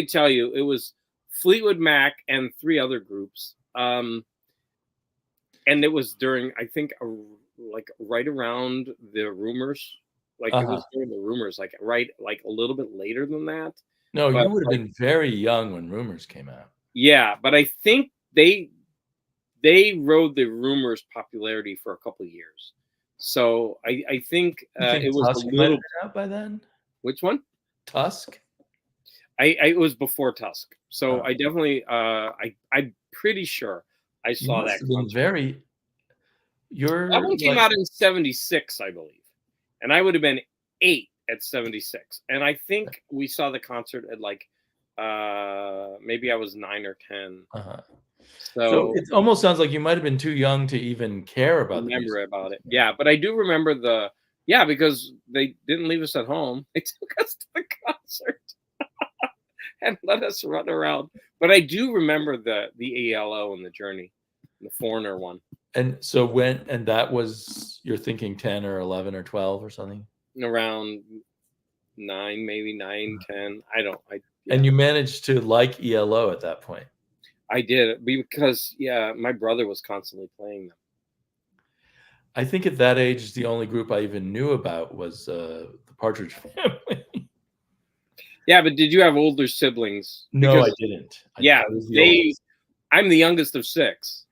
tell you it was Fleetwood Mac and 3 other groups. And it was during, I think, like right around the Rumors. Like it was during the Rumors, like right, like a little bit later than that. No, you would have been very young when Rumors came out. Yeah, but I think they rode the Rumors popularity for a couple of years. So I think it was Tusk a little out by then. Which one? Tusk. It was before Tusk. So I definitely I'm pretty sure I saw that. That one came out in 76, I believe, and I would have been 8 at 76. And I think we saw the concert at like maybe I was 9 or 10. So it almost sounds like you might have been too young to even care about it. Yeah, but I do remember because they didn't leave us at home. They took us to the concert and let us run around. But I do remember the ELO and the Journey, the Foreigner one. And so that was, you're thinking 10 or 11 or 12 or something? Around 9, maybe 9, 10. And you managed to like ELO at that point? I did, because my brother was constantly playing them. I think at that age, the only group I even knew about was the Partridge Family. Yeah, but did you have older siblings? No, I didn't. I'm the youngest of 6.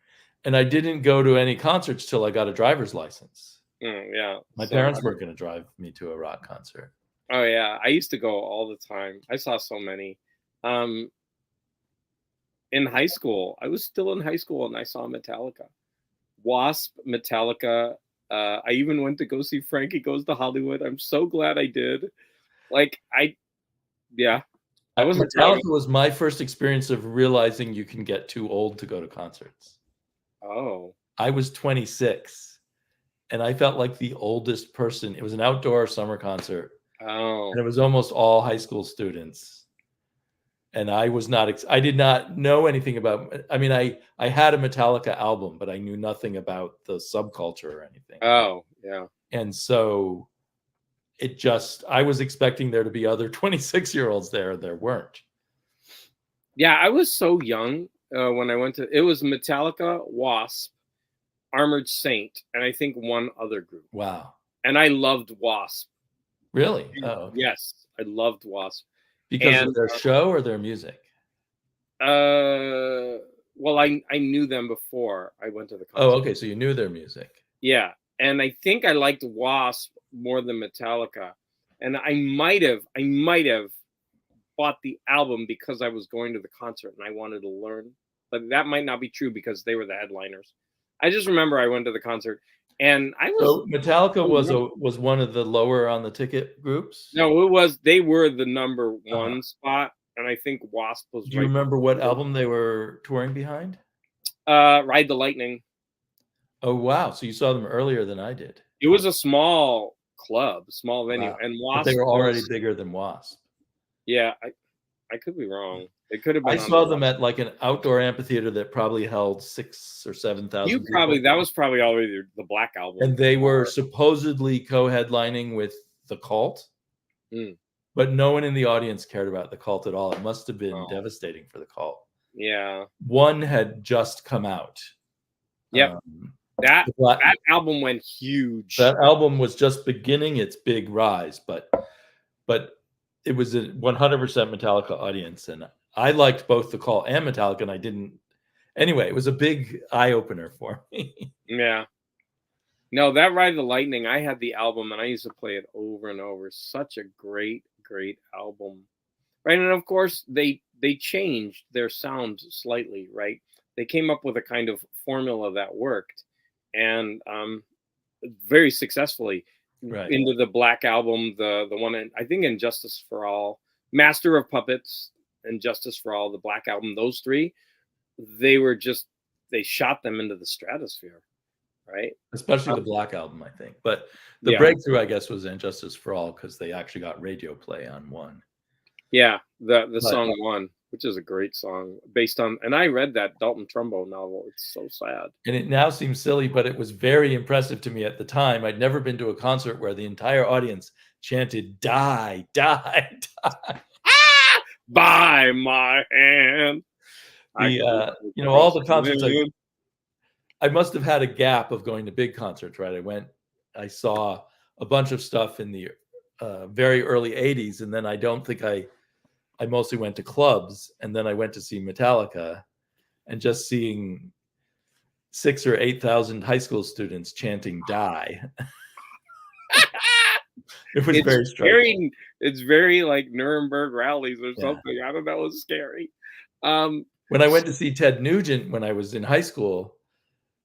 And I didn't go to any concerts till I got a driver's license. Yeah. My parents weren't going to drive me to a rock concert. Oh, yeah. I used to go all the time. I saw so many. In high school, I was still in high school, and I saw Metallica. Wasp, Metallica. I even went to go see Frankie Goes to Hollywood. I'm so glad I did. Metallica was my first experience of realizing you can get too old to go to concerts. Oh. I was 26, and I felt like the oldest person. It was an outdoor summer concert. Oh. And it was almost all high school students. And I was not, I did not know anything about, I mean, I had a Metallica album, but I knew nothing about the subculture or anything. Oh, yeah. And so I was expecting there to be other 26-year-olds there. There weren't. Yeah, I was so young when I went to, it was Metallica, Wasp, Armored Saint, and I think one other group. Wow. And I loved Wasp. Really? Oh, okay. Yes, I loved Wasp. Because And, of their show or their music? Well, I knew them before I went to the concert. Oh, okay. So you knew their music. Yeah, and I think I liked Wasp more than Metallica, and I might have bought the album because I was going to the concert and I wanted to learn, but that might not be true because they were the headliners. I just remember I went to the concert and I was. So Metallica was one of the lower on the ticket groups? No, they were the number one spot, and I think Wasp was. Do you remember what album they were touring behind? Ride the Lightning. Oh wow! So you saw them earlier than I did. It was a small club, small venue, Wow. and Wasp. But they were already bigger than Wasp. Yeah, I could be wrong. It could have been. I saw them at like an outdoor amphitheater that probably held 6,000 or 7,000. That was probably already the Black Album. And they were supposedly co-headlining with The Cult, but no one in the audience cared about The Cult at all. It must have been devastating for The Cult. Yeah, one had just come out. Yep. That album went huge. That album was just beginning its big rise, but it was a 100% Metallica audience, and I liked both The Call and Metallica, and I didn't. Anyway, it was a big eye opener for me. Yeah. No, that Ride the Lightning, I had the album, and I used to play it over and over. Such a great, great album, right? And of course, they changed their sound slightly, right? They came up with a kind of formula that worked, and very successfully. Right. Into the Black Album, the one I think in Justice for All, Master of Puppets, and Justice for All, the Black Album, those three, they shot them into the stratosphere, right? Especially the Black Album, I think. But the breakthrough, I guess, was in Justice for All because they actually got radio play on One. Yeah, the song One, which is a great song based on, and I read that Dalton Trumbo novel. It's so sad. And it now seems silly, but it was very impressive to me at the time. I'd never been to a concert where the entire audience chanted, "Die, die, die." By my hand. All the concerts, I must have had a gap of going to big concerts, right? I saw a bunch of stuff in the very early 80s, and then I don't think I mostly went to clubs, and then I went to see Metallica, and just seeing 6,000 or 8,000 high school students chanting "Die." It was very striking. It's very like Nuremberg rallies or something. I don't know. It was scary. When I went to see Ted Nugent when I was in high school,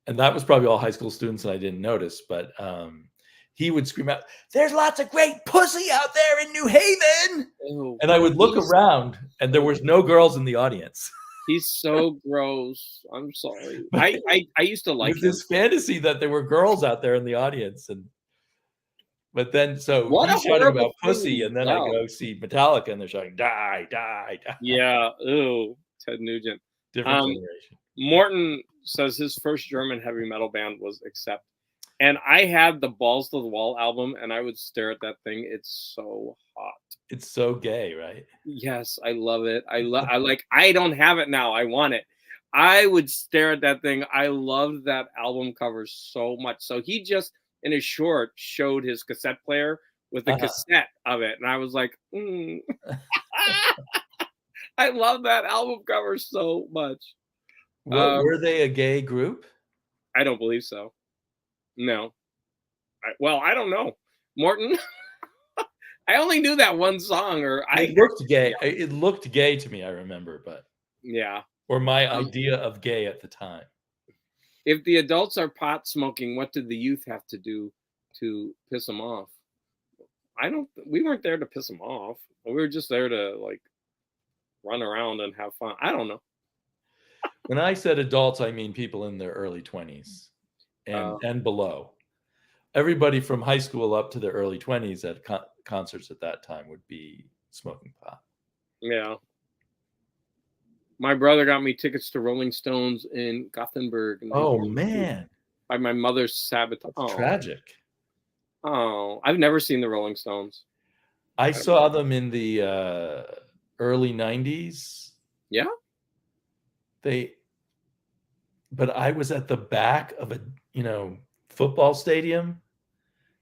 and that was probably all high school students, and I didn't notice, but he would scream out, "There's lots of great pussy out there in New Haven." Oh, and I would look around, and there was no girls in the audience. He's so gross. I'm sorry. I used to like this fantasy that there were girls out there in the audience, but then he's shouting about pussy, and then I go see Metallica, and they're shouting "Die, die, die." Yeah. Ooh, Ted Nugent. Different generation. Morton says his first German heavy metal band was Accept. And I had the Balls to the Wall album, and I would stare at that thing. It's so hot. It's so gay, right? Yes, I love it. I don't have it now. I want it. I would stare at that thing. I loved that album cover so much. So he just, in his short, showed his cassette player with the cassette of it. And I was like, I love that album cover so much. Were they a gay group? I don't believe so. No. I don't know. Morton, I only knew that one song. It looked gay. It looked gay to me, I remember, but yeah. Or my idea of gay at the time. If the adults are pot smoking, what did the youth have to do to piss them off? We weren't there to piss them off. We were just there to like run around and have fun. I don't know. When I said adults, I mean people in their early 20s and below. Everybody from high school up to their early 20s at concerts at that time would be smoking pot. Yeah. My brother got me tickets to Rolling Stones in Gothenburg. Oh, man. By my mother's sabotage. That's tragic. Oh, I've never seen the Rolling Stones. I saw them in the early 90s. Yeah? but I was at the back of a, football stadium,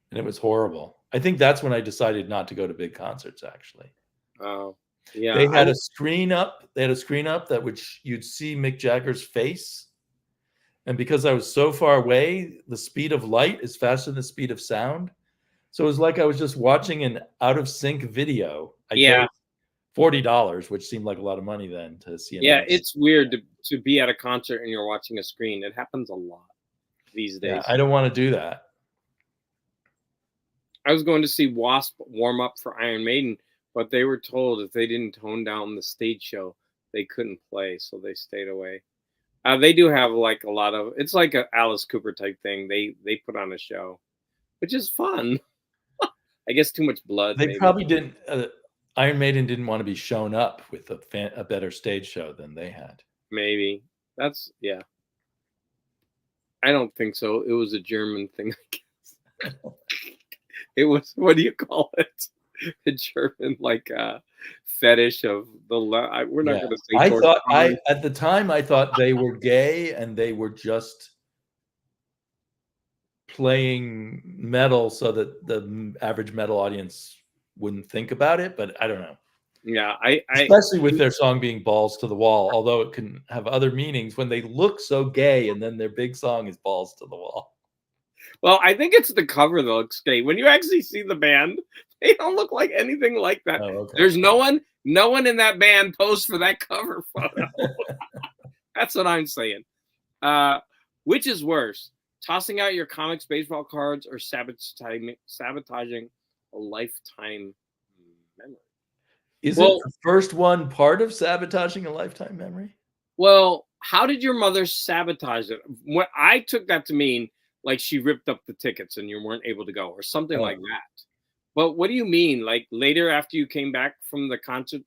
and it was horrible. I think that's when I decided not to go to big concerts, actually. Oh, yeah. They had a screen up. They had a screen up that you'd see Mick Jagger's face. And because I was so far away, the speed of light is faster than the speed of sound. So it was like I was just watching an out of sync video. I paid $40, which seemed like a lot of money then to see. It's weird to be at a concert and you're watching a screen. It happens a lot these days. Yeah, I don't want to do that. I was going to see Wasp warm up for Iron Maiden, but they were told if they didn't tone down the stage show, they couldn't play, so they stayed away. They do have like a lot of, it's like a Alice Cooper type thing. They put on a show, which is fun. I guess too much blood. They probably didn't. Iron Maiden didn't want to be shown up with a better stage show than they had. Maybe that's I don't think so. It was a German thing, I guess. It was, what do you call it? A German fetish of the. We're not going to say. At the time I thought they were gay and they were just playing metal so that the average metal audience wouldn't think about it, but I don't know. Yeah, especially with their song being Balls to the Wall, although it can have other meanings when they look so gay and then their big song is Balls to the Wall. Well, I think it's the cover that looks gay. When you actually see the band, they don't look like anything like that. Oh, okay. There's no one in that band posed for that cover photo. That's what I'm saying. Which is worse, tossing out your comics baseball cards or sabotaging a lifetime memory? Is it the first one part of sabotaging a lifetime memory? Well, how did your mother sabotage it? What I took that to mean, like she ripped up the tickets and you weren't able to go or something like that. But what do you mean? Like later after you came back from the concert,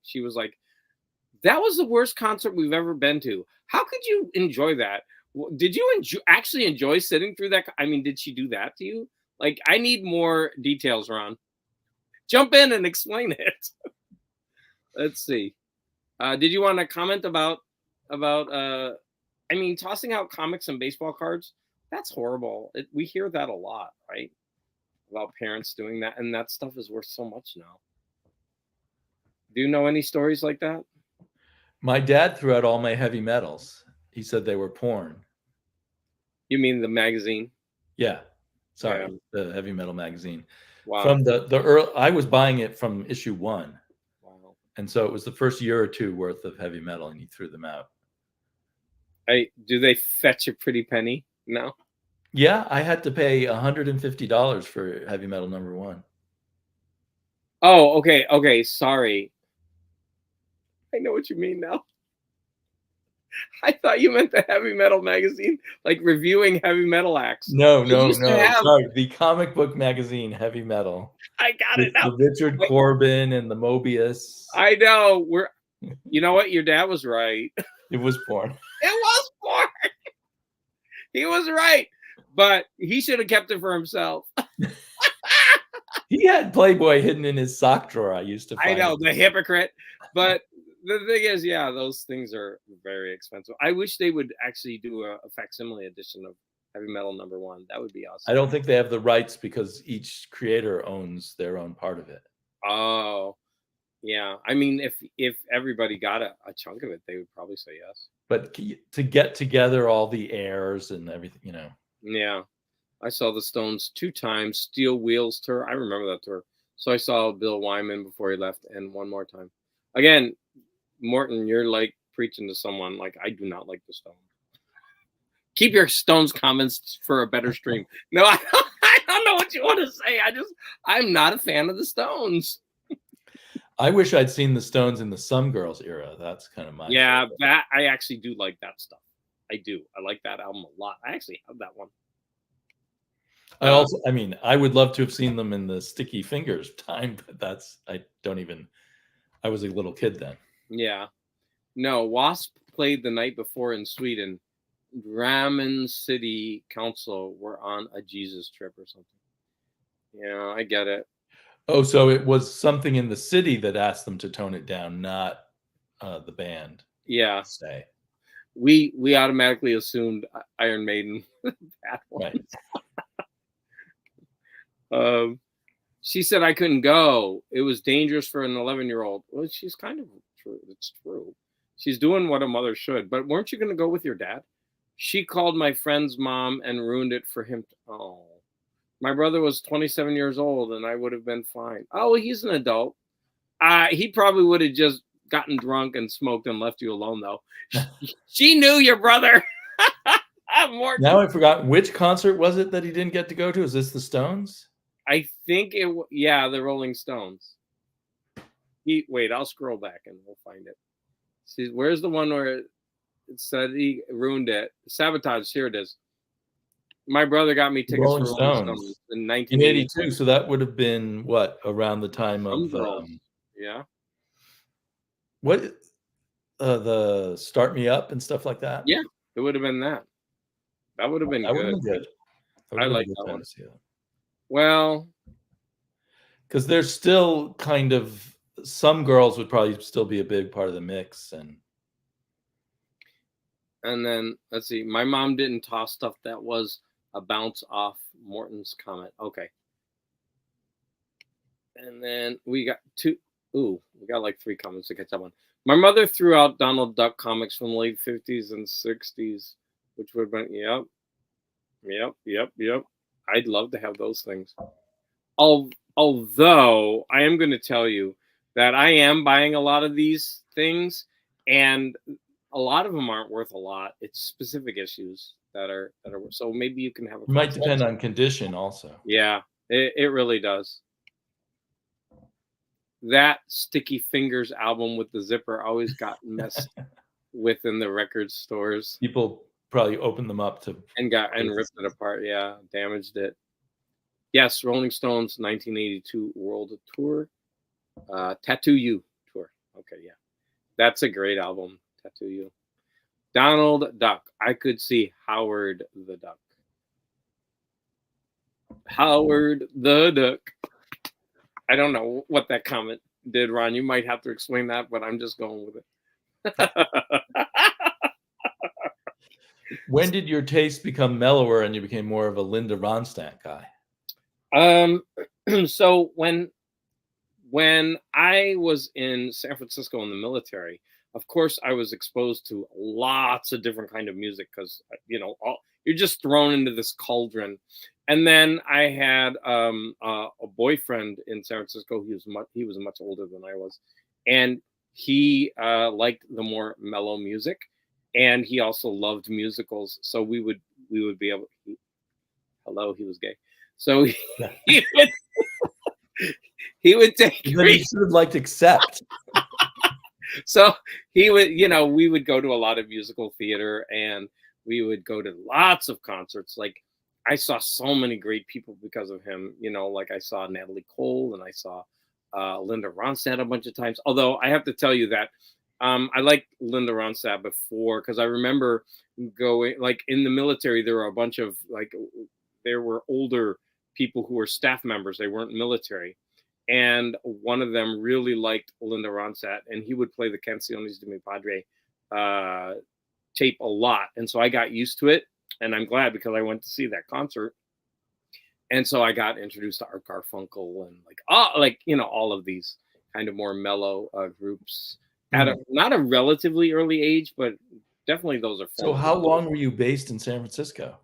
she was like, that was the worst concert we've ever been to. How could you enjoy that? Did you actually enjoy sitting through that? I mean, did she do that to you? Like, I need more details, Ron. Jump in and explain it. Let's see. Did you want to comment about tossing out comics and baseball cards? That's horrible. We hear that a lot, right? About parents doing that, and that stuff is worth so much now. Do you know any stories like that? My dad threw out all my heavy metals. He said they were porn. You mean the magazine? Yeah. Sorry, the heavy metal magazine. Wow. From the early, I was buying it from issue 1. Wow. And so it was the first year or two worth of heavy metal, and he threw them out. Do they fetch a pretty penny? No. Yeah, I had to pay $150 for heavy metal #1. Oh, okay. Sorry. I know what you mean now. I thought you meant the heavy metal magazine, like reviewing heavy metal acts. No. Sorry, the comic book magazine, Heavy Metal. I got it now. Richard Corbin and the Mobius. I know. You know what? Your dad was right. It was porn. It was porn. He was right, but he should have kept it for himself. He had Playboy hidden in his sock drawer. I used to find I know, the hypocrite. But the thing is, yeah, those things are very expensive. I wish they would actually do a facsimile edition of Heavy Metal #1. That would be awesome. I don't think they have the rights because each creator owns their own part of it. Oh, yeah. I mean, if everybody got a chunk of it, they would probably say yes. But to get together all the heirs and everything, Yeah. I saw the Stones 2 times, Steel Wheels tour. I remember that tour. So I saw Bill Wyman before he left, and one more time. Again, Morton, you're like preaching to someone. Like, I do not like the Stones. Keep your Stones comments for a better stream. No, I don't know what you want to say. I'm not a fan of the Stones. I wish I'd seen the Stones in the Some Girls era. That's kind of my favorite. That I actually do like that stuff. I do. I like that album a lot. I actually have that one. I would love to have seen them in the Sticky Fingers time, but I was a little kid then. Yeah. No, Wasp played the night before in Sweden. Drammen City Council were on a Jesus trip or something. Yeah, I get it. Oh, so it was something in the city that asked them to tone it down, not the band. Yeah. Say. we automatically assumed Iron Maiden bad ones. Right. She said I couldn't go. It was dangerous for an 11-year-old. Well, she's kind of true. It's true. She's doing what a mother should. But weren't you going to go with your dad? She called my friend's mom and ruined it for him. Oh, my brother was 27 years old and I would have been fine. Oh, he's an adult. He probably would have just gotten drunk and smoked and left you alone, though. She knew your brother. Now I forgot, which concert was it that he didn't get to go to? Is this the Stones? I think the Rolling Stones. Wait, I'll scroll back and we'll find it. See, where's the one where it said he ruined it? Sabotage. Here it is. My brother got me tickets Rolling for Rolling Stones in 1982. So that would have been what, around the time of yeah. What the Start Me Up and stuff like that? Yeah, it would have been that. That would have been good. I like that one. Well, because there's still kind of, some girls would probably still be a big part of the mix. And then let's see, my mom didn't toss stuff that was a bounce off Morton's comment. Okay. And then we got we got like 3 comments to catch up on. My mother threw out Donald Duck comics from the late 50s and 60s, which would have been, yep. I'd love to have those things. Although I am going to tell you that I am buying a lot of these things, and a lot of them aren't worth a lot. It's specific issues that are so maybe you can have. It might depend on condition also. Yeah, it really does. That Sticky Fingers album with the zipper always got messed with in the record stores. People probably opened them up and ripped it apart. Yeah, damaged it. Yes, Rolling Stones 1982 World Tour, Tattoo You tour. Okay, yeah, that's a great album. Tattoo You. Donald Duck. I could see Howard the Duck. Howard the Duck. I don't know what that comment did, Ron. You might have to explain that, but I'm just going with it. When did your taste become mellower and you became more of a Linda Ronstadt guy? So when I was in San Francisco in the military, of course, I was exposed to lots of different kind of music because, you're just thrown into this cauldron. And then I had a boyfriend in San Francisco. He was much older than I was, and he liked the more mellow music, and he also loved musicals. So we would be able. He was gay. So he would take. He sort of liked Accept. So he would, we would go to a lot of musical theater, and we would go to lots of concerts. Like, I saw so many great people because of him, like I saw Natalie Cole and I saw Linda Ronstadt a bunch of times. Although I have to tell you that I liked Linda Ronstadt before, because I remember going, like, in the military, there were a bunch of, there were older people who were staff members. They weren't military. And one of them really liked Linda Ronstadt, and he would play the Canciones de mi Padre tape a lot. And so I got used to it. And I'm glad, because I went to see that concert. And so I got introduced to Art Garfunkel and all of these kind of more mellow groups at not a relatively early age, but definitely those are. So how long were you based in San Francisco?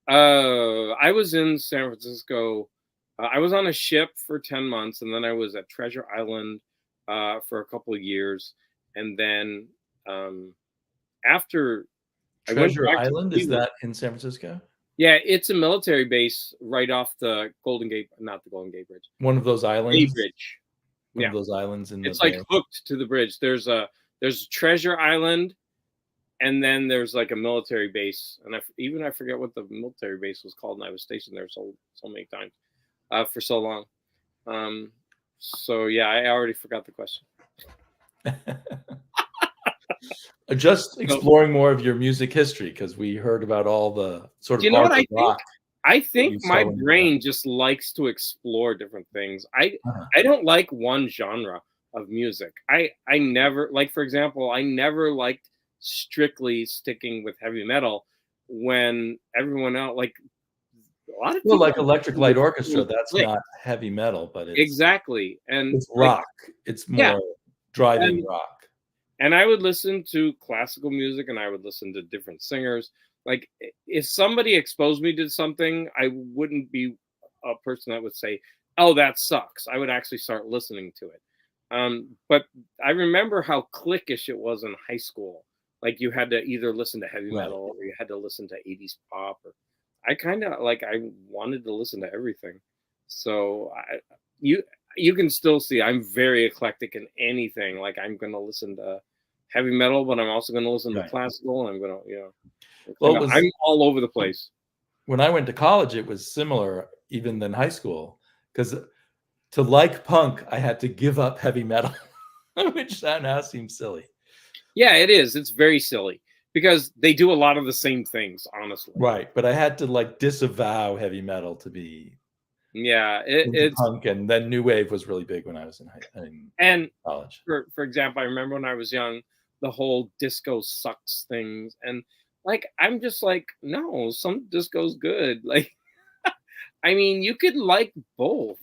I was in San Francisco. I was on a ship for 10 months, and then I was at Treasure Island for a couple of years. And then after Treasure Island, is that in San Francisco? Yeah, it's a military base right off the Golden Gate, not the Golden Gate Bridge. One of those islands. Bay Bridge. One of those islands in the It's like hooked to the bridge. There's a Treasure Island, and then there's like a military base. And I forget what the military base was called, and I was stationed there so many times for so long. So yeah, I already forgot the question. Just exploring more of your music history, because we heard about all the sort of rock. I think my brain just likes to explore different things. I don't like one genre of music. I never, like, for example, I never liked strictly sticking with heavy metal when everyone else, like a lot of Well, people, like Electric Light Orchestra, that's click. not heavy metal, but Exactly. And it's like, rock. It's yeah, more driving and rock. I would listen to classical music and I would listen to different singers. Like if somebody exposed me to something, I wouldn't be a person that would say, "Oh, that sucks." I would actually start listening to it. But I remember how cliquish it was in high school. Like you had to either listen to heavy Right. metal or you had to listen to 80s pop. Or I kind of like I wanted to listen to everything. So you you can still see I'm very eclectic in anything. Like I'm going to listen to heavy metal, but I'm also going to listen to Right. classical. And I'm going to, Well, it was I'm all over the place. when I went to college, it was similar even than high school, because to like punk, I had to give up heavy metal, which now seems silly. Yeah, it is. It's very silly because they do a lot of the same things, honestly. Right, but I had to like disavow heavy metal to be Yeah, into it's punk, and then new wave was really big when I was in and college. for example, I remember when I was young, the whole disco sucks things, and like I'm just like, no, some disco's good. Like, I mean, you could like both.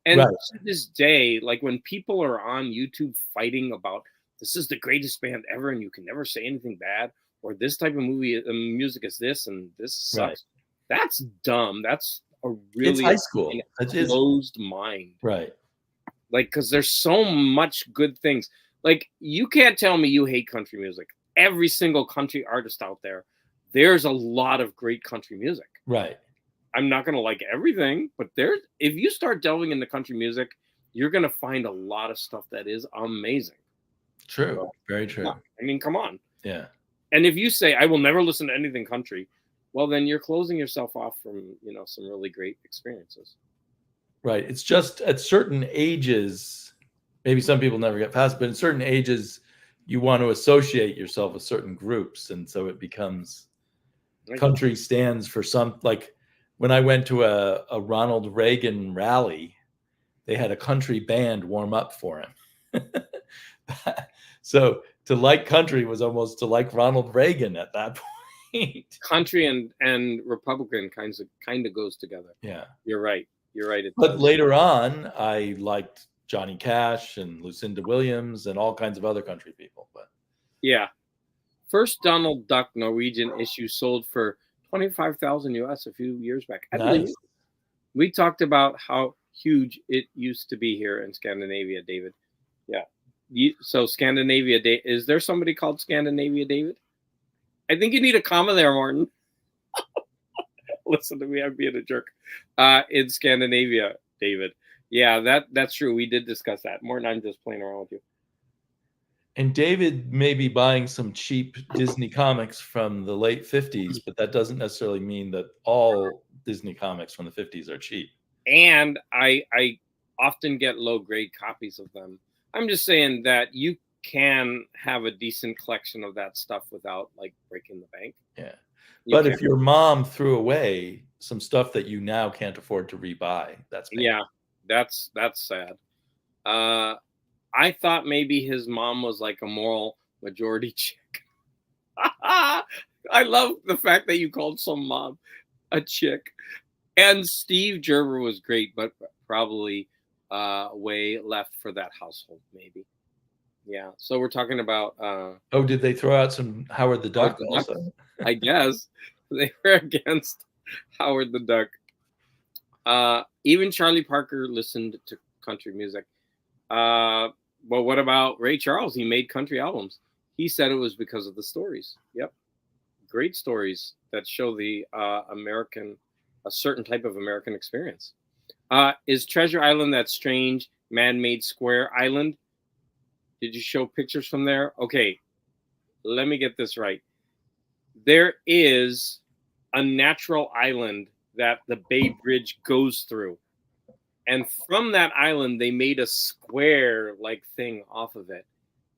And Right. to this day, like when people are on YouTube fighting about this is the greatest band ever, and you can never say anything bad, or this type of music is this, and this sucks. Right. That's dumb. That's a It's really high school. That is closed mind. right. Like, because there's so much good things. Like, you can't tell me you hate country music. Every single country artist out there, there's a lot of great country music. Right. I'm not going to like everything, but if you start delving into country music, you're going to find a lot of stuff that is amazing. True. So, very true. Yeah, I mean, come on. Yeah. And if you say, I will never listen to anything country, well, then you're closing yourself off from, some really great experiences. Right. It's just at certain ages, maybe some people never get past, but at certain ages, you want to associate yourself with certain groups. And so it becomes country stands for some, like when I went to a Ronald Reagan rally, they had a country band warm up for him. So to like country was almost to like Ronald Reagan at that point. Country and Republican kind of goes together. Yeah. You're right. But later on, I liked Johnny Cash and Lucinda Williams and all kinds of other country people. But yeah, first Donald Duck Norwegian issue sold for 25,000 US a few years back. I believe nice. we talked about how huge it used to be here in Scandinavia, David. Yeah. So Scandinavia, is there somebody called Scandinavia, David? I think you need a comma there, Martin. Listen to me, I'm being a jerk. In Scandinavia, David. Yeah, that's true. We did discuss that. Martin, I'm just playing around with you. And David may be buying some cheap Disney comics from the late 50s, but that doesn't necessarily mean that all Disney comics from the 50s are cheap. And I often get low-grade copies of them. I'm just saying that you can have a decent collection of that stuff without like breaking the bank. Yeah. But if your mom threw away some stuff that you now can't afford to rebuy, that's painful. Yeah, that's sad. I thought maybe his mom was like a moral majority chick. I love the fact that you called some mom a chick. And Steve Gerber was great, but probably way left for that household, maybe. Yeah. So we're talking about. Did they throw out some Howard the Duck also? I guess they were against Howard the Duck. Even Charlie Parker listened to country music. But what about Ray Charles? He made country albums. He said it was because of the stories. Yep. Great stories that show the a certain type of American experience. Is Treasure Island that strange man-made square island? Did you show pictures from there? Okay, let me get this right. There is a natural island that the Bay Bridge goes through. And from that island, they made a square-like thing off of it.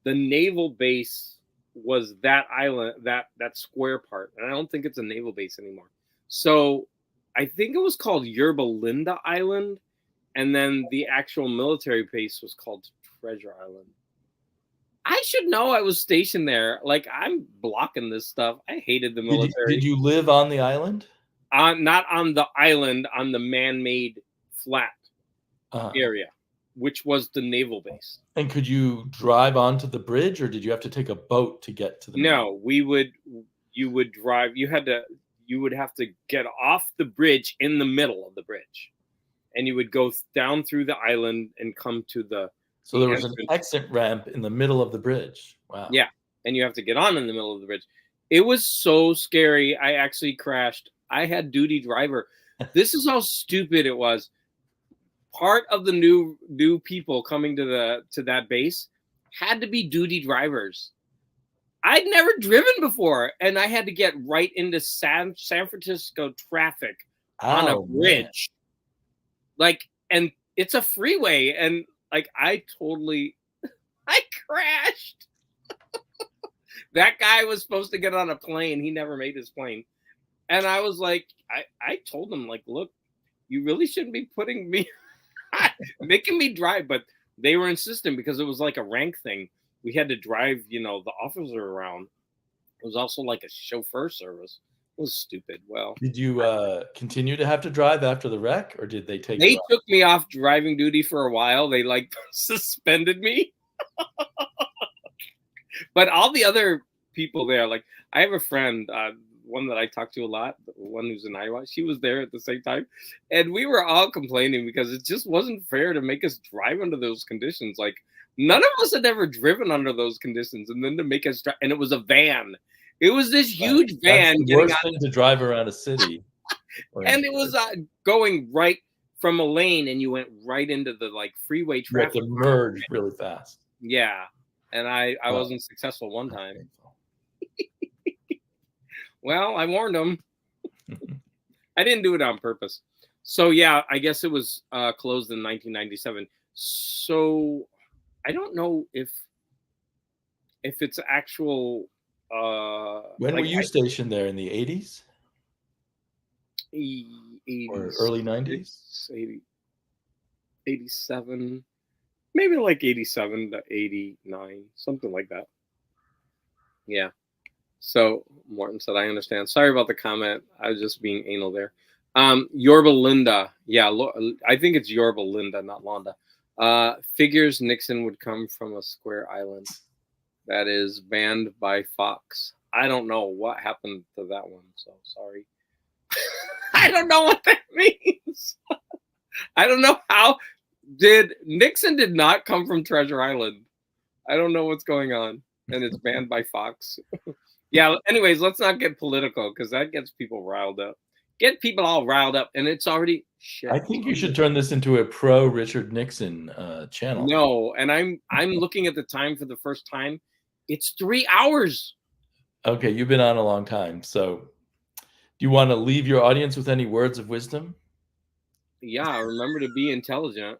The naval base was that island, that square part. And I don't think it's a naval base anymore. So I think it was called Yerba Linda Island. And then the actual military base was called Treasure Island. I should know I was stationed there. Like, I'm blocking this stuff. I hated the military. Did you live on the island? Not on the island, on the man-made flat area, which was the naval base. And could you drive onto the bridge, or did you have to take a boat to get to the? No, you would drive. You would have to get off the bridge in the middle of the bridge, and you would go down through the island and come to the. So there was an exit ramp in the middle of the bridge. Wow. Yeah, and you have to get on in the middle of the bridge. It was so scary. I actually crashed. I had duty driver. This is how stupid it was. Part of the new people coming to that base had to be duty drivers. I'd never driven before, and I had to get right into San Francisco traffic on a bridge. Man. Like, and it's a freeway, and like I crashed. That guy was supposed to get on a plane. He never made his plane. And I was like, I told him, like, look, you really shouldn't be putting me, making me drive. But they were insistent because it was like a rank thing. We had to drive, the officer around. It was also like a chauffeur service. It was stupid. Well, did you continue to have to drive after the wreck, or did they take? They took me off driving duty for a while. They like suspended me. But all the other people there, like I have a friend, one that I talk to a lot, one who's in Iowa, she was there at the same time. And we were all complaining because it just wasn't fair to make us drive under those conditions. Like none of us had ever driven under those conditions. And then to make us drive, and it was a van. It was this huge van. That's the worst thing to drive around a city. And it was going right from a lane, and you went right into the like freeway traffic. You had to merge really fast. Yeah. And I wasn't successful one time. Well, I warned them. I didn't do it on purpose. So, yeah, I guess it was closed in 1997. So I don't know if it's actual. When were you stationed there? In the 80s? 80s or early 90s? 87. Maybe like 87 to 89, something like that. Yeah. So Morton said, I understand. Sorry about the comment. I was just being anal there. Yorba Linda. Yeah, I think it's Yorba Linda, not Londa. Figures Nixon would come from a square island that is banned by Fox. I don't know what happened to that one, so sorry. I don't know what that means. I don't know how. Nixon did not come from Treasure Island. I don't know what's going on. And it's banned by Fox. Yeah, anyways, let's not get political because that gets people riled up. Get people all riled up, and it's already shit. I think you should turn this into a pro Richard Nixon channel. No, and I'm looking at the time for the first time. It's 3 hours. Okay, you've been on a long time. So do you want to leave your audience with any words of wisdom? Yeah, remember to be intelligent.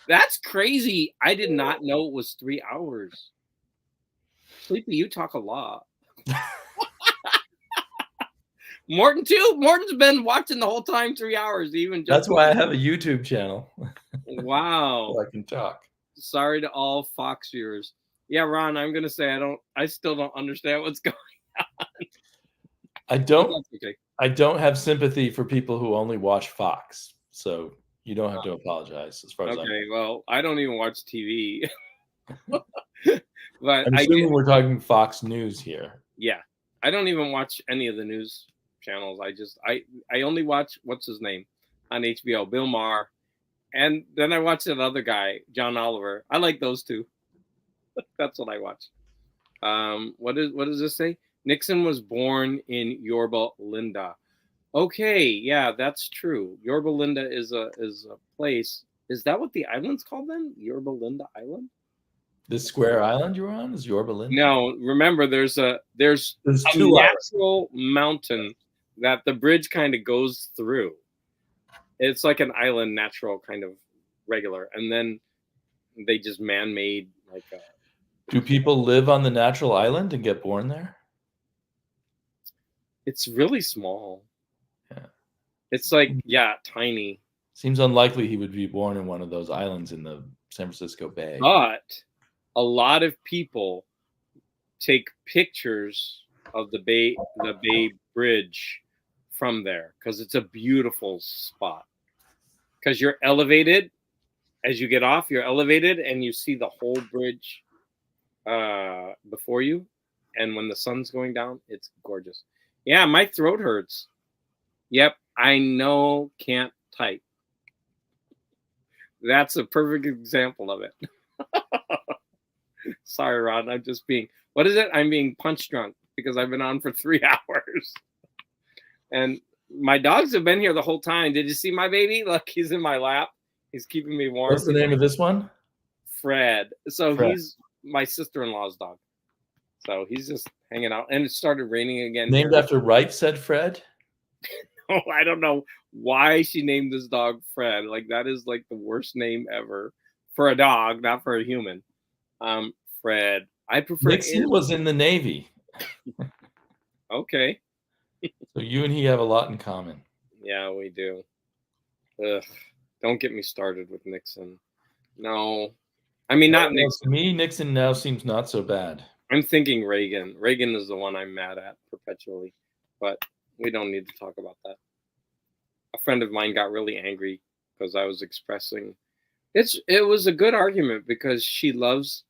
That's crazy. I did not know it was 3 hours. Sleepy, you talk a lot. Morton too. Morton's been watching the whole time, 3 hours. That's why I have a YouTube channel. Wow. So I can talk. Sorry to all Fox viewers. Yeah, Ron, I'm gonna say I still don't understand what's going on. I don't have sympathy for people who only watch Fox, so you don't have to apologize as far as well, I don't even watch TV. But I'm assuming we're talking Fox News here. Yeah, I don't even watch any of the news channels. I only watch what's his name on HBO, Bill Maher, and then I watch that other guy, John Oliver. I like those two. That's what I watch. What does this say? Nixon was born in Yorba Linda. Okay, yeah, that's true. Yorba Linda is a place. Is that what the island's called then? Yorba Linda Island? This square island you're on is Yorba Linda? No, remember there's a natural mountain that the bridge kind of goes through. It's like an island, natural kind of regular, and then they just man-made like a. Do people live on the natural island and get born there? It's really small. Yeah. It's like, tiny. Seems unlikely he would be born in one of those islands in the San Francisco Bay. But a lot of people take pictures of the Bay Bridge from there because it's a beautiful spot. Because you're elevated as you get off, you're elevated and you see the whole bridge before you. And when the sun's going down, it's gorgeous. Yeah, my throat hurts. Yep, I know, can't type. That's a perfect example of it. Sorry, Ron, I'm just being, what is it? I'm being punch drunk because I've been on for 3 hours. And my dogs have been here the whole time. Did you see my baby? Look, he's in my lap. He's keeping me warm. What's the name of this one? Fred. So Fred. He's my sister-in-law's dog. So he's just hanging out. And it started raining again. Named here. after Right Said Fred? Oh, I don't know why she named this dog Fred. Like, that is like the worst name ever for a dog, not for a human. Fred. I prefer Nixon was in the Navy. Okay. So you and he have a lot in common. Yeah, we do. Ugh. Don't get me started with Nixon. No. I mean, not Nixon. To me, Nixon now seems not so bad. I'm thinking Reagan. Reagan is the one I'm mad at perpetually. But we don't need to talk about that. A friend of mine got really angry because I was expressing. It was a good argument because she loves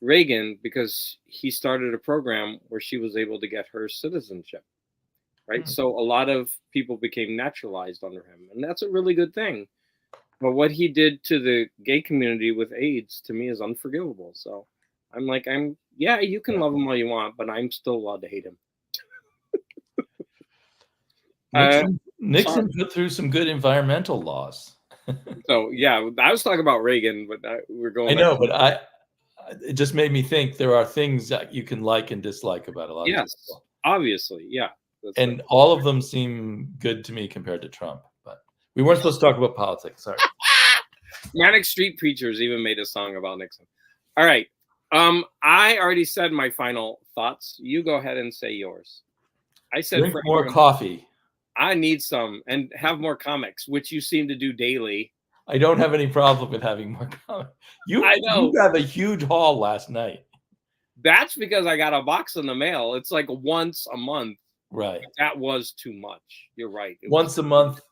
Reagan because he started a program where she was able to get her citizenship. Right. So a lot of people became naturalized under him. And that's a really good thing. But what he did to the gay community with AIDS, to me, is unforgivable. So I'm like, yeah, you can love him all you want, but I'm still allowed to hate him. Nixon put through some good environmental laws. So, yeah, I was talking about Reagan, but we're going. I know, but it just made me think there are things that you can like and dislike about a lot of people. Obviously, yeah. And all of them seem good to me compared to Trump. But we weren't supposed to talk about politics. Sorry. Manic Street Preachers even made a song about Nixon. All right. I already said my final thoughts. You go ahead and say yours. I said drink more coffee. I need some, and have more comics, which you seem to do daily. I don't have any problem with having more comics. I know. You got a huge haul last night. That's because I got a box in the mail. It's like once a month. Right. That was too much. You're right. Once a month,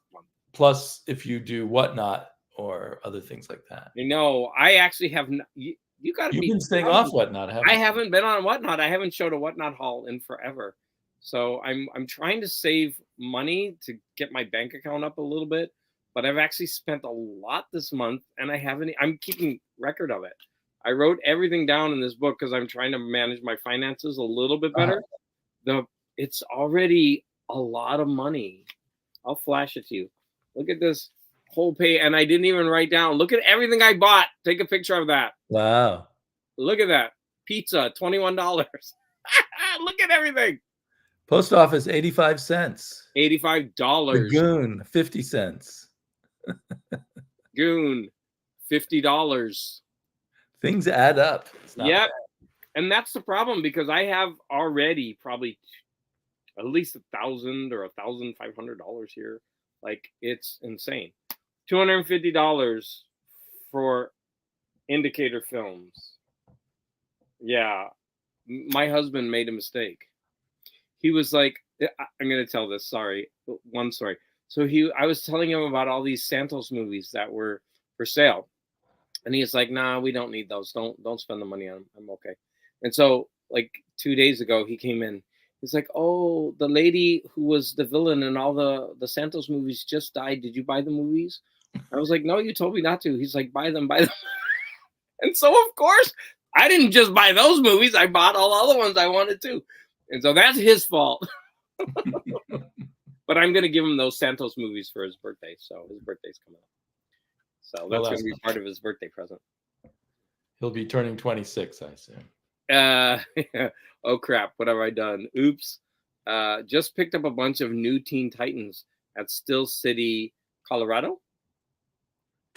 plus if you do Whatnot or other things like that. You know, I actually have. You got to be. You've been staying off Whatnot, haven't you? I haven't been on Whatnot. I haven't showed a Whatnot haul in forever. So I'm trying to save money to get my bank account up a little bit, but I've actually spent a lot this month, and I'm keeping record of it. I wrote everything down in this book because I'm trying to manage my finances a little bit better. It's already a lot of money. I'll flash it to you. Look at this whole page, and I didn't even write down. Look at everything I bought. Take a picture of that. Wow. Look at that. Pizza, $21. Look at everything. Post office, 85 cents. $85. Goon, 50 cents. Goon, $50. Things add up. Yep. And that's the problem because I have already probably at least $1,000 or $1,500 here. Like, it's insane. $250 for Indicator Films. Yeah. My husband made a mistake. He was like, I'm going to tell this. Sorry. One story. So I was telling him about all these Santos movies that were for sale. And he's like, nah, we don't need those. Don't spend the money on them. I'm okay. And so like 2 days ago, he came in. He's like, oh, the lady who was the villain in all the Santos movies just died. Did you buy the movies? I was like, no, you told me not to. He's like, buy them. And so, of course, I didn't just buy those movies. I bought all the other ones I wanted to. And so that's his fault. But I'm going to give him those Santos movies for his birthday. So his birthday's coming up. So that's going to be part of his birthday present. He'll be turning 26, I assume. Oh, crap. What have I done? Oops. Just picked up a bunch of new Teen Titans at Still City, Colorado.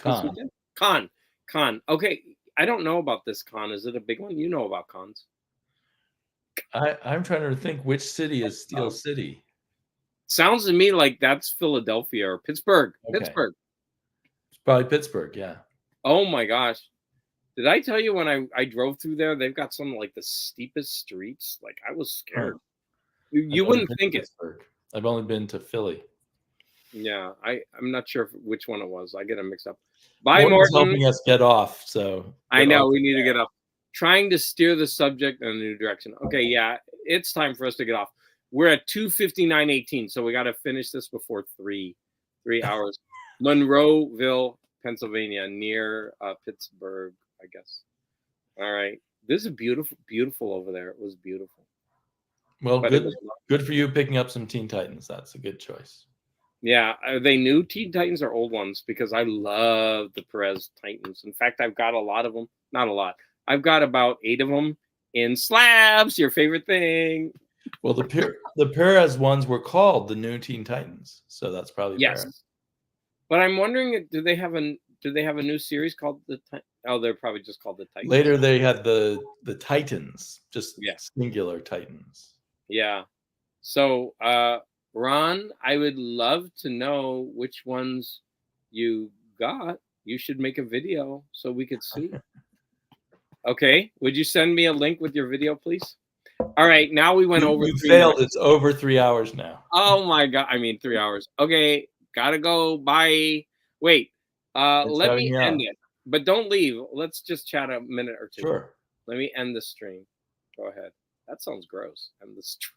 Con. Okay. I don't know about this con. Is it a big one? You know about cons. I'm trying to think which city is Steel City. Sounds to me like that's Philadelphia or Pittsburgh. Okay. Pittsburgh. It's probably Pittsburgh, yeah. Oh my gosh. Did I tell you when I drove through there, they've got some like the steepest streets? Like I was scared. You wouldn't think it. I've only been to Philly. Yeah, I'm not sure which one it was. I get them mixed up. Bye, Morton's Morton. helping us get off, so I know we need to get off. Trying to steer the subject in a new direction. Okay, yeah, it's time for us to get off. We're at 2:59:18, so we got to finish this before 3 hours. Monroeville, Pennsylvania, near Pittsburgh, I guess. All right, this is beautiful, beautiful over there. It was beautiful. Well, good for you picking up some Teen Titans. That's a good choice. Yeah, are they new Teen Titans or old ones? Because I love the Perez Titans. In fact, I've got a lot of them. Not a lot. I've got about 8 of them in slabs. Your favorite thing. Well, the Perez ones were called the new Teen Titans, so that's probably yes. Perez. But I'm wondering, do they have a new series called the? Oh, they're probably just called the Titans. Later, they had the Titans, just singular Titans. Yeah. So, Ron, I would love to know which ones you got. You should make a video so we could see. Okay. Would you send me a link with your video, please? All right. Now we went over. You failed. It's over 3 hours now. Oh my God. I mean, 3 hours. Okay. Gotta go. Bye. Wait. Let me end it. But don't leave. Let's just chat a minute or two. Sure. Let me end the stream. Go ahead. That sounds gross. End the stream.